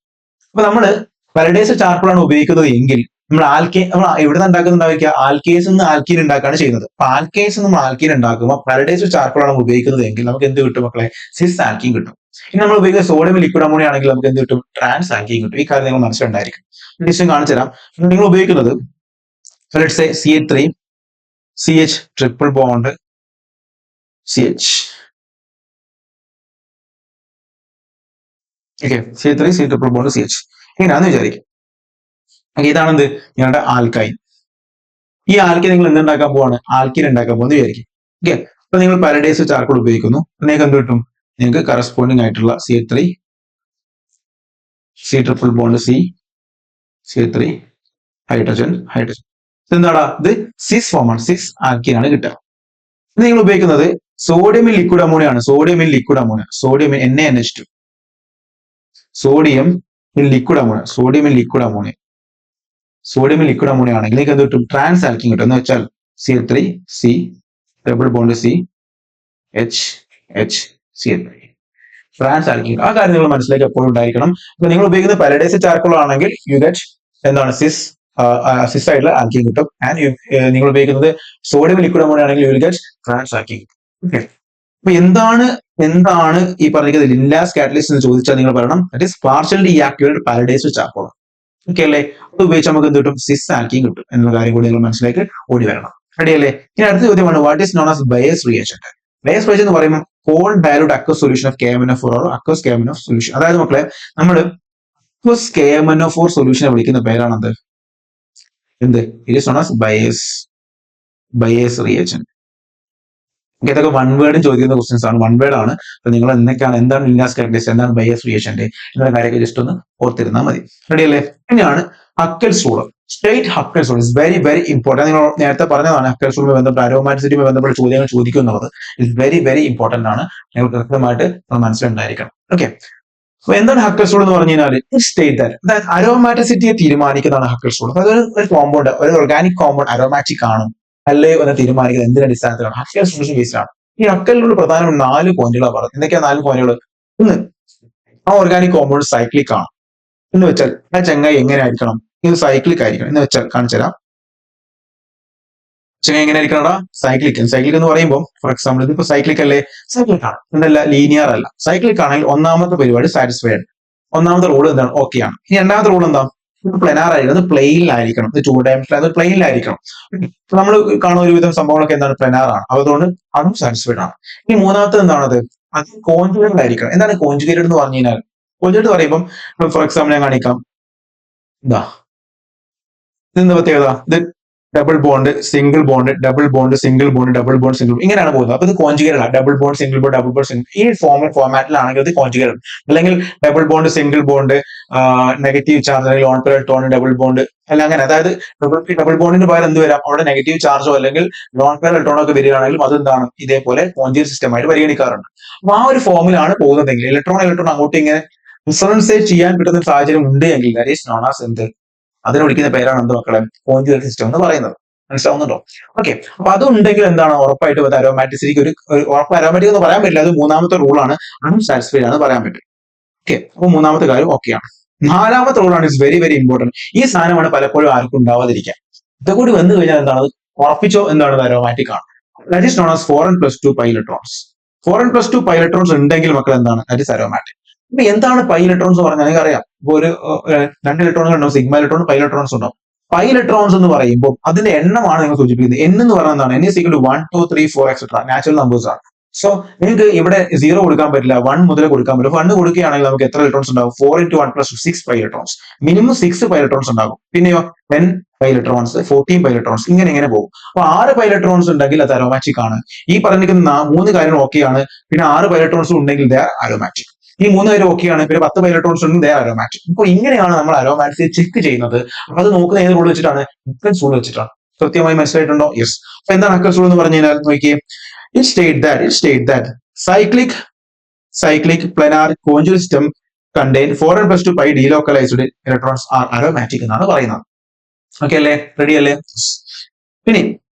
Speaker 1: അപ്പൊ നമ്മള് പാരഡൈസ്ഡ് ചാർക്കോൾ ആണ് ഉപയോഗിക്കുന്നത് എങ്കിൽ നമ്മൾ എവിടെ നിന്ന് ഉണ്ടാക്കുന്നുണ്ടായിരിക്കുക? ആൽക്കേസ് നിന്ന് ആൽക്കീൻ ഉണ്ടാക്കുകയാണ് ചെയ്യുന്നത്. അപ്പൊ ആൽക്കേസ് നമ്മൾ ആൽക്കീൻ ഉണ്ടാക്കുമ്പോൾ പാരഡൈസ്ഡ് ചാർക്കോൾ ആണ് ഉപയോഗിക്കുന്നത് എങ്കിൽ നമുക്ക് എന്ത് കിട്ടും മക്കളെ? സിസ് ആൽക്കീൻ കിട്ടും. ഇനി നമ്മൾ ഉപയോഗിക്കുന്ന സോഡിയം ലിക്വിഡ് അമോണിയ ആണെങ്കിൽ നമുക്ക് എന്ത് കിട്ടും? ട്രാൻസ് ആൽക്കീൻ കിട്ടും. ഈ കാര്യം നിങ്ങൾ മനസ്സിലുണ്ടായിരിക്കും. ഡിസിഷൻ കാണിച്ചു തരാം. നിങ്ങൾ ഉപയോഗിക്കുന്നത് let's say CH3 CH triple bond CH. Okay, CH3 C triple bond CH ഇങ്ങനെയാന്ന് വിചാരിക്കും. ഇതാണെന്ത്? നിങ്ങളുടെ ആൽക്കൈൻ. ഈ ആൽക്കൈൻ നിങ്ങൾ എന്തുണ്ടാക്കാൻ പോവാണ്? ആൽക്കീൻ ഉണ്ടാക്കാൻ പോകുന്നത് വിചാരിക്കും. ഓക്കെ, അപ്പൊ നിങ്ങൾ പാരഡൈസ് ചാർക്കോൾ ഉപയോഗിക്കുന്നു. നിങ്ങൾക്ക് എന്ത് കിട്ടും? നിങ്ങൾക്ക് കറസ്പോണ്ടിങ് ആയിട്ടുള്ള CH3 C triple bond CH3 hydrogen. എന്താടാ ഇത്? സിസ് ഫോം ആണ്, സിസ് ആൽക്കീൻ ആണ് കിട്ടുക. നിങ്ങൾ ഉപയോഗിക്കുന്നത് സോഡിയം ലിക്വിഡ് അമോണിയ ആണ്. Sodium liquid ammonia, sodium NaNH2, sodium liquid ammonia, sodium liquid ammonia ആണെങ്കിൽ നിങ്ങൾക്ക് എന്ത് കിട്ടും? ട്രാൻസ് ആൽക്കീൻ കിട്ടും. എന്ന് വെച്ചാൽ CH3 C double bond CH trans alkene. ആ കാര്യം നിങ്ങൾ മനസ്സിലേക്ക് എപ്പോഴും ഉണ്ടായിരിക്കണം. അപ്പൊ നിങ്ങൾ ഉപയോഗിക്കുന്ന പാരഡൈസ് ചാർക്കോൾ ആണെങ്കിൽ യു ഗെറ്റ് എന്താണ്? സിസ് ആയിട്ടുള്ള ആൽക്കീൻ കിട്ടും. ആൻഡ് നിങ്ങൾ ഉപയോഗിക്കുന്നത് സോഡിയം ലിക്വിഡ് അമോണിയ ആണെങ്കിൽ you will get trans alkene. Okay, അപ്പൊ എന്താണ് ഈ പറഞ്ഞിരിക്കുന്നത് ലിൻലാസ് കാറ്റലിസ്റ്റ് എന്ന് ചോദിച്ചാൽ നിങ്ങൾ പറയണം that is partial deactivated palladised charcoal. Okay അല്ലേ? അത് ഉപയോഗിച്ച് നമുക്ക് എന്ത് കിട്ടും? സിസ് ആൽക്കീൻ കിട്ടും എന്നുള്ള കാര്യം കൂടി നിങ്ങൾ മനസ്സിലേക്ക് ഓടി വരണം. റെഡി അല്ലേ? ഇനി അടുത്ത ചോദ്യമാണ്, what is known as Baeyer's reagent? Baeyer's reagent എന്ന് പറയുമ്പോൾ cold dilute aqueous solution of KMnO4 or aqueous KMnO solution. അതായത് മക്കളെ, നമ്മൾ അക്വസ് KMnO4 സൊല്യൂഷനെ വിളിക്കുന്ന പേരാണത് എന്ത്? It is known as Baeyer's reagent. ഇതൊക്കെ വൺ വേർഡും ചോദിക്കുന്ന ക്വസ്റ്റ്യൻസ് ആണ്, വൺ വേർഡ് ആണ്. അപ്പൊ നിങ്ങൾ എന്താണ് ലിൻലാസ് കാറ്റലിസ്റ്റ്, എന്താണ് ബയേസ് റിയേജന്റ് എന്നുള്ള കാര്യമൊക്കെ ജസ്റ്റ് ഒന്ന് ഓർത്തിരുന്നാൽ മതി. റെഡി അല്ലേ? ഇനിയാണ് Huckel's rule. State Huckel's rule is very very important. നിങ്ങൾ നേരത്തെ പറഞ്ഞതാണ് ഹക്കൽസ് റൂളുമായി ബന്ധപ്പെട്ട് അരോമാറ്റിസിറ്റിയുമായി ബന്ധപ്പെട്ട ചോദ്യങ്ങൾ ചോദിക്കും എന്നുള്ളത് ഇസ് വെരി വെരി ഇമ്പോർട്ടന്റ് ആണ്. നിങ്ങൾ കൃത്യമായിട്ട് മനസ്സിലുണ്ടായിരിക്കണം. ഓക്കെ, അപ്പൊ എന്താണ് ഹക്കൽസ് റൂൾ എന്ന് പറഞ്ഞു കഴിഞ്ഞാൽ? സ്റ്റേറ്റ് ദാറ്റ്, അതായത് അരോമാറ്റിസിറ്റിയെ തീരുമാനിക്കുന്നതാണ് ഹക്കൽസ് റൂൾ. അതൊരു കോമ്പൗണ്ട്, ഒരു ഓർഗാനിക് കോമ്പൗണ്ട് അരോമാറ്റിക് ആണ് അല്ലയോ എന്ന് തീരുമാനിക്കുന്നത് എന്തിന്റെ അടിസ്ഥാനത്തിലാണ്? ഹക്കൽ സൊല്യൂഷൻ ബേസ്ഡ് ആണ്. ഈ ഹക്കലിനോട് പ്രധാനമായും 4 പോയിന്റുകളാണ് പറയുന്നത്. എന്തൊക്കെയാണ് 4 പോയിന്റുകൾ? ഒന്ന്, ആ ഓർഗാനിക് കോമ്പൗണ്ട് സൈക്ലിക് ആണ് എന്ന് വെച്ചാൽ ആ ചങ്ങായി എങ്ങനെ ആയിരിക്കണം? ഇത് സൈക്ലിക് ആയിരിക്കണം എന്ന് വെച്ചാൽ കാണിച്ചു തരാം. ചങ്ങായി എങ്ങനെ ആയിരിക്കണം? സൈക്ലിക് എന്ന് പറയുമ്പോൾ ഫോർ എക്സാമ്പിൾ ഇതിപ്പോ സൈക്ലിക് അല്ലേ? സൈക്ലിക് ആണ്, എന്തല്ല ലീനിയർ അല്ല. സൈക്ലിക് ആണെങ്കിൽ ഒന്നാമത്തെ പരിപാടി സാറ്റിസ്ഫൈഡ്, ഒന്നാമത്തെ റൂൾ എന്താണ്? ഓക്കെ ആണ്. ഇനി രണ്ടാമത്തെ റൂൾ എന്താ? പ്ലെനാർ ആയിരിക്കണം, അത് പ്ലെയിനിലായിരിക്കണം, ഇത് 2 ഡയമെൻഷനിൽ അത് പ്ലെയിനിലായിരിക്കണം. നമ്മൾ കാണുന്ന ഒരുവിധം സംഭവങ്ങളൊക്കെ എന്താണ്? പ്ലെനാർ ആണ്. അതുകൊണ്ട് അതും സാറ്റിസ്ഫൈഡ് ആണ്. ഇനി മൂന്നാമത്തെ എന്താണത്? അത് കോൺജുഗേറ്റഡ് ആയിരിക്കണം. എന്താണ് കോൺജുഗേറ്റഡ് എന്ന് പറഞ്ഞു കഴിഞ്ഞാൽ? കോൺജുഗേറ്റ് പറയുമ്പോൾ ഫോർ എക്സാമ്പിൾ ഞാൻ കാണിക്കാം. ഇതെന്താ പ്രത്യേകത? ഇത് double bond, single bond, double bond, single bond, double bond, single ഇങ്ങനെയാണ് പോകുന്നത്. അപ്പൊ ഇത് കോൺജുഗേറ്റഡ് ആണ്. Double bond, single bond, double bond, single ഈ ഫോമാറ്റിലാണെങ്കിൽ ഇത് കോൺജുഗേറ്റഡ്. അല്ലെങ്കിൽ double bond, single bond, negative charge അല്ലെങ്കിൽ lone pair electron, double bond അല്ല അങ്ങനെ. അതായത് ഡബിൾ ബോണ്ടിന് പകരം എന്ത് വരാം, അവിടെ നെഗറ്റീവ് ചാർജോ അല്ലെങ്കിൽ ലോൺ പെയർ ഇലക്ട്രോൺ ഒക്കെ വരികയാണെങ്കിലും അതെന്താണ് ഇതേപോലെ കോൺജുഗേറ്റ് സിസ്റ്റമായിട്ട് പരിഗണിക്കാറുണ്ട്. അപ്പൊ ആ ഒരു ഫോമിലാണ് പോകുന്നതെങ്കിൽ ഇലക്ട്രോൺ അങ്ങോട്ട് ഇങ്ങനെ റിസോണൻസേറ്റ് ചെയ്യാൻ കിട്ടുന്ന ഒരു സാഹചര്യം ഉണ്ട് എങ്കിൽ ദാറ്റ് ഈസ് നോൺ ആസ് എന്ത്, അതിനെ വിളിക്കുന്ന പേരാണ് എന്ത് മക്കളെ, കോൺജുഗേറ്റ് സിസ്റ്റം എന്ന് പറയുന്നത്. മനസ്സിലാവുന്നുണ്ടോ? ഓക്കെ. അപ്പൊ അതുണ്ടെങ്കിൽ എന്താണ് ഉറപ്പായിട്ടും അത് അരോമാറ്റിസിറ്റിക്ക് ഒരു ഉറപ്പ് അരോമാറ്റിക് എന്ന് പറയാൻ പറ്റില്ല. അത് മൂന്നാമത്തെ റൂളാണ്, അൺസാറ്റിസ്ഫൈഡ് ആണ് പറയാൻ പറ്റും. ഓക്കെ. അപ്പൊ മൂന്നാമത്തെ കാര്യം ഓക്കെയാണ്. നാലാമത്തെ റൂളാണ് ഇസ് വെരി വെരി ഇമ്പോർട്ടന്റ്. ഈ സാധനമാണ് പലപ്പോഴും ആർക്കും ഉണ്ടാവാതിരിക്കുക. ഇതുകൂടി വന്നു കഴിഞ്ഞാൽ എന്താണ്, ഉറപ്പിച്ചോ എന്താണ് അരോമാറ്റിക് ആണ്. That is known as 4n+2 pi electrons. 4n+2 pi electrons ഉണ്ടെങ്കിൽ മക്കൾ എന്താണ്, ദാറ്റ് ഈസ് അരോമാറ്റിക്. ഇപ്പൊ എന്താണ് പൈ ഇലക്ട്രോൺസ് പറഞ്ഞാൽ നിങ്ങൾക്ക് അറിയാം. ഇപ്പൊ ഒരു 2 ഇലക്ട്രോൺസ് ഉണ്ടാവും, സിഗ്മ ഇലക്ട്രോൺ, പൈ ഇലക്ട്രോൺസ് ഉണ്ടാവും. പൈ ഇലക്ട്രോൺസ് എന്ന് പറയുമ്പോൾ അതിന്റെ എണ്ണമാണ് നിങ്ങൾ സൂചിപ്പിക്കുന്നത്. n എന്ന് പറയുന്നത് എന്താണ്, n is equal to 1 2 3 4 etcetera natural numbers ആണ്. സോ നിങ്ങൾക്ക് ഇവിടെ 0 കൊടുക്കാൻ പറ്റില്ല, 1 മുതൽ കൊടുക്കാൻ പറ്റില്ല. 1 കൊടുക്കുകയാണെങ്കിൽ നമുക്ക് എത്ര ഇലക്ട്രോൺസ് ഉണ്ടാവും, 4 × 1 + 6 pi electrons. Minimum 6 pi electrons ഉണ്ടാകും. പിന്നെയോ 10 പൈ ഇലക്ട്രോൺസ്, 14 പൈ ഇലക്ട്രോൺസ്, ഇങ്ങനെ പോകും. അപ്പൊ 6 പൈ ഇലക്ട്രോൺസ് ഉണ്ടെങ്കിൽ അത് അരോമാറ്റിക് ആണ്. ഈ പറഞ്ഞിരിക്കുന്ന 3 കാര്യങ്ങൾ ഓക്കെയാണ്. പിന്നെ 6 പൈ ഇലക്ട്രോൺസ് ഉണ്ടെങ്കിൽ ദേ ആർ അരോമാറ്റിക്. ഈ 3 കാര്യം ഓക്കെയാണ്. പിന്നെ 10 പൈ ഇലക്ട്രോൺസ് ഉണ്ടെങ്കിൽ ദേ ആർ അരോമാറ്റിക്. ഇപ്പൊ ഇങ്ങനെയാണ് നമ്മൾ അരോമാറ്റിസിറ്റി ചെക്ക് ചെയ്യുന്നത്. അപ്പൊ അത് നോക്കുന്ന ഏത് റൂൾ വെച്ചിട്ടാണ്, അക്കൻസ് റൂൾ വെച്ചിട്ടാണ്. കൃത്യമായി മനസ്സിലായിട്ടുണ്ടോ? യെസ്. അപ്പൊ എന്താണ് അക്കൻസ് റൂൾ എന്ന് പറഞ്ഞു കഴിഞ്ഞാൽ നോക്കിയേ, it state that cyclic planar conjugate system contain 4n+2 pi delocalized electrons are aromatic എന്നാണ് പറയുന്നത്. ഓക്കെ അല്ലേ? റെഡി അല്ലേ? പിന്നെ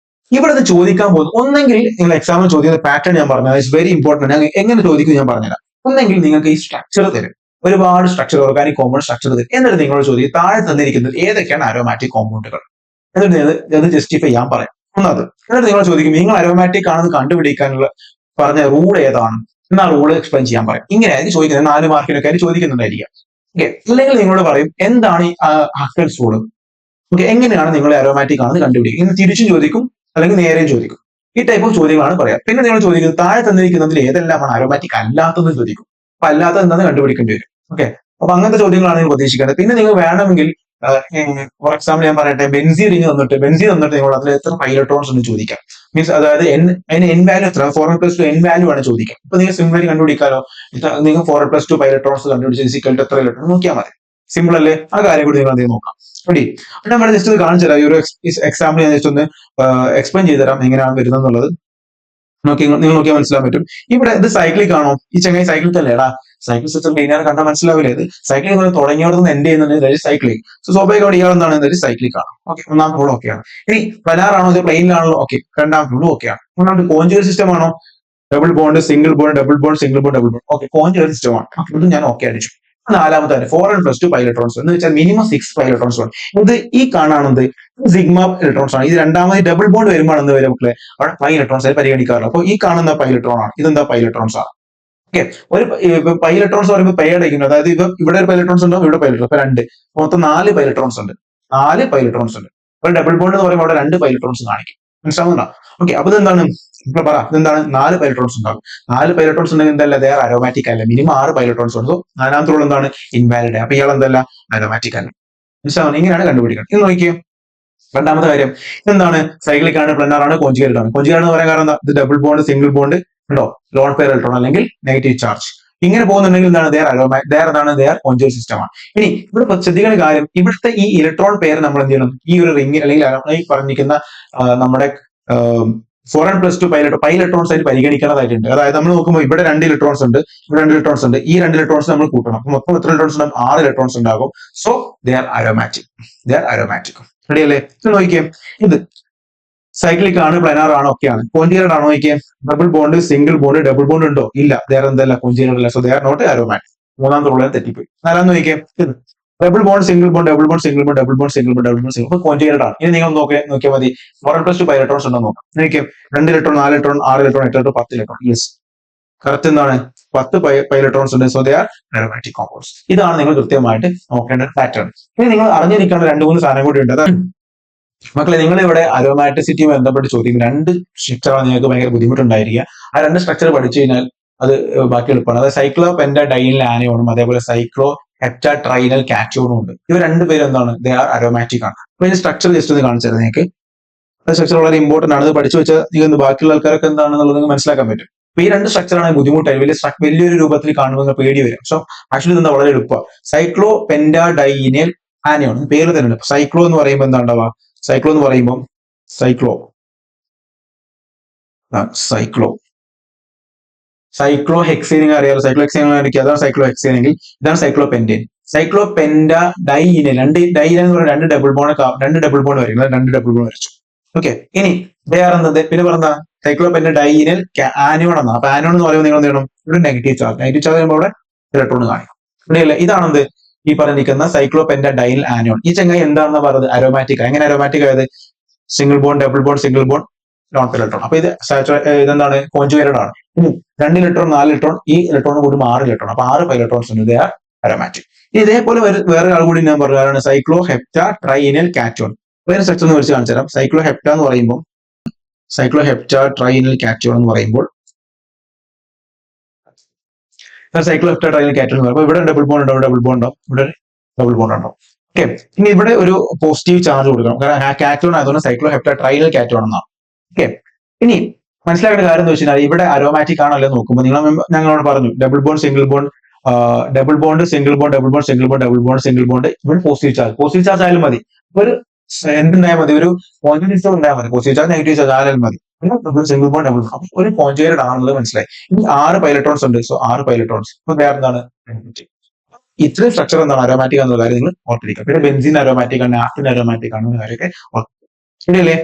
Speaker 1: ഇവിടെ നിന്ന് ചോദിക്കാൻ പോകുന്നത്, ഒന്നെങ്കിൽ നിങ്ങൾ എക്സാമിൽ ചോദിക്കുന്ന പാറ്റേൺ ഞാൻ പറഞ്ഞത് ഇറ്റ്സ് വെരി ഇമ്പോർട്ടന്റ്. എങ്ങനെ ചോദിക്കും ഞാൻ പറഞ്ഞുതരാം. ഒന്നെങ്കിൽ നിങ്ങൾക്ക് ഈ സ്ട്രക്ചർ തരും, ഒരുപാട് സ്ട്രക്ചർ, ഓർഗാനിക് കോമ്പൗണ്ട് സ്ട്രക്ചർ തരും. എന്നിട്ട് നിങ്ങളോട് ചോദിക്കും താഴെ തന്നിരിക്കുന്നത് ഏതൊക്കെയാണ് അരോമാറ്റിക് കോമ്പൗണ്ടുകൾ, എന്നിട്ട് അത് ജസ്റ്റിഫൈ ചെയ്യാൻ പറയാം. ഒന്നത്. എന്നിട്ട് നിങ്ങൾ ചോദിക്കും നിങ്ങൾ അരോമാറ്റിക് ആണെന്ന് കണ്ടുപിടിക്കാനുള്ള പറഞ്ഞ റൂൾ ഏതാണ്, എന്നാൽ റൂൾ എക്സ്പ്ലെയിൻ ചെയ്യാൻ പറയും. ഇങ്ങനെയായിരിക്കും ചോദിക്കുന്നത്. 4 മാർക്കിനൊക്കെ ആയിട്ട് ചോദിക്കുന്നുണ്ടായിരിക്കാം. ഓക്കെ. അല്ലെങ്കിൽ നിങ്ങളോട് പറയും എന്താണ് ഈ ഹക്കൽസ് റൂൾ. ഓക്കെ. എങ്ങനെയാണ് നിങ്ങൾ അരോമാറ്റിക് ആണെന്ന് കണ്ടുപിടിക്കുക എന്ന് തിരിച്ചും ചോദിക്കും, അല്ലെങ്കിൽ നേരെയും ചോദിക്കും. ഈ ടൈപ്പ് ഓഫ് ചോദ്യങ്ങളാണ് പറയാം. പിന്നെ നിങ്ങൾ ചോദിക്കുന്നത് താഴെ തന്നിരിക്കുന്നതിൽ ഏതെല്ലാമാണ് അരോമാറ്റിക് അല്ലാത്തതെന്ന് ചോദിക്കും. അപ്പൊ അല്ലാത്തത് എന്താണെന്ന് കണ്ടുപിടിക്കേണ്ടി വരും. ഓക്കെ. അപ്പൊ അങ്ങനത്തെ ചോദ്യങ്ങളാണ് നിങ്ങൾ പ്രതീക്ഷിക്കേണ്ടത്. പിന്നെ നിങ്ങൾ വേണമെങ്കിൽ ഫോർ എക്സാമ്പിൾ ഞാൻ പറയട്ടെ, ബെൻസീൻ റിംഗ് തന്നിട്ട് നിങ്ങൾ അതിൽ എത്ര പൈ ഇലക്ട്രോൺസ് ഉണ്ട് ചോദിക്കാം. മീൻസ് അതായത് അതിന് എൻ വാല്യൂ എത്ര, 4n+2 എൻ വാല്യൂ ആണ് ചോദിക്കാം. അപ്പൊ നിങ്ങൾ സിമ്പിളി കണ്ടുപിടിക്കാലോ. നിങ്ങൾ 4n+2 പൈ ഇലക്ട്രോൺസ് കണ്ടുപിടിച്ച് ഇസിക്കൽ എത്ര ഇലക്ട്രോൺ നോക്കിയാൽ മതി. സിമ്പിൾ അല്ലേ? ആ കാര്യം കൂടി നിങ്ങൾ എന്തെങ്കിലും നോക്കാം. റെഡി. അപ്പൊ ഞാൻ ജസ്റ്റ് ഒന്ന് കാണിച്ചു തരാം. ഈ ഒരു എക്സാമ്പിൾ ഞാൻ ജസ്റ്റ് ഒന്ന് എക്സ്പ്ലെയിൻ ചെയ്ത് തരാം എങ്ങനെയാണ് വരുന്നത് എന്നുള്ളത്. നിങ്ങൾ നോക്കിയാൽ മനസ്സിലാൻ പറ്റും. ഇവിടെ ഇത് സൈക്ലിക് ആണോ, ഈ ചങ്ങായി സൈക്ലിക് അല്ലേടാ, സൈക്കിൾ സിസ്റ്റം ലീനിയർ കണ്ടാൽ മനസ്സിലാവില്ലേ. ഇത് സൈക്ലിക് തുടങ്ങിയോടത്ത് എൻഡ് ചെയ്യുന്നുണ്ട് സൈക്ലിക്. സോ സ്വാഭാവികമായിട്ട് ഇയാൾ എന്താണ്, സൈക്ലിക് ആണ്. ഓക്കെ. ഒന്നാമത്തെ റൂൾ ഓക്കെയാണ്. ഇനി പ്ലാനാർ ആണോ, ഇത് പ്ലെയിനിലാണോ, ഓക്കെ. രണ്ടാമത്തെ റൂൾ ഓക്കെയാണ്. മൂന്നാമത്തെ കോൺജുഗേറ്റ് സിസ്റ്റം ആണോ, double bond, single bond, double bond, single bond, double bond, okay. Conjugate system ആണ്. ഇത് ഞാൻ ഓക്കെ അടിച്ചു. നാലാമത്തെ 4n+2 പൈ ഇലക്ട്രോൺസ് എന്ന് വെച്ചാൽ മിനിമം 6 പൈ ഇലക്ട്രോൺസ് ആണ്. ഇത് ഈ കാണാണെന്ത് സിഗ്മ ഇലക്ട്രോൺസ് ആണ്. ഇത് രണ്ടാമത് ഡബിൾ ബോണ്ട് വരുമ്പോൾ എന്ത് വരും മക്കളെ, അവിടെ പൈ ഇലക്ട്രോൺസ് ആയി പരിഗണിക്കാറുണ്ട്. അപ്പൊ ഈ കാണുന്ന പൈ ഇലക്ട്രോൺ ആണ്, ഇതെന്താ പൈ ഇലക്ട്രോൺസ് ആണ്. ഓക്കെ. ഒരു പൈ ഇലക്ട്രോൺസ് പറയുമ്പോൾ പൈ അടയ്ക്കുന്നു. അതായത് ഇവിടെ ഒരു പൈ ഇലക്ട്രോൺസ് ഉണ്ടാവും, ഇവിടെ പൈ ഇലക്ട്രോൺ. അപ്പൊ 2 മൊത്തം 4 പൈ ഇലക്ട്രോൺസ് ഉണ്ട്. 4 പൈ ഇലക്ട്രോൺസ് ഉണ്ട്. അപ്പൊ ഡബിൾ ബോണ്ട് എന്ന് പറയുമ്പോൾ അവിടെ 2 പൈ ഇലക്ട്രോൺസ് കാണിക്കും. മനസ്സിലാവുന്നുണ്ടോ? ഓക്കെ. അപ്പൊ ഇതെന്താണ്, ഇപ്പൊ പറ ഇതെന്താണ്, 4 പൈ ഇലക്ട്രോൺസ് ഉണ്ടാകും. 4 പൈ ഇലക്ട്രോൺസ് ഉണ്ടെങ്കിൽ എന്തല്ല, ദേ ആർ അരോമാറ്റിക് അല്ല. മിനിമം 6 പൈ ഇലക്ട്രോൺസ് ഉണ്ട്. നാലാമത്തെ റൂൾ എന്താണ്, ഇൻവാലിഡ്. അപ്പൊ ഇയാൾ എന്തല്ല, അരോമാറ്റിക് അല്ല. മനസ്സിലാവുന്നു? ഇങ്ങനെയാണ് കണ്ടുപിടിക്കുന്നത്. ഇത് നോക്കിയേ. രണ്ടാമത്തെ കാര്യം എന്താണ്, സൈക്ലിക് ആണ്, പ്ലനാർ ആണ്, കോൺജുഗേറ്റ് ആണ്. കോൺജുഗേറ്റ് എന്ന് പറയാൻ കാരണം എന്താ, ഇത് ഡബിൾ ബോണ്ട്, സിംഗിൾ ബോണ്ട് ഉണ്ടോ, ലോൺ പെയർ ഇലക്ട്രോൺ അല്ലെങ്കിൽ നെഗറ്റീവ് ചാർജ്. ഇങ്ങനെ പോകുന്നുണ്ടെങ്കിൽ എന്താണ്, ദേ ആർ കോൺജുഗേറ്റ് സിസ്റ്റം ആണ്. ഇനി ഇവിടെ ശ്രദ്ധിക്കുന്ന കാര്യം, ഇവിടുത്തെ ഈ ഇലക്ട്രോൺ പെയർ നമ്മൾ എന്ത് ചെയ്യണം, ഈ ഒരു റിംഗ് അല്ലെങ്കിൽ ഈ പറഞ്ഞിരിക്കുന്ന നമ്മുടെ 4n+2 പൈ ഇലക്ട്രോൺസ് ആയിട്ട് പരിഗണിക്കേണ്ടതായിട്ടുണ്ട്. അതായത് നമ്മൾ നോക്കുമ്പോൾ ഇവിടെ 2 ഇലക്ട്രോൺസ് ഉണ്ട്, ഇവിടെ 2 ഇലക്ട്രോൺസ് ഉണ്ട്. ഈ 2 ഇലക്ട്രോൺസ് നമ്മൾ കൂട്ടണം. അപ്പൊ മൊത്തം എത്ര ഇലക്ട്രോൺസ് ഉണ്ടാകും, 6 ഇലക്ട്രോൺസ് ഉണ്ടാകും. So they R aromatic. Ready അല്ലേ? ഇത് നോക്കിയേ. ഇത് സൈക്ലിക് ആണ്, പ്ലാനാർ ആണോ, ഒക്കെയാണ്. കോൺജുഗേറ്റ് ആണോ നോക്കിയേ. Double bond, single bond, double bond ഉണ്ടോ, ഇല്ല. ദേ ആർ എന്തല്ല, കോൺജുഗേറ്റ് അല്ല. So they are not aromatic. മൂന്നാമത്തെ റൂളിൽ തെറ്റിപ്പോയി. നാലാമത് നോക്കിയേ. ഇത് double bond, single bond, double bond, single bond, double bond, single bond, double bond, single bond, conjugate ആണ്. ഇനി നിങ്ങൾ നോക്കിയാൽ മതി. 4n+2 പൈ ഇലക്ട്രോൺസ് ഉണ്ടോ നോക്കാം. നോക്കിയേ. 2 electron, 4 electron, 6 electron, 8 electron, 10 electron. Yes, correct എന്താണ്, 10 പൈ ഇലക്ട്രോൺസ് ഉണ്ട്. So they R aromatic compounds. ഇതാണ് നിങ്ങൾ കൃത്യമായിട്ട് നോക്കേണ്ട പാറ്റേൺ. ഇനി നിങ്ങൾ അറിഞ്ഞിരിക്കേണ്ട 2-3 സാധനം കൂടി ഉണ്ട്. മക്കളെ, നിങ്ങൾ ഇവിടെ അരോമാറ്റിസിറ്റിയുമായി ബന്ധപ്പെട്ട് ചോദിക്കും 2 സ്ട്രക്ചറാണ് നിങ്ങൾക്ക് ഭയങ്കര ബുദ്ധിമുട്ടുണ്ടായിരിക്കുക. ആ 2 സ്ട്രക്ചർ പഠിച്ചു കഴിഞ്ഞാൽ അത് ബാക്കി എളുപ്പമാണ്. അതായത് സൈക്ലോ പെന്റാഡൈനിൽ ആനയോണും അതേപോലെ സൈക്ലോ ഹെപ്റ്റാട്രൈനൽ കാറ്റയോണും ഉണ്ട്. ഇവർ 2 പേരും എന്താണ്, ദേ ആർ അരോമാറ്റിക് ആണ്. അപ്പൊ ഇതിന്റെ സ്ട്രക്ചർ ജസ്റ്റ് ഒന്ന് കാണിച്ചു തരാം നിങ്ങൾക്ക്. സ്ട്രക്ചർ വളരെ ഇമ്പോർട്ടന്റ് ആണ്. അത് പഠിച്ചു വെച്ചാൽ നിങ്ങൾക്ക് ബാക്കിയുള്ള ആൾക്കാരൊക്കെ എന്താണെന്നുള്ളത് നിങ്ങൾക്ക് മനസ്സിലാക്കാൻ പറ്റും. അപ്പൊ ഈ രണ്ട് സ്ട്രക്ചറാണ് ബുദ്ധിമുട്ടായി വലിയൊരു രൂപത്തിൽ കാണുമ്പോൾ പേടി വരും. സോ ആക്ച്വലി എന്താ വളരെ എളുപ്പമാണ്. സൈക്ലോ പെന്റാഡൈനൽ ആനിയോൺ പേര് തന്നെ. സൈക്ലോ എന്ന് പറയുമ്പോൾ എന്താ ഉണ്ടാവുക? സൈക്ലോ എന്ന് പറയുമ്പോൾ സൈക്ലോ സൈക്ലോ സൈക്ലോ ഹെക്സേൻ അറിയാലോ. സൈക്ലോ ഹെക്സേൻ അതാണ് സൈക്ലോ ഹെക്സേൻ എങ്കിൽ ഇതാണ് സൈക്ലോ പെന്റേൻ. സൈക്ലോ പെന്റ ഡൈഇനൽ ഡൈഇനൽ എന്ന് പറയുന്നത് രണ്ട് ഡബിൾ ബോണ്ട് വരും. രണ്ട് ഡബിൾ ബോണ്ട് വരച്ചു. ഓക്കെ. ഇനി വേറെ എന്നത് പിന്നെ പറഞ്ഞ സൈക്ലോ പെന്റ ഡൈഇനൽ ആനിയോൺ എന്നാണ്. അപ്പൊ ആനിയോൺ എന്ന് പറയുമ്പോൾ നിങ്ങൾ എന്ത് ചെയ്യണം? ഒരു നെഗറ്റീവ് ചാർജ് വരുമ്പോൾ അവിടെ ഇലക്ട്രോൺ കാണിക്കും. ഇവിടെയല്ലേ ഇതാണെന്ത് ഈ പറഞ്ഞിരിക്കുന്ന സൈക്ലോ പെന്റ ഡൈനൽ ആനിയോൺ. ഈ ചങ്ങായി എന്താണെന്ന് പറയുന്നത് അരോമാറ്റിക്. എങ്ങനെ അരോമാറ്റിക് ആയത്? Single bond double bond single bond non electron. അപ്പൊ ഇതെന്താണ്? കോൺജുഗേറ്റഡ് ആണ്. 2 ഇലക്ട്രോൺ 4 ഇലക്ട്രോൺ ഈ ഇലക്ട്രോൺ കൂടി 6 ഇലക്ട്രോൺ. അപ്പൊ 6 ഇലക്ട്രോൺസ് ഉണ്ട്. They are aromatic. ഇതേപോലെ വേറെ ആൾ കൂടി ഞാൻ പറഞ്ഞതാണ് സൈക്ലോ ഹെപ്റ്റ ട്രൈനൽ കാറ്റോൺ. വേറെ സ്ട്രക്ചർ ഒന്ന് വിളിച്ച് കാണിച്ചു തരാം. സൈക്ലോ ഹെപ്റ്റ എന്ന് പറയുമ്പോൾ സൈക്ലോ ഹെപ്റ്റ ട്രൈനൽ കാറ്റോൺ എന്ന് പറയുമ്പോൾ സൈക്ലോ ഹെപ്റ്റ ട്രൈനൽ കാറ്റോൺ എന്ന് പറയുമ്പോൾ ഇവിടെ ഡബിൾ ബോണ്ട് ഉണ്ടാവും, ഡബിൾ ബോണ്ട് ഉണ്ടാവും, ഇവിടെ ഡബിൾ ബോണ്ട് ഉണ്ടാവും. ഓക്കെ. ഇനി ഇവിടെ ഒരു പോസിറ്റീവ് ചാർജ് കൊടുക്കണം. കാരണം കാറ്റോൺ ആയതുകൊണ്ട് സൈക്ലോ ഹെപ്റ്റ ട്രൈനൽ കാറ്റോൺ എന്നാണ്. ഓക്കെ. ഇനി മനസ്സിലാക്കേണ്ട കാര്യം എന്ന് വെച്ചാൽ ഇവിടെ അരോമാറ്റിക് ആണല്ലോ നോക്കുമ്പോൾ ഞങ്ങളോട് പറഞ്ഞു double bond single bond double bond single bond double bond single bond double bond single bond ഇവിടെ പോസിറ്റീവ് ചാർജ് ആയാലും മതി. ഒരു എന്തുണ്ടായാൽ മതി? ഒരു പോസിറ്റീവ് ഉണ്ടായാൽ മതി. പോസിറ്റീവ് ചാർജ് നെഗറ്റീവ് ചാർജ് ആയാലും മതി. സിംഗിൾ ബോണ്ട് ഡബിൾ ബോണ്ട് ഒരു കോൺജുഗേറ്റഡ് ആണെന്നുള്ളത് മനസ്സിലായി. ഇനി 6 പൈലട്രോൺസ് ഉണ്ട്. സോ 6 പൈലട്രോൺസ്. ഇപ്പൊ വേറെ എന്താണ്? ഇത്രയും സ്ട്രക്ചർ എന്താണ് അരോമാറ്റിക് എന്നുള്ള കാര്യം നിങ്ങൾ ഓർത്തിരിക്കുക. പിന്നെ ബെൻസിൻ അരോമാറ്റിക് ആണ്, നാഫ്തിൻ അരോമാറ്റിക് ആണ് കാര്യമൊക്കെ ശരിയല്ലേ?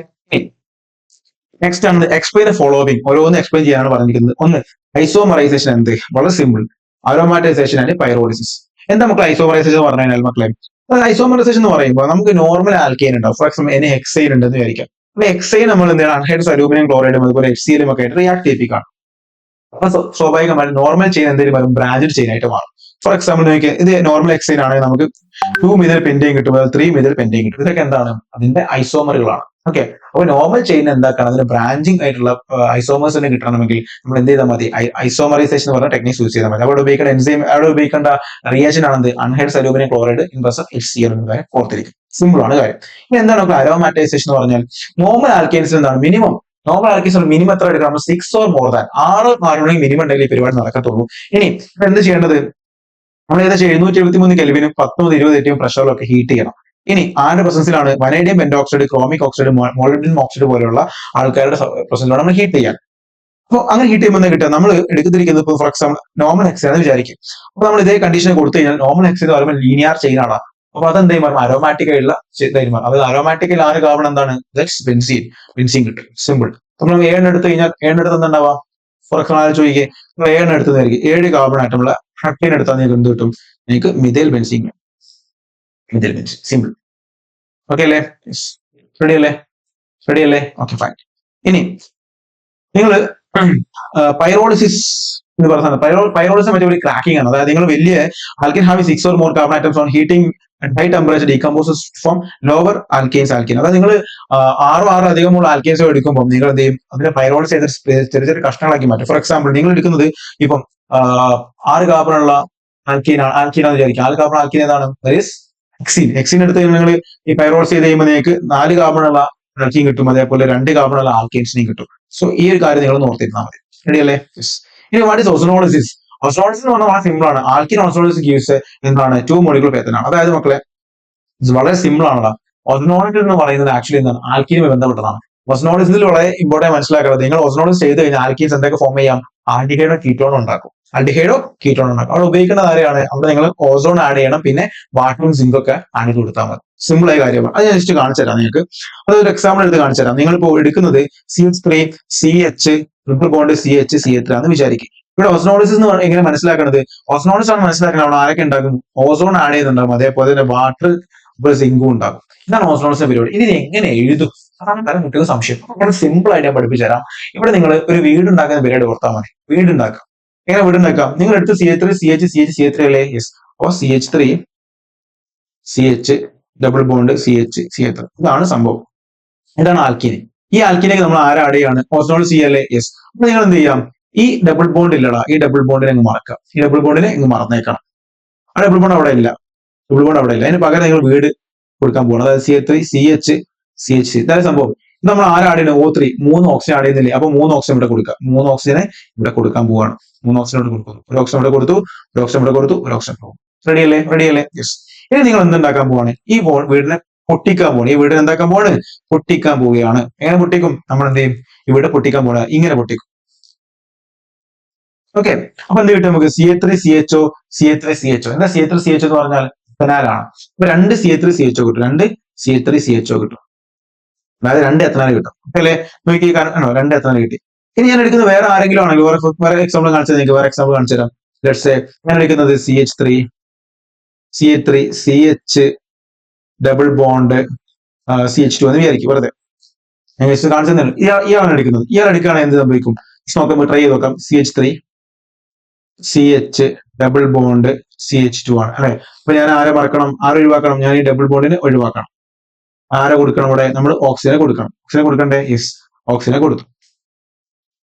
Speaker 1: നെക്സ്റ്റ് ആണ് എക്സ്പ്ലെയിൻ ദ ഫോളോവിങ്. ഓരോന്ന് എക്സ്പ്ലെയിൻ ചെയ്യാനാണ് പറഞ്ഞിരിക്കുന്നത്. ഒന്ന് ഐസോമറൈസേഷൻ. എന്ത്? വളരെ സിമ്പിൾ. അരോമാറ്റൈസേഷൻ and pyrolysis. എന്താ മക്കളെ ഐസോമറൈസേഷൻ പറഞ്ഞു കഴിഞ്ഞാൽ മക്കളെ ഐസോമറൈസേഷൻ എന്ന് പറയുമ്പോൾ നമുക്ക് നോർമൽ ആൽക്കെയിൻ ഉണ്ടാവും. ഫോർ എക്സാമ്പിൾ എന്നെ ഹെക്സൈൻ ഉണ്ടെന്ന് വിചാരിക്കാം. അപ്പൊ ഹെക്സൈൻ നമ്മൾ എന്താണ് അൺഹൈഡ്രസ് അലൂമിനിയം ക്ലോറൈഡും അതുപോലെ HCl ഒക്കെ ആയിട്ട് റിയാക്ട് ചെയ്യിപ്പിക്കാം. അപ്പൊ സ്വാഭാവികമായിട്ട് നോർമൽ ചെയിൻ എന്തെങ്കിലും വരും ബ്രാഞ്ചഡ് ചെയിൻ ആയിട്ട് മാറും. ഫോർ എക്സാമ്പിൾ നോക്കിയാൽ ഇത് നോർമൽ ഹെക്സൈൻ ആണെങ്കിൽ നമുക്ക് 2 മിഥൈൽ പെന്റേൻ കിട്ടും, 3 മിഥൈൽ പെന്റേൻ കിട്ടും. ഇതൊക്കെ എന്താണ്? അതിന്റെ ഐസോമറുകളാണ്. ഓക്കെ. അപ്പൊ നോർമൽ ചെയിൻ എന്താക്കണം? അതിന് ബ്രാഞ്ചിങ് ആയിട്ടുള്ള ഐസോമേഴ്സിനെ കിട്ടണമെങ്കിൽ നമ്മൾ എന്ത് ചെയ്താൽ മതി? ഐസോമറൈസേഷൻ എന്ന് പറഞ്ഞ ടെക്നിക്സ് യൂസ് ചെയ്താൽ മതി. അവിടെ ഉപയോഗിക്കേണ്ട എൻസൈം അവിടെ ഉപയോഗിക്കേണ്ട റിയേഷൻ ആണെന്ത്? Anhydrous aluminium chloride in present HCl എന്ന കാര്യം ഓർത്തിരിക്കും. സിമ്പിൾ ആണ് കാര്യം. ഇനി എന്താണ് അരോമാറ്റൈസേഷൻ എന്ന് പറഞ്ഞാൽ നോർമൽ ആൽക്കൈൻസിൽ എന്താണ് മിനിമം? നോർമൽ ആൽക്കൈൻസിൽ മിനിമം എത്ര എടുക്കണം? 6 ഓർ മോർ ദാൻ 6 കാർബണുകൾ മിനിമം ഉണ്ടെങ്കിൽ ഈ പരിപാടി നടക്കത്തുള്ളൂ. ഇനി എന്ത് ചെയ്യേണ്ടത്? നമ്മൾ ഏകദേശം 773 കെൽവിനും 10 മുതൽ 20 ATM പ്രഷറിലൊക്കെ ഹീറ്റ് ചെയ്യണം. ഇനി ആരുടെ പ്രസൻസിലാണ്? Vanadium pentoxide, chromic oxide, molybdenum oxide പോലെയുള്ള ആൾക്കാരുടെ പ്രസൻസിലാണ് നമ്മൾ ഹീറ്റ് ചെയ്യാൻ. അപ്പോൾ അങ്ങനെ ഹീറ്റ് ചെയ്യുമ്പോൾ കിട്ടുക നമ്മൾ എടുത്തിരിക്കുന്നത് ഇപ്പോൾ ഫോർ എക്സാമ്പിൾ നോർമൽ ഹെക്സൈൻ എന്ന് വിചാരിക്കും. അപ്പൊ നമ്മൾ ഇതേ കണ്ടീഷൻ കൊടുത്തു കഴിഞ്ഞാൽ നോർമൽ ഹെക്സൈൻ പറയുമ്പോൾ ലീനിയർ ചെയിൻ ആണ്. അപ്പൊ അതെന്തായി മാറും? അരോമാറ്റിക് ആയിട്ടുള്ള ചെയിൻ മാറും. അത് അരോമാറ്റിക്കൽ 6 കാർബൺ എന്താണ്? ബെൻസീൻ. ബെൻസീൻ കിട്ടും. സിമ്പിൾ. നമ്മൾ 7 എടുത്തു കഴിഞ്ഞാൽ 7 എടുത്ത് എന്താ ഫോർ എക്സാമ്പിൾ ചോദിക്കുക 7 എടുത്തതായിരിക്കും 7 കാർബൺ ആയിട്ടുള്ള ഹെക്സൈൻ എടുത്താൽ നിങ്ങൾക്ക് എന്ത് കിട്ടും? നിങ്ങൾക്ക് methyl benzene. Methyl benzene. Simple. Okay അല്ലേ? റെഡി അല്ലേ? റെഡി അല്ലേ? Okay fine. ഇനി നിങ്ങൾ പൈറോളിസിസ് എന്ന് പറഞ്ഞാൽ പൈറോളിസം മറ്റേ ഒരു ക്രാക്കിംഗ് ആണ്. അതായത് നിങ്ങൾ വലിയ alkyne having 6 or more carbon atoms on heating high temperature decomposes from lower alkanes alkyne. അതായത് നിങ്ങൾ 6 അധികമുള്ള ആൽക്കെയിൻസ് എടുക്കുമ്പോൾ നിങ്ങൾ എന്ത് ചെയ്യും? അതിനെ പൈറോളിസ് ചെയ്ത് ചെറിയ ചെറിയ കഷ്ണങ്ങളാക്കി മാറ്റും. ഫോർ എക്സാമ്പിൾ നിങ്ങൾ എടുക്കുന്നത് ഇപ്പം 6 കാർബണുള്ള ആൽക്കീനാന്ന് വിചാരിക്കും. 4 കാർബൺ ആൽക്കീൻ ഏതാണ്? ഹെക്സീൻ എടുത്ത് നിങ്ങൾ ഈ പൈറോളിസ് ചെയ്ത് കഴിയുമ്പോൾ നിങ്ങൾക്ക് 4 കാർബണുള്ള ആൽക്കീൻ കിട്ടും, അതേപോലെ 2 കാർബണുള്ള ആൽക്കീൻസിനെയും കിട്ടും. സോ ഈ ഒരു കാര്യം നിങ്ങൾ ഓർത്തിരുന്നാൽ മതി. റെഡി അല്ലേ? ഇനി വാട്ട് ഈസ് ഓസോണോളിസിസ്? ഓസോണോളിസിസ് എന്ന് പറഞ്ഞാൽ വളരെ സിമ്പിൾ ആണ്. ആൽക്കീൻ ഓസോണോളിസിസ് ഗീവ്സ് എന്താണ്? 2 മോളിക്യൂൾ പേത്തനാണ്. അതായത് മക്കളെ വളരെ സിമ്പിൾ ആണല്ലോ. ഓസോണോളിസിസ് എന്ന് പറയുന്നത് ആക്ച്വലി എന്താണ്? ആൽക്കീനുമായി ബന്ധപ്പെട്ടതാണ്. ഓസോണോളിസിൽ വളരെ ഇമ്പോർട്ടന്റ് മനസ്സിലാക്കുന്നത് നിങ്ങൾ ഓസോണോളിസ് ചെയ്ത് കഴിഞ്ഞാൽ ആൽക്കീൻസ് എന്തൊക്കെ ഫോം ചെയ്യാം? ആൽഡിഹൈഡോ കീറ്റോണോ ഉണ്ടാക്കും. അവിടെ ഉപയോഗിക്കുന്ന കാര്യമാണ്. അവിടെ നിങ്ങൾ ഓസോൺ ആഡ് ചെയ്യണം, പിന്നെ വാട്ടറും സിങ്കും ഒക്കെ ആഡ് ചെയ്ത് കൊടുത്താൽ മതി. സിമ്പിൾ ആയ കാര്യമാണ്. അത് ഞാൻ ജസ്റ്റ് കാണിച്ചു തരാം നിങ്ങൾക്ക്. അതൊരു എക്സാമ്പിൾ എടുത്ത് കാണിച്ചു തരാം. നിങ്ങൾ ഇപ്പോൾ എടുക്കുന്നത് CH3 CH triple bond CH3 ആണെന്ന് വിചാരിക്കും. ഇവിടെ ഓസോണോളിസിസ് എന്ന് എങ്ങനെ മനസ്സിലാക്കുന്നത്? ഓസോണോളിസ് ആണ് മനസ്സിലാക്കുന്നത്. അവിടെ ആരൊക്കെ ഉണ്ടാക്കും? ഓസോൺ ആഡ് ചെയ്യുന്നുണ്ടാകും, അതേപോലെ തന്നെ വാട്ടർ സിങ്കും ഉണ്ടാകും. ഇതാണ് ഓസോണോളിസിന്റെ പരിപാടി. ഇതിന് എങ്ങനെ എഴുതും? അതാണ് പല കുട്ടികൾക്ക് സംശയം. അങ്ങനെ സിമ്പിൾ ആയിട്ട് ഞാൻ പഠിപ്പിച്ചു തരാം. ഇവിടെ നിങ്ങൾ ഒരു വീട് ഉണ്ടാക്കുന്ന പരിപാടി ഓർത്താൽ മതി. വീട് ഉണ്ടാക്കാം. എങ്ങനെ വീട് ഉണ്ടാക്കാം? നിങ്ങൾ എടുത്ത് CH3 CH അല്ലേ? യെസ്. അപ്പോൾ CH3 CH double bond CH3 ഇതാണ് സംഭവം. ഇതാണ് ആൽക്കീന്. ഈ ആൽക്കീനേക്ക് നമ്മൾ ആരെ ആഡ് ചെയ്യാണ്? ഓസോൺ C അല്ലേ? യെസ്. അപ്പൊ നിങ്ങൾ എന്ത് ചെയ്യാം? ഈ ഡബിൾ ബോണ്ട് ഇല്ലടാ, ഈ ഡബിൾ ബോണ്ടിനെ അങ്ങ് മറക്കാം. ഈ ഡബിൾ ബോണ്ടിനെ അങ്ങ് മറന്നേക്കണം. ആ ഡബിൾ ബോണ്ട് അവിടെ ഇല്ല. അതിന് പകരം നിങ്ങൾ വീട് കൊടുക്കാൻ പോകണം. അതായത് CH3 CH CH ഇതാണ് സംഭവം. നമ്മൾ ആരാണ് O3 3 ഓക്സിജൻ ആഡ് ചെയ്യുന്നില്ലേ? അപ്പൊ 3 ഓക്സിജൻ ഇവിടെ കൊടുക്കുക. 3 ഓക്സിജനെ ഇവിടെ കൊടുക്കാൻ പോവാണ്. 3 ഓക്സിജൻ ഇവിടെ കൊടുക്കുന്നു. ഒരു ഓക്സിജൻ ഇവിടെ കൊടുത്തു, ഒരു ഓക്സിജൻ ഇവിടെ കൊടുത്തു, ഒരു ഓക്സിജൻ പോകും. റെഡി അല്ലേ? റെഡി അല്ലേ? യെസ്. ഇനി നിങ്ങൾ എന്തുണ്ടാക്കാൻ പോവാണ്? ഈ വീടിനെ പൊട്ടിക്കാൻ പോവാണ്. ഈ വീടിനെ എന്താക്കാൻ പോവാണ്? പൊട്ടിക്കാൻ പോവുകയാണ്. എങ്ങനെ പൊട്ടിക്കും? നമ്മൾ എന്ത് ചെയ്യും? ഇവിടെ പൊട്ടിക്കാൻ പോവാണ്. ഇങ്ങനെ പൊട്ടിക്കും. ഓക്കെ. അപ്പൊ എന്ത് കിട്ടും നമുക്ക്? CH3CHO CH3CHO. എന്താ CH3CHO എന്ന് പറഞ്ഞാൽ എത്തനാലാണ്. അപ്പൊ 2 CH3CHO കിട്ടും. 2 CH3CHO കിട്ടും. അതായത് 2 എത്തനാൽ കിട്ടും. അല്ലേ? നോക്കി കാണോ, 2 എത്തനാൽ കിട്ടി. ഇനി ഞാൻ എടുക്കുന്നത് വേറെ ആരെങ്കിലും ആണെങ്കിൽ വേറെ എക്സാമ്പിൾ കാണിച്ചത് നിങ്ങൾക്ക് വേറെ എക്സാമ്പിൾ കാണിച്ചു തരാം. ലെറ്റ്സ് സേ ഞാൻ എടുക്കുന്നത് CH3 CH double bond CH2 എന്ന് വിചാരിക്കും. വെറുതെ ഞാൻ ജസ്റ്റ് കാണിച്ചു തന്നില്ല. ഇയാളാണ് എടുക്കുന്നത്. ഇയാൾ എടുക്കുകയാണെങ്കിൽ എന്ത് സംഭവിക്കും? നോക്കാം, ട്രൈ ചെയ്ത് നോക്കാം. CH3 CH double bond CH2 ആണ് അല്ലെ. അപ്പൊ ഞാൻ ആരെ മറക്കണം? ആരെ ഒഴിവാക്കണം? ഞാൻ ഈ ഡബിൾ ബോണ്ടിനെ ഒഴിവാക്കണം. ആരെ കൊടുക്കണം? ഇവിടെ നമ്മൾ ഓക്സിജനെ കൊടുക്കണം. ഓക്സിജനെ കൊടുക്കണ്ടേ? യെസ്, ഓക്സിജനെ കൊടുത്തു.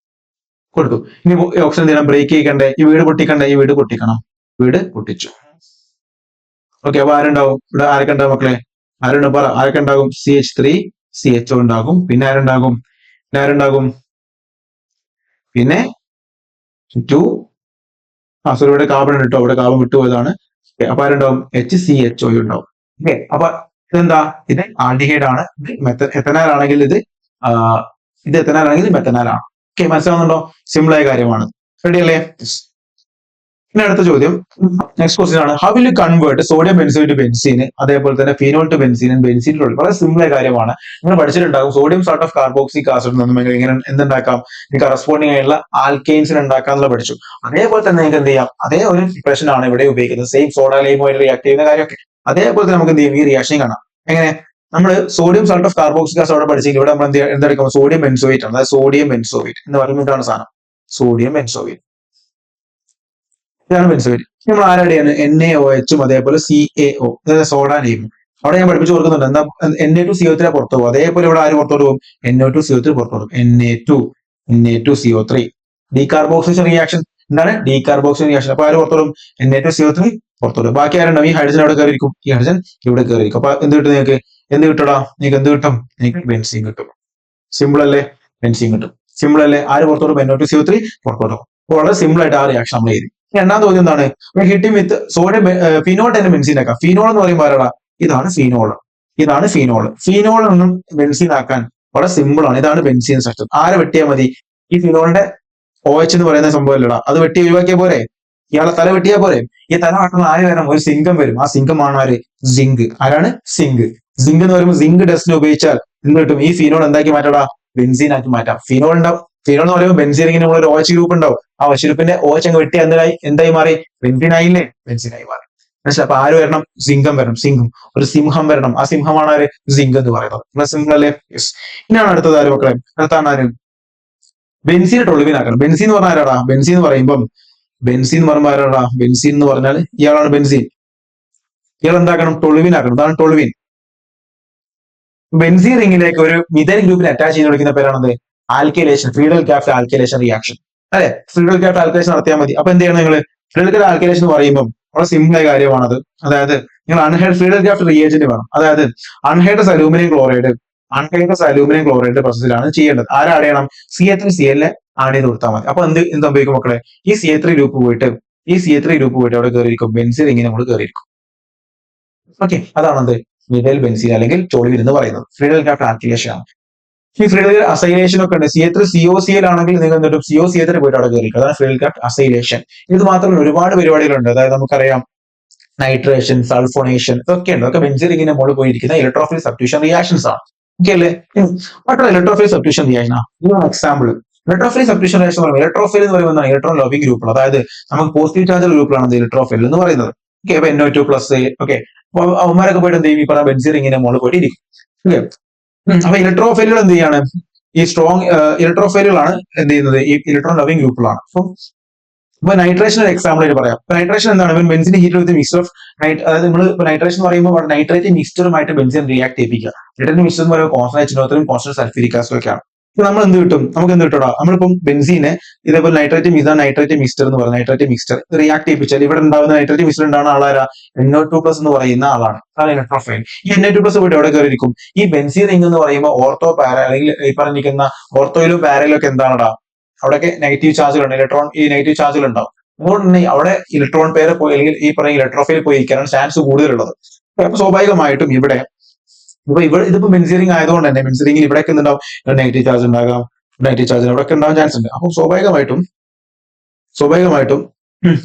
Speaker 1: ഇനി ഓക്സിജൻ എന്ത് ചെയ്യണം? ബ്രേക്ക് ചെയ്യിക്കണ്ടേ? ഈ വീട് പൊട്ടിക്കണ്ടേ? ഈ വീട് പൊട്ടിക്കണം. വീട് പൊട്ടിച്ചു. ഓക്കെ. അപ്പൊ ആരുണ്ടാവും ഇവിടെ? ആരൊക്കെ ഉണ്ടാവും മക്കളെ? ആരുണ്ടാവും? പറ, ആരൊക്കെ ഉണ്ടാകും? CH3CHO ഉണ്ടാകും. പിന്നെ ആരുണ്ടാകും? പിന്നെ 2 സോറി, ഇവിടെ കാർബൺ ഉണ്ട് കേട്ടോ. ഇവിടെ കാർബൺ വിട്ടുപോയതാണ്. അപ്പൊ ആരുണ്ടാവും? HCHO ഉണ്ടാവും. ഓക്കെ. അപ്പൊ ഇതെന്താ? ഇത് ആൽഡിഹൈഡ് ആണ്. ഇത് എത്തനാൽ ആണെങ്കിൽ ഇത് എത്തനാൽ ആണെങ്കിൽ ഇത് മെത്തനാൽ ആണ്. ഓക്കെ, മനസ്സിലാവുന്നുണ്ടോ? സിമ്പിൾ ആയ കാര്യമാണ്. റെഡി അല്ലേ? ഇനി അടുത്ത ചോദ്യം, നെക്സ്റ്റ് ക്വസ്റ്റ്യൻ ആണ്. How will you convert sodium benzoate to benzene, അതേപോലെ തന്നെ phenol to benzene, benzene to. വളരെ സിമ്പിൾ ആയ കാര്യമാണ്. നിങ്ങൾ പഠിച്ചിട്ടുണ്ടാകും. Sodium salt of carboxylic acid നമ്മൾ ഇങ്ങനെ എന്തുണ്ടാക്കാം? കറസ്പോണ്ടിങ് ആയിട്ടുള്ള ആൽക്കെയിൻസിന് ഉണ്ടാക്കാന്നുള്ള പഠിച്ചു. അതേപോലെ തന്നെ നിങ്ങൾക്ക് എന്ത് ചെയ്യാം? അതേ ഒരു ഇക്വേഷൻ ആണ് ഇവിടെ ഉപയോഗിക്കുന്നത്. സെയിം സോഡ ലൈമുമായിട്ട് റിയാക്ട് ചെയ്യുന്ന കാര്യമൊക്കെ. അതേപോലെ തന്നെ നമുക്ക് എന്ത് ചെയ്യും? ഈ റിയാക്ഷൻ കാണാം. എങ്ങനെ? നമ്മൾ sodium salt of carboxylic acid അവിടെ പഠിച്ചെങ്കിൽ ഇവിടെ നമ്മൾ എന്തെടുക്കും? സോഡിയം ബെൻസോയേറ്റ് ആണ്. അതായത് സോഡിയം ബെൻസോയേറ്റ് എന്ന് പറയുന്നതാണ് സാധനം. സോഡിയം ബെൻസോയേറ്റ്, ഇതാണ് ബെൻസോയേറ്റ്. നമ്മൾ ആരാഡ് ചെയ്യാണ്? NaOH അതേപോലെ CaO, സോഡ നെയിം അവിടെ ഞാൻ പഠിപ്പിച്ചു കൊടുക്കുന്നുണ്ട്. എന്താ? Na2CO3 പുറത്തു പോകും. അതേപോലെ ഇവിടെ ആര് പുറത്തോട്ട് പോകും? NO2CO3 പുറത്തോട്ട് പോകും. Na2CO3 decarboxylation reaction. എന്താണ്? Decarboxylation reaction. അപ്പൊ ആര് പുറത്തോടും? Na2CO3 പുറത്തോട്ട്. ബാക്കി ആരുണ്ടാവും? ഈ ഹൈഡ്രജൻ അവിടെ കയറിയിരിക്കും. ഈ ഹൈഡ്രജൻ ഇവിടെ കയറിയിരിക്കും. അപ്പൊ എന്ത് കിട്ടും നിങ്ങൾക്ക്? എന്ത് കിട്ടൂടാ? നിങ്ങൾക്ക് എന്ത് കിട്ടും? നിങ്ങൾക്ക് ബെൻസീൻ കിട്ടും. സിമ്പിൾ അല്ലേ? ബെൻസീൻ കിട്ടും. സിമ്പിൾ അല്ലേ? ആര് പുറത്തോട്ട്? NO2CO3 പുറത്തോട്ട്. വളരെ സിമ്പിൾ ആയിട്ട് ആ റിയാക്ഷൻ നമ്മൾ ചെയ്തു. രണ്ടാം ചോദ്യം എന്താണ്? ഹിറ്റിംഗ് വിത്ത് സോഡിയം ഫിനോൾ തന്നെ ബെൻസീൻ ആക്കാം. ഫിനോൾ എന്ന് പറയുമ്പോൾ ആരാടാ? ഇതാണ് ഫിനോൾ. ഫിനോൾ ഒന്നും ബെൻസീൻ ആക്കാൻ വളരെ സിമ്പിൾ ആണ്. ഇതാണ് ബെൻസീൻ സ്ട്രക്ചർ. ആരെ വെട്ടിയാൽ മതി? ഈ ഫിനോളിന്റെ OH എന്ന് പറയുന്ന സംഭവം അല്ലടാ, അത് വെട്ടി ഒഴിവാക്കിയ പോരെ? ഇയാളെ തല വെട്ടിയാൽ പോരെ? ഈ തല വെട്ടുന്ന ആര് വരണം? ഒരു സിങ്കം വരും. ആ സിങ്കമാണ് ആര്? സിങ്ക്. ആരാണ്? സിങ്ക് എന്ന് പറയുമ്പോൾ സിങ്ക് ഡസ്റ്റിനെ ഉപയോഗിച്ചാൽ എന്ത് കിട്ടും? ഈ ഫിനോൾ എന്താക്കി മാറ്റാടാ? ബെൻസീൻ ആക്കി മാറ്റാം. ഫിനോൾ എന്ന് പറയുമ്പോൾ ബെൻസീൻ ഒരു OH ഗ്രൂപ്പ് ഉണ്ടാവും. ആ OH ഗ്രൂപ്പിന്റെ OH അങ്ങ് വെട്ടി എന്തായി മാറി? ബെൻസീനായില്ലേ? ബെൻസീനായി മാറി. മനസ്സിലായി? അപ്പൊ ആര് വരണം? സിങ്കം വരണം. ഒരു സിംഹം വരണം. ആ സിംഹമാണ് ആര്? സിങ്ക് എന്ന് പറയുന്നത്. സിംഹം അല്ലേ? യെസ്. ഇനിയാണ് അടുത്തത് ആര് മക്കളെ? അടുത്താണ് ആര്? ബെൻസീൻ ടൊളുവിനാക്കണം. ബെൻസീൻ എന്ന് പറഞ്ഞാൽ ആരാടാ? ബെൻസീൻ എന്ന് പറയുമ്പോൾ ആരാടാ? ബെൻസീൻ എന്ന് പറഞ്ഞാൽ ഇയാളാണ് ബെൻസീൻ. ഇയാൾ എന്താക്കണം? ടൊളുവിനാക്കണം. അതാണ് ടൊളുവിൻ. ബെൻസീൻ റിംഗിലേക്ക് ഒരു മിഥൈൽ ഗ്രൂപ്പിനെ അറ്റാച്ച് ചെയ്ത് വിളിക്കുന്ന പേരാണത് alkylation. Friedel Crafts alkylation reaction. അല്ലെ? ഫ്രീഡൽ ക്യാപ്റ്റ് ആൽക്കൈലേഷൻ നടത്തിയാൽ മതി. അപ്പൊ എന്ത് ചെയ്യണം നിങ്ങൾ? ഫ്രീഡൽ ക്യാപ്റ്റ് ആൽക്കൈലേഷൻ എന്ന് പറയുമ്പോൾ വളരെ സിമ്പിൾ ആയ കാര്യമാണത്. അതായത് നിങ്ങൾ ഫ്രീഡൽ ക്യാപ്റ്റ് റിയേജന്റ് വേണം. അതായത് അൺഹൈഡ്രസ് അലൂമിനിയം ക്ലോറൈഡ് പ്രോസസ്സിലാണ് ചെയ്യേണ്ടത്. ആരെ ആഡ് ചെയ്യണം? CH3Cl ആഡ് ചെയ്ത് കൊടുത്താൽ മതി. അപ്പൊ എന്ത് സംഭവിക്കും മക്കളെ? ഈ CH3 ഗ്രൂപ്പ് പോയിട്ട് അവിടെ കയറിയിരിക്കും. ബെൻസീൻ റിംഗിന് നമ്മൾ കയറിയിരിക്കും. ഓക്കെ, അതാണെന്ത്? മിഥൈൽ ബെൻസീൻ അല്ലെങ്കിൽ ടൊളുവിൻ എന്ന് പറയുന്നത്. ഫ്രീഡൽ ക്യാപ്റ്റ് ആൽക്കൈലേഷൻ ആണ്. ഈ ഫ്രീഡൽ അസൈലേഷൻ ഒക്കെ ഉണ്ട്. CH3COCl ആണെങ്കിൽ നിങ്ങൾ എന്തും COCl പോയിട്ട് അവിടെ കയറിയിരിക്കും. അതാണ് ഫ്രീഡൽ ക്യാപ്റ്റ് അസൈലേഷൻ. ഇത് മാത്രമല്ല ഒരുപാട് പരിപാടികളുണ്ട്. അതായത് നമുക്കറിയാം നൈട്രേഷൻ, സൾഫോണേഷൻ ഇതൊക്കെ ഉണ്ട്. അതൊക്കെ ബെൻസീൻ റിംഗിന്റെ മുകളിൽ പോയിരിക്കുന്ന ഇലക്ട്രോഫിൽ സബ്സ്റ്റിറ്റ്യൂഷൻ റിയാക്ഷൻസ് ആണ്. ഓക്കെ അല്ലേ? മറ്റുള്ള ഇലക്ട്രോഫിൽ സബ്സ്റ്റിറ്റ്യൂഷൻ റിയാക്ഷൻ ആണ്. ഇതാണ് എക്സാമ്പിൾ. ഇലക്ട്രോഫിൽ സബ്സ്റ്റിറ്റ്യൂഷൻ റിയാക്ഷൻ പറയുമ്പോൾ ഇലക്ട്രോഫിൽ എന്ന് പറയുന്നത് ഇലക്ട്രോൺ ലോബിംഗ് ഗ്രൂപ്പാണ്. അതായത് നമുക്ക് പോസിറ്റീവ് ചാർജ് ഗ്രൂപ്പിലാണ് ഇലക്ട്രോഫിൽ എന്ന് പറയുന്നത്. ഓക്കെ, അപ്പൊ NO2+. ഓക്കെ, അപ്പൊ അവന്മാരൊക്കെ പോയിട്ട് എന്ത് ചെയ്യും? ഈ പറഞ്ഞ ബെൻസീൻ റിംഗിന്റെ മുകളിൽ പോയിട്ട് ഇരിക്കും. ഓക്കെ, അപ്പൊ ഇലക്ട്രോഫൈലുകൾ എന്ത് ചെയ്യാണ്? ഈ സ്ട്രോങ് ഇലക്ട്രോഫൈലുകളാണ് എന്ത് ചെയ്യുന്നത്? ഈ ഇലക്ട്രോൺ ലവിംഗ് ഗ്രൂപ്പുകളാണ്. അപ്പൊ നൈട്രേഷൻ ഒരു എക്സാമ്പിൾ ആയിട്ട് പറയാം. നൈട്രേഷൻ എന്താണ്? Benzene heat with mixture of അതായത് നമ്മൾ നൈട്രേഷൻ പറയുമ്പോൾ നൈട്രേറ്റ് മിക്സ്ചറുമായിട്ട് ബെൻസിൻ റിയാക്ട് ചെയ്യിപ്പിക്കുക. നൈട്രേറ്റ് മിക്സ്ചർ എന്ന് പറയുമ്പോൾ കോൺസെൻട്രേറ്റ് സൾഫ്യൂരിക് ആസിഡ് ഒക്കെയാണ്. നമ്മൾ എന്ത് കിട്ടും? നമുക്ക് എന്ത് കിട്ടൂടാ? നമ്മളിപ്പം ബെൻസീനെ ഇതേപോലെ നൈട്രേറ്റ് ഇതാണ് നൈട്രേറ്റ് മിക്സ്ചർ എന്ന് പറയുന്നത്. നൈട്രേറ്റ് മിക്സ്ചർ റിയാക്ട് ചെയ്യിപ്പിച്ചാൽ ഇവിടെ ഉണ്ടാകുന്ന നൈട്രേറ്റ് മിക്സ്ചർ ഉണ്ടാകുന്ന ആളാരാ? NO2+ എന്ന് പറയുന്ന ആളാണ്. അതാണ് ഇലക്ട്രോഫൈൽ. ഈ NO2+ പോയിട്ട് എവിടെ കയറിയിരിക്കും? ഈ ബെൻസീൻ റിംഗ് എന്ന് പറയുമ്പോൾ ഓർത്തോ പാര അല്ലെങ്കിൽ ഈ പറഞ്ഞിരിക്കുന്ന ഓർത്തോയിലും പാരയിലും ഒക്കെ എന്താണടാ? അവിടെയൊക്കെ നെഗറ്റീവ് ചാർജുകൾ ഉണ്ട്. ഈ നെഗറ്റീവ് ചാർജുകൾ ഉണ്ടാവും. അതുകൊണ്ട് തന്നെ അവിടെ ഇലക്ട്രോൺ പെയർ പോയി അല്ലെങ്കിൽ ഈ പറയുന്ന ഇലക്ട്രോഫൈൽ പോയി ഇരിക്കാനാണ് ചാൻസ് കൂടുതലുള്ളത്. അപ്പൊ സ്വാഭാവികമായിട്ടും ഇവിടെ ഇതിപ്പോ ബെൻസീറിംഗ് ആയതുകൊണ്ട് തന്നെ ബെൻസീറിംഗിൽ ഇവിടെയൊക്കെ എന്തുണ്ടാവും? നെഗറ്റീവ് ചാർജ് ഉണ്ടാകാം. നെഗറ്റീവ് ചാർജ് അവിടെ ഉണ്ടാവാൻ ചാൻസ് ഉണ്ട്. അപ്പൊ സ്വാഭാവികമായിട്ടും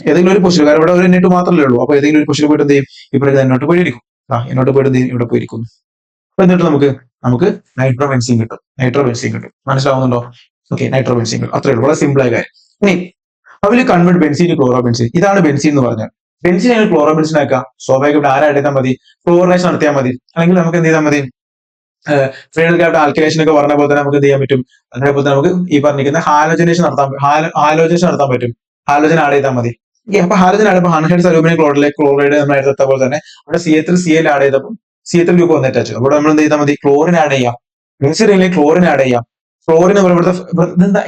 Speaker 1: ഏതെങ്കിലും ഒരു പൊസിഷൻ, കാരണം ഇവിടെ ഒരു നെറ്റ് മാത്രമല്ലേ ഉള്ളൂ. അപ്പൊ ഏതെങ്കിലും ഒരു പൊസിഷൻ പോയിട്ട് എന്ത് ചെയ്യും? ഇവിടെ എന്നോട്ട് പോയിരിക്കും. എന്നോട്ട് പോയിട്ട് എന്ത് ചെയ്യും? ഇവിടെ പോയിരിക്കുന്നു. അപ്പൊ എന്നിട്ട് നമുക്ക് നൈട്രോബെൻസീൻ കിട്ടും. മനസ്സിലാവുന്നുണ്ടോ? ഓക്കെ, നൈട്രോബെൻസീൻ കിട്ടും. അത്രേ ഉള്ളൂ. വളരെ സിമ്പിൾ ആയ കാര്യം. ഇനി അവര് കൺവേർട്ട് ബെൻസീൻ ടു ക്ലോറോബെൻസീൻ. ഇതാണ് ബെൻസീൻ എന്ന് പറഞ്ഞാൽ. ബെൻസീൻ ആണെങ്കിൽ ക്ലോറോബെൻസീൻ ആക്കാം. സ്വാഭാവികം ഇവിടെ ആരാ എടുത്താൽ മതി? ക്ലോറിനേഷൻ നടത്തിയാൽ മതി. അല്ലെങ്കിൽ നമുക്ക് എന്ത് ചെയ്താൽ മതി? ഫ്രീഡൽ ക്യാപ്റ്റ ആൽക്കലേഷൻ ഒക്കെ പറഞ്ഞ പോലെ തന്നെ നമുക്ക് എന്ത് ചെയ്യാൻ പറ്റും? അതേപോലെ നമുക്ക് ഈ പറഞ്ഞിരിക്കുന്ന ഹാലോജനേഷൻ നടത്താൻ പറ്റും. ഹാലോജൻ ആഡ് ചെയ്താൽ മതി. അപ്പൊ ഹാലോജൻ ആഡ് ചെയ്യുമ്പോൾ അൺഹൈഡ്രസ് അലൂമിനിയം ക്ലോറൈഡ് നമ്മൾ എടുത്ത പോലെ തന്നെ അവിടെ CH3Cl ആഡ് ചെയ്തപ്പോൾ CH3 ഗ്രൂപ്പ് വന്ന് അറ്റാച്ച്. അവിടെ നമ്മൾ എന്ത് ചെയ്താൽ മതി? ക്ലോറിൻ ആഡ് ചെയ്യാം. ബെൻസീനിലേക്ക് ക്ലോറിൻ ആഡ് ചെയ്യാം. ക്ലോറിൻ ഇവിടുത്തെ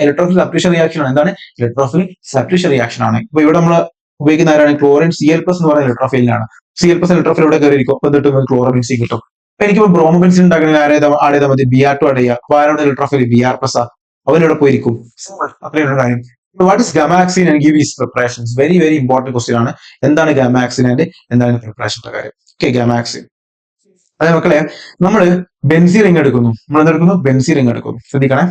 Speaker 1: ഇലക്ട്രോഫിൽ സബ്സ്റ്റിറ്റ്യൂഷൻ റിയാക്ഷൻ ആണ്. എന്താണ്? ഇലക്ട്രോഫിൽ സബ്സ്റ്റിറ്റ്യൂഷൻ റിയാക്ഷൻ ആണ്. ഇപ്പൊ ഇവിടെ നമ്മൾ ഉപയോഗിക്കുന്ന ആരാണ്? ക്ലോറിൻ Cl+ എന്ന് പറയുന്ന ഇലക്ട്രോഫിലിനാണ്. Cl+ ഇലക്ട്രോഫിൽ ഇവിടെ കയറിയിരിക്കും. അപ്പൊ എന്നിട്ട് ക്ലോറോബെൻസീൻ കിട്ടും. അപ്പൊ എനിക്കിപ്പോ ബ്രോമോബെൻസീൻ ഉണ്ടാക്കുന്ന ആഡ് ചെയ്താൽ മതി? Br2 ആഡ് ചെയ്യുക. അപ്പൊ ആരോട് ഇലക്ട്രോഫിൽ Br+ അവനിവിടെ പോയിരിക്കും. അത്രയുള്ള കാര്യം. What is gammexane and give is preparations? Very very important question ആണ്. എന്താണ് ഗമാക്സിൻ ആൻഡ് എന്താണ് പ്രിപ്പറേഷന്റെ കാര്യം? Okay, gammexane. അതെ മക്കളെ, നമ്മള് ബെൻസീൻ റിംഗ് എടുക്കുന്നു. നമ്മൾ എന്തെടുക്കുന്നു? ബെൻസീൻ റിംഗ് എടുക്കുന്നു. ശ്രദ്ധിക്കണേ,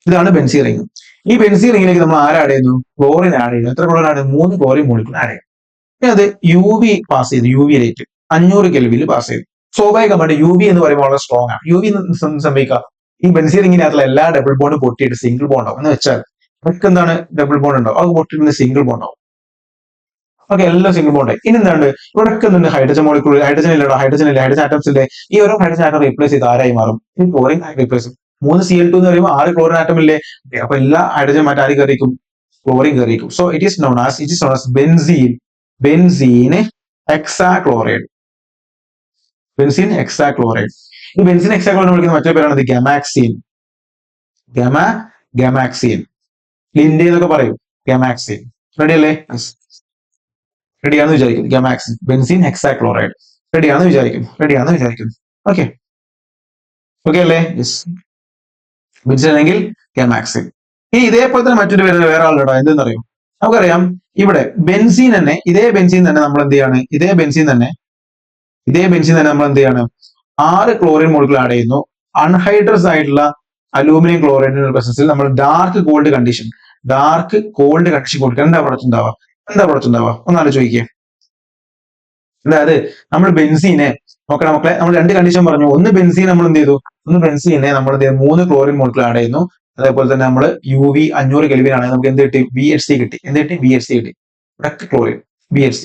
Speaker 1: ഇതാണ് ബെൻസീൻ റിംഗ്. ഈ ബെൻസീൻ റിംഗിലേക്ക് നമ്മൾ ആഡ് ചെയ്യുന്നു? ക്ലോറിൻ ആഡ് ചെയ്യുന്നു. എത്ര ക്ലോറിൻ ആഡ് ചെയ്യുന്നു? 3 ക്ലോറിൻ മോളിക്യൂൾ ആഡ് ചെയ്യുന്നു. അത് UV പാസ് ചെയ്തു. UV ലൈറ്റ് 500 കെൽവിനിൽ പാസ് ചെയ്തു. സ്വാഭാവികമായിട്ട് UV എന്ന് പറയുമ്പോൾ വളരെ സ്ട്രോങ് ആണ്. UV സംഭവിക്കുക, ഈ ബെൻസീൻ റിംഗിനകത്തുള്ള എല്ലാ ഡബിൾ ബോണ്ട് പൊട്ടിയിട്ട് സിംഗിൾ ബോണ്ട് ആവും. എന്ന് വെച്ചാൽ ഇതൊക്കെ എന്താണ്? ഡബിൾ ബോണ്ട് ഉണ്ടാവും. അത് പൊട്ടിയിട്ട് സിംഗിൾ ബോണ്ട് ആവും. ഓക്കെ, എല്ലാം സിംഗിൾ ബോണ്ട് ആയി. ഇനി എന്താണ്? ഇവിടെ ഒക്കെ ഹൈഡ്രജൻ മോളിക്യൂൾ, ഹൈഡ്രജൻ ഇല്ല, ഹൈഡ്രജൻ ആറ്റംസ് ഇല്ലേ? ഈ ഓരോ ഹൈഡ്രജൻ ആറ്റം റീപ്ലേസ് ചെയ്ത് ആരായി മാറും? ഈ ക്ലോറിൻ റീപ്ലേസ്. 3 Cl2 എന്ന് പറയുമ്പോൾ 6 ക്ലോറിൻ ആറ്റം ഇല്ലേ? അപ്പൊ എല്ലാ ഹൈഡ്രജൻ മാറ്റി ആര് കയറിയിരിക്കും? ക്ലോറിൻ കയറിയിരിക്കും. So it is known as benzene hexachloride. ഈ ബെൻസീൻ ഹെക്സാക്ലോറൈഡ് വിളിക്കുന്ന മറ്റൊരു പേരാണ് ഗമാക്സിൻ. ഗമാക്സിൻ, ലിൻഡെ എന്നൊക്കെ പറയും. ഗമാക്സിൻ. റെഡി അല്ലേ? റെഡിയാണെന്ന് വിചാരിക്കും. ഗമാക്സിൻ, ബെൻസീൻ ഹെക്സാക്ലോറൈഡ്. റെഡിയാണെന്ന് വിചാരിക്കും. ഓക്കെ അല്ലേ? യെസ്, ബെൻസീൻ അല്ലെങ്കിൽ ഗമാക്സിൻ. ഇനി ഇതേപോലെ തന്നെ മറ്റൊരു പേര് വേറെ ആളുടെ എന്തെന്നറിയും? നമുക്കറിയാം, ഇവിടെ ബെൻസീൻ തന്നെ, ഇതേ ബെൻസീൻ തന്നെ നമ്മൾ എന്ത് ചെയ്യാണ്? ഇതേ ബെൻസീൻ തന്നെ നമ്മൾ എന്ത് ചെയ്യാണ്? 6 ക്ലോറിൻ മോളിക്യൂൾ ആഡ് ചെയ്യുന്നു. അൺഹൈഡ്രസ് ആയിട്ടുള്ള അലൂമിനിയം ക്ലോറൈഡിന്റെ പ്രസൻസിൽ നമ്മൾ ഡാർക്ക് കോൾഡ് കണ്ടീഷൻ കൊടുക്കുക. എന്താ പ്രൊഡക്റ്റ് ഉണ്ടാവുക? ഒന്ന് ആലോചിക്കുക. അതായത് നമ്മൾ ബെൻസീനെ നോക്കണം മക്കളെ. നമ്മൾ 2 കണ്ടീഷൻ പറഞ്ഞു. ഒന്ന് ബെൻസീൻ നമ്മൾ എന്ത് ചെയ്തു? നമ്മൾ 3 ക്ലോറിൻ മോളിക്യൂൾ ആഡ് ചെയ്യുന്നു. അതേപോലെ തന്നെ നമ്മൾ UV 500 കെൽവിൻ ആണെങ്കിൽ നമുക്ക് എന്ത് കിട്ടി? BHC കിട്ടി. ഇവിടെ ക്ലോറിൻ, BHC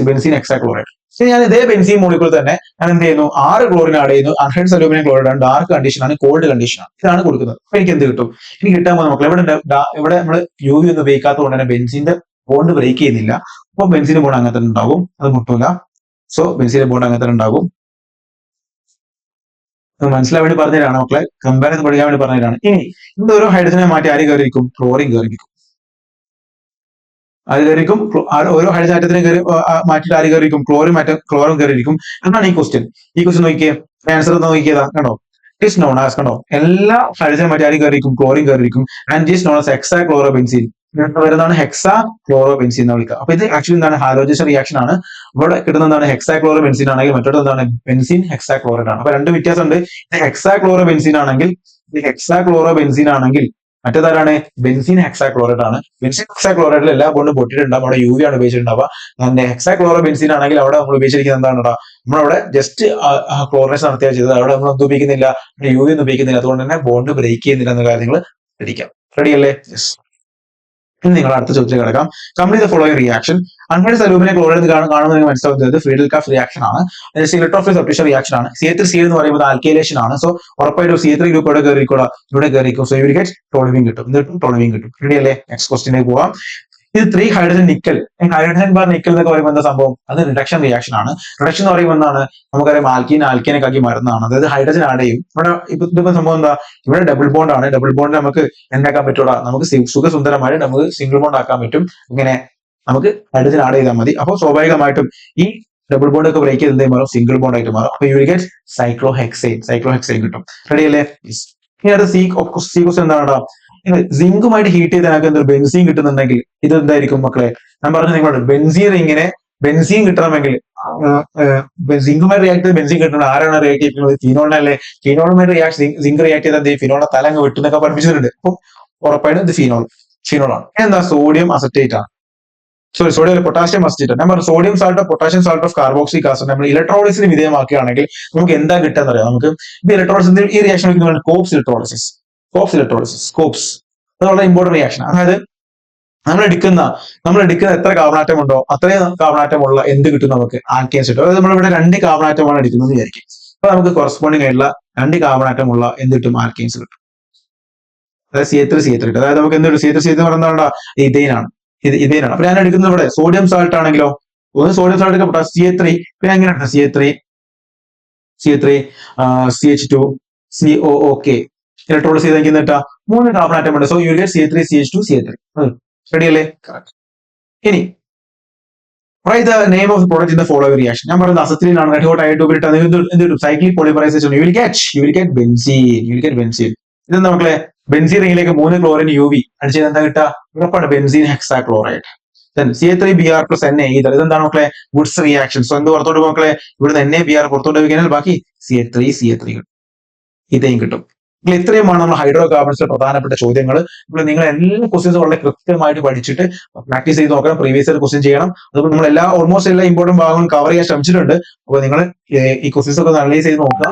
Speaker 1: ബെൻസീൻ ഹെക്സാക്ലോറൈഡ്. പക്ഷേ ഞാൻ ഇതേ ബെൻസീൻ മോളിക്യൂൾ തന്നെ ഞാൻ എന്ത് ചെയ്യുന്നു? 6 ക്ലോറിൻ ആഡ് ചെയ്യുന്നു. അൺഹൈഡ്രസ് അലൂമിനിയം ക്ലോറൈഡ് ആണ്. ഡാർക്ക് കണ്ടീഷൻ ആണ്, കോൾഡ് കണ്ടീഷൻ ആണ്. ഇതാണ് കൊടുക്കുന്നത്. അപ്പൊ എനിക്ക് എന്ത് കിട്ടും? എനിക്ക് കിട്ടാൻ പോകുന്ന മക്കളെ, ഇവിടെ നമ്മൾ UV ഒന്നും ഉപയോഗിക്കാത്തതുകൊണ്ട് തന്നെ ബെൻസീന്റെ ബോണ്ട് ബ്രേക്ക് ചെയ്യുന്നില്ല. അപ്പൊ ബെൻസീന്റെ ബോണ്ട് അങ്ങനെ തന്നെ ഉണ്ടാവും. അത് മുട്ടൂല. സോ ബെൻസീന്റെ ബോണ്ട് അങ്ങനെ തന്നെ ഉണ്ടാവും. മനസ്സിലാൻ വേണ്ടി പറഞ്ഞതാണ് മക്കളെ, കമ്പയർ ചെയ്ത് പഠിക്കാൻ വേണ്ടി പറഞ്ഞതാണ്. ഇനി ഇത് ഓരോ ഹൈഡ്രജനെ മാറ്റി ആര് കയറിയിരിക്കും? ക്ലോറിൻ കയറിയിരിക്കും. ഓരോ ഹൈഡ്രജൻ ആറ്റത്തിനെ മാറ്റിയിട്ട് ആര് കയറിയിരിക്കും? ക്ലോറിൻ കയറിയിരിക്കും. എന്നാണ് ഈ ക്വസ്റ്റ്യൻ നോക്കിയേ. ആൻസർ നോക്കിയതാ കണ്ടോ? ഇറ്റ് ഈസ് നോൺ ആസ്, കണ്ടോ? എല്ലാ ഹൈഡ്രജൻ മാറ്റി ആര് കയറിയിരിക്കും? ക്ലോറിൻ കയറിയിരിക്കും. And it is known as hexachlorobenzene. വരുന്നതാണ് ഹെക്സാക്ലോറോബെൻസീൻ എന്ന് വിളിക്കുക. അപ്പൊ ഇത് ആക്ച്വലി എന്താണ്? ഹാലോജേഷൻ റിയാക്ഷൻ ആണ്. ഇവിടെ കിട്ടുന്നതാണ് ഹെക്സാക്ലോറോബെൻസീൻ ആണെങ്കിൽ മറ്റൊരു എന്താണ്? ബെൻസീൻ ഹെക്സാക്ലോറൈഡ് ആണ്. അപ്പൊ 2 വ്യത്യാസമുണ്ട്. ഇത് ഹെക്സാക്ലോറോബെൻസീൻ ആണെങ്കിൽ മറ്റേതാരാണ്? ബെൻസീൻ ഹെക്സാക്ലോറൈഡ് ആണ്. ബെൻസീൻ ഹെക്സാക്ലോറൈഡിൽ എല്ലാ ബോണ്ടും പൊട്ടിയിട്ടുണ്ടാവും. അവിടെ UV ആണ് ഉപയോഗിച്ചിട്ടുണ്ടാവുക. ഹെക്സാക്ലോറോബെൻസീൻ ആണെങ്കിൽ അവിടെ നമ്മൾ ഉപയോഗിച്ചിരിക്കുന്നത് എന്താണ്? നമ്മളവിടെ ജസ്റ്റ് ക്ലോറിനേഷൻ നടത്തിയാൽ ചെയ്തത്. അവിടെ നമ്മൾ ഒന്നും ഉപയോഗിക്കുന്നില്ല, UV ഒന്നും ഉപയോഗിക്കുന്നില്ല. അതുകൊണ്ട് തന്നെ ബോണ്ട് ബ്രേക്ക് ചെയ്യുന്നില്ല എന്ന കാര്യങ്ങൾ പഠിക്കാം. റെഡി അല്ലേ? യെസ്. ഇനി നിങ്ങൾ അടുത്ത ചോദ്യത്തിൽ കിടക്കാം. Complete the following reaction. Anhydrous aluminium chloride കാണുമ്പോൾ നിങ്ങൾക്ക് മനസ്സിലാവുന്നത് ഫ്രീഡൽ കാഫ് റിയാക്ഷൻ ആണ്. ഇലക്ട്രോഫിൽ സബ്സ്റ്റിറ്റ്യൂഷൻ റിയാക്ഷൻ ആണ്. CH3Cl എന്ന് പറയുന്നത് ആൽക്കൈലേഷൻ ആണ്. സോ ഉറപ്പായിട്ടും CH3 ഗ്രൂപ്പ് ഇവിടെ കയറിക്കും. So you will get toluene കിട്ടും. റെഡി അല്ലേ? നെക്സ്റ്റ് ക്വസ്റ്റ്യനിലേക്ക് പോവാം. ഇത് 3 hydrogen nickel. Hydrogen bar nickel എന്നൊക്കെ പറയുമ്പോൾ എന്താ സംഭവം? അത് റിഡക്ഷൻ റിയാക്ഷൻ ആണ്. റിഡക്ഷൻ എന്ന് പറയുമ്പോൾ എന്താണ്? നമുക്കറിയാം ആൽക്കീനൊക്കെ ആക്കി മാറുന്നതാണ്. അതായത് ഹൈഡ്രജൻ ആഡ് ചെയ്യും. ഇവിടെ ഇതിപ്പോ സംഭവം എന്താ? ഇവിടെ ഡബിൾ ബോണ്ട് ആണ്. ഡബിൾ ബോണ്ട് നമുക്ക് എന്താക്കാൻ പറ്റൂടാ? നമുക്ക് സുഖസുന്ദരമായി നമുക്ക് സിംഗിൾ ബോണ്ട് ആക്കാൻ പറ്റും. ഇങ്ങനെ നമുക്ക് ഹൈഡ്രജൻ ആഡ് ചെയ്താൽ മതി. അപ്പോൾ സ്വാഭാവികമായിട്ടും ഈ ഡബിൾ ബോണ്ട് ഒക്കെ ബ്രേക്ക് ചെയ്ത് എന്ത് മാറും? സിംഗിൾ ബോണ്ട് ആയിട്ട് മാറും. അപ്പൊ യു വിൽ ഗെറ്റ് സൈക്ലോഹെക്സൈൻ കിട്ടും. റെഡി അല്ലേ? ഇനി അടുത്ത സി ക്വസ്റ്റ്യൻ എന്താണ്? സിങ്കുമായിട്ട് ഹീറ്റ് ചെയ്ത് നമുക്ക് എന്തൊരു ബെൻസീൻ കിട്ടുന്നുണ്ടെങ്കിൽ ഇത് എന്തായിരിക്കും മക്കളെ? ഞാൻ പറഞ്ഞു നിങ്ങളോട് ബെൻസീൻ കിട്ടണമെങ്കിൽ സിങ്കുമായി റിയാക്ട് ചെയ്ത് ബെൻസീൻ കിട്ടണം. ആരാണ് റിയാക്ട് ചെയ്യുന്നത്? ഫിനോളിനല്ലേ. ഫിനോളുമായി സിങ്ക് റിയാക്ട് ചെയ്താൽ ഫിനോളെ തല അങ്ങ് വെട്ടുന്നൊക്കെ പഠിപ്പിച്ചിട്ടുണ്ട്. അപ്പൊ ഉറപ്പായിട്ടും ഇത് ഫിനോളാണ്. എന്താ? സോഡിയം അസറ്റേറ്റ് ആണ്. Sodium potassium acetate. ഞാൻ പറഞ്ഞു സോഡിയം സാൾട്ടോ potassium salt of carboxylic acid നമ്മൾ ഇലക്ട്രോളിസിന് വിധേയമാക്കുകയാണെങ്കിൽ നമുക്ക് എന്താ കിട്ടാന്ന് അറിയാം. നമുക്ക് ഇത് ഇലക്ട്രോളിസിന്റെ ഈ റിയാക്ഷൻ കോപ്സ് ഇലക്ട്രോളിസിസ്. അത് വളരെ ഇമ്പോർട്ടന്റ് റിയാക്ഷൻ. അതായത് നമ്മൾ എടുക്കുന്ന എത്ര കാർബണാറ്റം ഉണ്ടോ അത്രയും കാർബണാറ്റമുള്ള എന്ത് കിട്ടും? നമുക്ക് ആൽക്കെയിൻസ് കിട്ടും. അതായത് നമ്മളിവിടെ 2 കാർബണാറ്റമാണ് എടുക്കുന്നത് വിചാരിക്കും. അപ്പൊ നമുക്ക് കോറസ്പോണ്ടിങ് ആയിട്ടുള്ള 2 കാർബണാറ്റമുള്ള എന്ത് കിട്ടും? ആൽക്കെയിൻസ് കിട്ടും. അതായത് CH3 കിട്ടും. അതായത് നമുക്ക് എന്ത് CH3 എന്ന് പറയുന്നത് ഇഥൈനാണ്. അപ്പൊ ഞാൻ എടുക്കുന്നത് ഇവിടെ സോഡിയം സാൾട്ട് ആണെങ്കിലോ, ഒന്ന് സോഡിയം സാൾട്ട് CH3, പിന്നെ എങ്ങനെയാണ് CH3 CH2 COOK ഇലക്ട്രോളിസ് ചെയ്ത് കിട്ടാ 3 കാർബൺ ഉണ്ട്. So you get CH3 CH2 CH3. Ready അല്ലേ? ഇനി write the name of the product in the following reaction. ഞാൻ പറയുന്നത് അസറ്റിലീൻ ആണ്. റെഡ് ഹോട്ട് ആയിട്ട് cyclic polymerisation. You will get benzene. ഇതെന്താ മക്കളെ? ബെൻസീൻ റിംഗിലേക്ക് 3 ക്ലോറിൻ UV അടിച്ചത് എന്താ കിട്ടുക? ഉറപ്പാണ് benzene hexachloride. CH3Br plus Na ether. ഇതെന്താണ് മക്കളെ? Goods reaction. സോ എന്ത് പുറത്തോട്ട് മക്കളെ? ഇവിടുന്ന് NaBr പുറത്തോട്ട് പോയി ബാക്കി CH3 കിട്ടും. ഇതേയും കിട്ടും. ഇത്രയുമാണ് നമ്മൾ ഹൈഡ്രോ കാർബൺസിലെ പ്രധാനപ്പെട്ട ചോദ്യങ്ങൾ. നിങ്ങൾ എല്ലാ ക്വസ്റ്റ്യൻസും വളരെ കൃത്യമായിട്ട് പഠിച്ചിട്ട് പ്രാക്ടീസ് ചെയ്ത് നോക്കണം. പ്രീവിയസ് ഇയർ ക്വസ്റ്റ്യൻ ചെയ്യണം. അതുപോലെ നമ്മൾ ഓൾമോസ്റ്റ് എല്ലാ ഇമ്പോർട്ടന്റ് ഭാഗങ്ങളും കവർ ചെയ്യാൻ ശ്രമിച്ചിട്ടുണ്ട്. അപ്പോൾ നിങ്ങൾ ഈ ക്വസ്റ്റ്യൻസ് ഒക്കെ അനലൈസ് ചെയ്ത് നോക്കുക.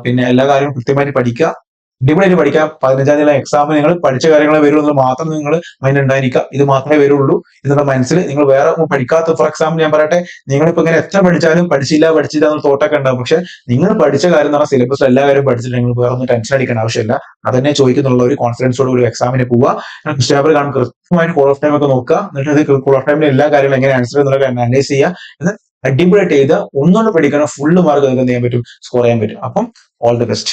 Speaker 1: പിന്നെ എല്ലാ കാര്യങ്ങളും കൃത്യമായിട്ട് പഠിക്കുക. അടിപൊളിയായിട്ട് പഠിക്കാം. 15-ാം തീയതി എക്സാമിന് നിങ്ങൾ പഠിച്ച കാര്യങ്ങളെ വരുള്ളൂ മാത്രം നിങ്ങൾ മൈൻഡ് ഉണ്ടായിരിക്കുക. ഇത് മാത്രമേ വരുള്ളൂ. ഇതിന്റെ മനസ്സിൽ നിങ്ങൾ വേറെ പഠിക്കാത്ത, ഫോർ എക്സാമ്പിൾ ഞാൻ പറയട്ടെ, നിങ്ങളിപ്പോ ഇങ്ങനെ എത്ര പഠിച്ചാലും പഠിച്ചില്ല എന്ന് തോട്ടൊക്കെ ഉണ്ടാവും. പക്ഷെ നിങ്ങൾ പഠിച്ച കാര്യം എന്ന് പറഞ്ഞാൽ സിലബസിൽ എല്ലാ കാര്യം പഠിച്ചിട്ട് നിങ്ങൾ വേറെ ഒന്നും ടെൻഷൻ അടിക്കേണ്ട ആവശ്യമില്ല. അതന്നെ ചോദിക്കുന്നുള്ള ഒരു കോൺഫിഡൻസോട് ഒരു എക്സാമിന് പോവുക. പേപ്പർ കാണും, കൃത്യമായിട്ട് കോൾ ഓഫ് ടൈം ഒക്കെ നോക്കുക. എന്നിട്ട് കോൾ ഓഫ് ടൈമിൽ എല്ലാ കാര്യങ്ങളും എങ്ങനെ ആൻസർ ചെയ്യുന്നതൊക്കെ അനലൈസ് ചെയ്യുക. ഇത് അടിപൊളിയായിട്ട് ചെയ്ത് ഒന്നുകൊണ്ട് പഠിക്കണം. ഫുള്ള് മാർക്ക് നിങ്ങൾക്ക് എന്ത് ചെയ്യാൻ പറ്റും? സ്കോർ ചെയ്യാൻ പറ്റും. അപ്പം ഓൾ ദി ബെസ്റ്റ്.